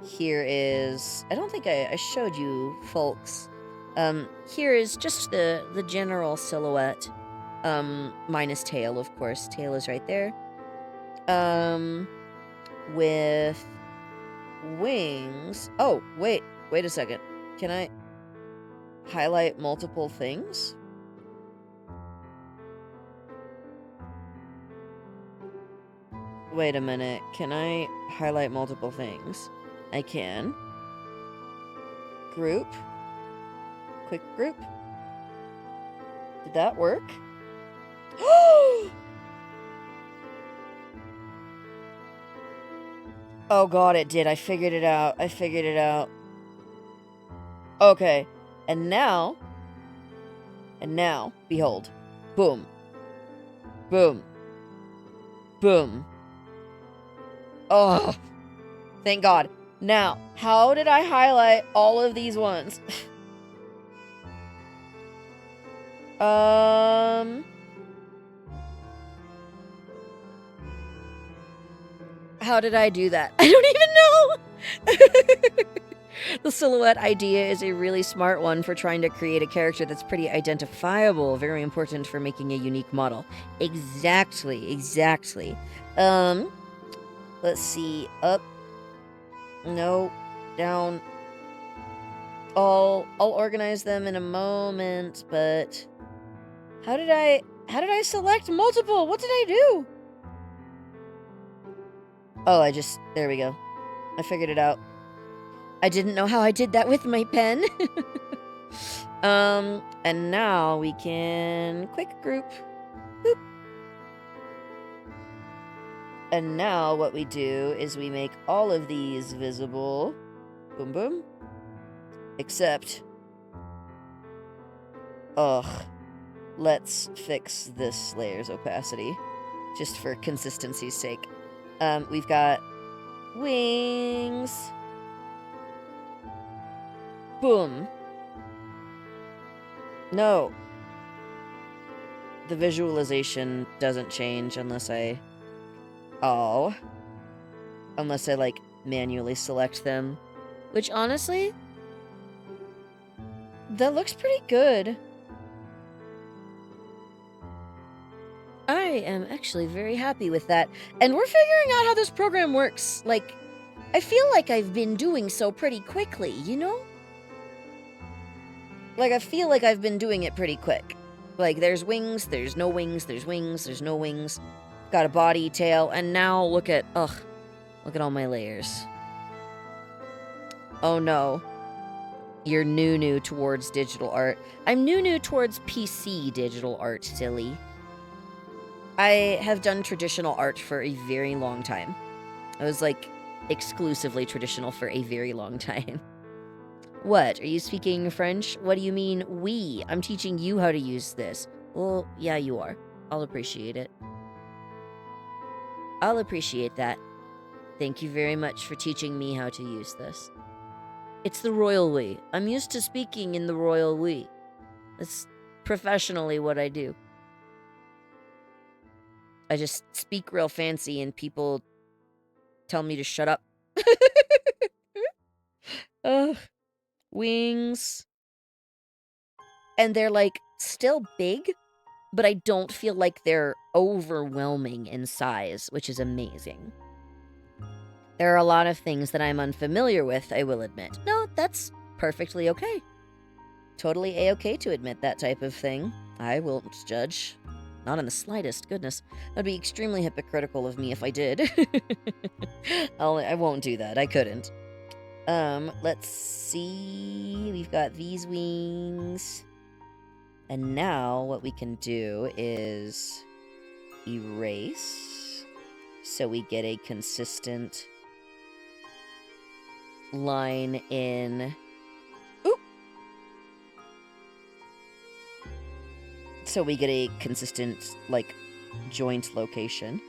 Here is... I don't think I showed you, folks. Here is just the general silhouette. Minus tail, of course. Tail is right there. With wings. Oh, wait a second. Can I highlight multiple things? Wait a minute. Can I highlight multiple things? I can. Group. Quick group. Did that work? Oh god, it did. I figured it out. Okay. And now, behold. Boom. Boom. Boom. Oh, thank God. Now, how did I highlight all of these ones? How did I do that? I don't even know! The silhouette idea is a really smart one for trying to create a character that's pretty identifiable, very important for making a unique model. Exactly. Let's see. Up. No. Down. I'll organize them in a moment, but how did I select multiple? What did I do? Oh, there we go. I figured it out. I didn't know how I did that with my pen. And now we can quick group. Boop. And now what we do is we make all of these visible. Boom, boom. Except, let's fix this layer's opacity, just for consistency's sake. We've got wings. Boom. No. The visualization doesn't change unless I... Oh. Unless I, like, manually select them. Which, honestly... that looks pretty good. I am actually very happy with that. And we're figuring out how this program works. Like, I feel like I've been doing so pretty quickly, you know? Like, I feel like I've been doing it pretty quick. Like, there's wings, there's no wings, there's wings, there's no wings. Got a body, tail, and now look at all my layers. Oh no. You're new towards digital art. I'm new towards PC digital art, silly. I have done traditional art for a very long time. I was, like, exclusively traditional for a very long time. What? Are you speaking French? What do you mean, we? I'm teaching you how to use this. Well, yeah, you are. I'll appreciate it. I'll appreciate that. Thank you very much for teaching me how to use this. It's the royal we. I'm used to speaking in the royal we. That's professionally what I do. I just speak real fancy and people tell me to shut up. Ugh. Wings. And they're, like, still big, but I don't feel like they're overwhelming in size, which is amazing. There are a lot of things that I'm unfamiliar with, I will admit. No, that's perfectly okay. Totally a-okay to admit that type of thing. I won't judge. Not in the slightest, goodness. That'd be extremely hypocritical of me if I did. I won't do that, I couldn't. Let's see. We've got these wings. And now what we can do is erase. So we get a consistent line in... Oop! So we get a consistent, like, joint location.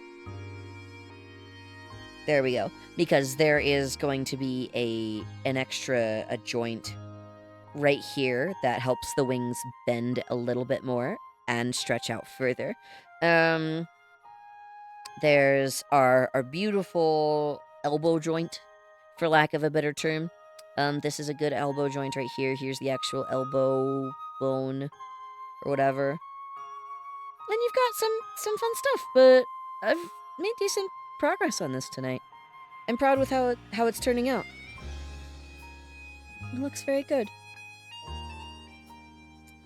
There we go. Because there is going to be a joint right here that helps the wings bend a little bit more and stretch out further. There's our beautiful elbow joint for lack of a better term. This is a good elbow joint right here. Here's the actual elbow bone or whatever. And you've got some fun stuff, but I've made decent progress on this tonight. I'm proud with how it's turning out. It looks very good.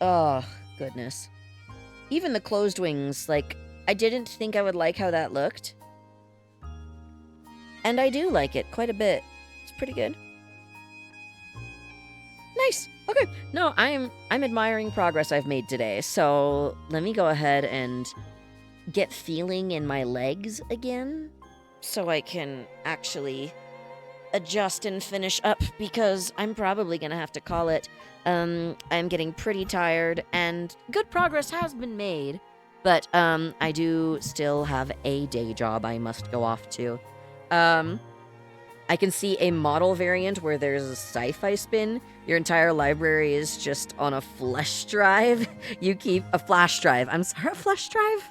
Oh, goodness. Even the closed wings, like, I didn't think I would like how that looked. And I do like it quite a bit. It's pretty good. Nice. Okay. No, I'm admiring progress I've made today. So let me go ahead and get feeling in my legs again so I can actually adjust and finish up, because I'm probably gonna have to call it. I'm getting pretty tired, and good progress has been made, but I do still have a day job I must go off to. I can see a model variant where there's a sci-fi spin. Your entire library is just on a flash drive. You keep a flash drive. I'm sorry, a flash drive?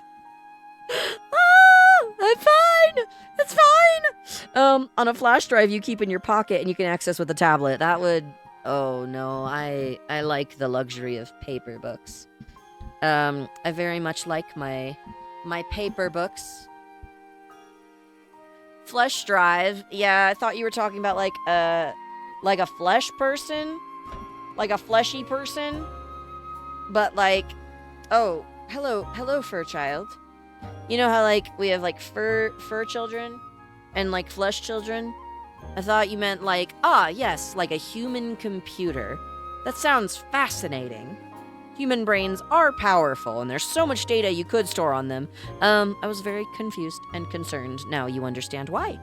I'm fine. It's fine. On a flash drive you keep in your pocket and you can access with a tablet. That would... Oh, no. I like the luxury of paper books. I very much like my paper books. Flesh drive. Yeah, I thought you were talking about like a flesh person, like a fleshy person, but like, oh, hello, fur child. You know how like we have like fur children and like flesh children? I thought you meant like, yes, like a human computer. That sounds fascinating. Human brains are powerful, and there's so much data you could store on them. I was very confused and concerned. Now you understand why.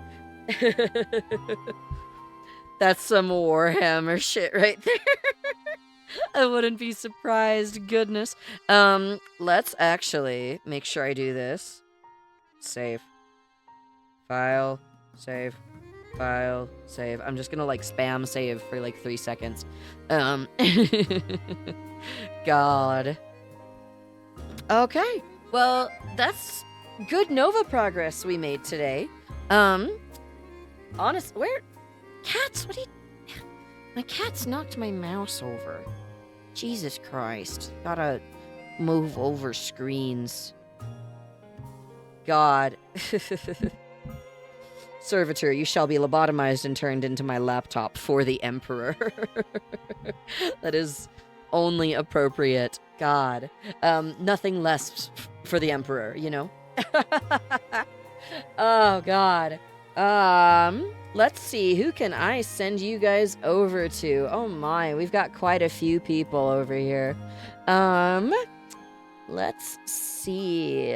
That's some Warhammer shit right there. I wouldn't be surprised, goodness. Let's actually make sure I do this. Save. File. Save. File. Save. I'm just gonna like spam save for like 3 seconds. God. Okay. Well, that's good Nova progress we made today. Honest, where... Cats, what do you... My cat's knocked my mouse over. Jesus Christ. Gotta move over screens. God. Servitor, you shall be lobotomized and turned into my laptop for the Emperor. That is only appropriate. God. Nothing less for the Emperor, you know? Oh, God. Let's see, who can I send you guys over to? Oh my, we've got quite a few people over here. Let's see.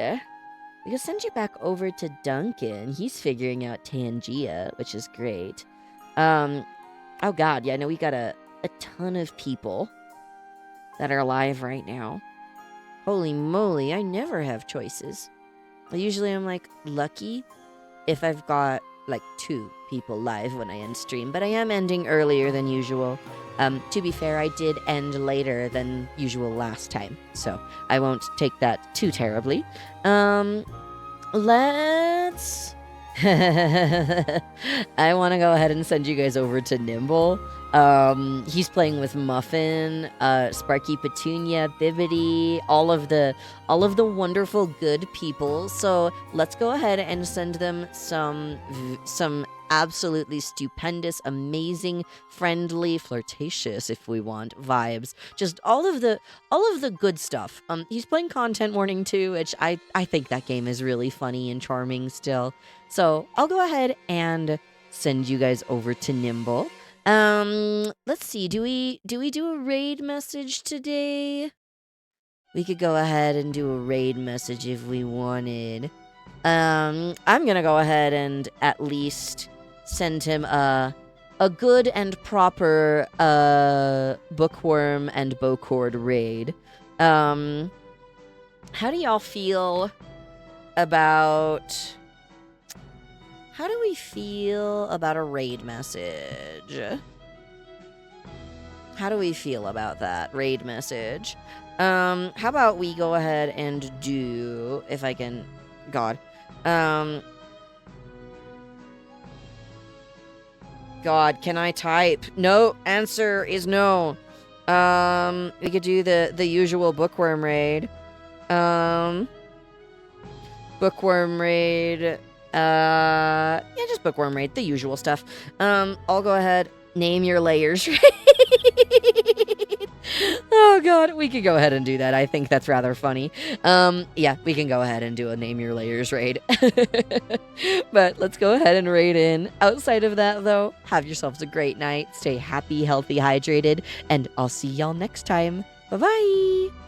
We can send you back over to Duncan. He's figuring out Tangia, which is great. Oh God, yeah, no, we got a ton of people that are live right now. Holy moly, I never have choices. Usually I'm like lucky if I've got like 2 people live when I end stream, but I am ending earlier than usual. To be fair, I did end later than usual last time, so I won't take that too terribly. Let's... I want to go ahead and send you guys over to Nimble. He's playing with Muffin, Sparky Petunia, Bibbidi, all of the wonderful good people. So let's go ahead and send them some absolutely stupendous, amazing, friendly, flirtatious, if we want, vibes. Just all of the good stuff. He's playing Content Warning 2, which I think that game is really funny and charming still. So I'll go ahead and send you guys over to Nimble. Let's see, do we do a raid message today? We could go ahead and do a raid message if we wanted. I'm gonna go ahead and at least send him a good and proper bookworm and bowcord raid. How do y'all feel about... How do we feel about a raid message? How do we feel about that raid message? How about we go ahead and do, if I can, God, God, can I type? No, answer is no. We could do the usual bookworm raid. Bookworm raid. Yeah, just bookworm raid, the usual stuff. I'll go ahead. Name your layers. Oh god, we could go ahead and do that. I think that's rather funny. Yeah, we can go ahead and do a name your layers raid. But let's go ahead and raid in. Outside of that, though, have yourselves a great night. Stay happy, healthy, hydrated, and I'll see y'all next time. Bye-bye!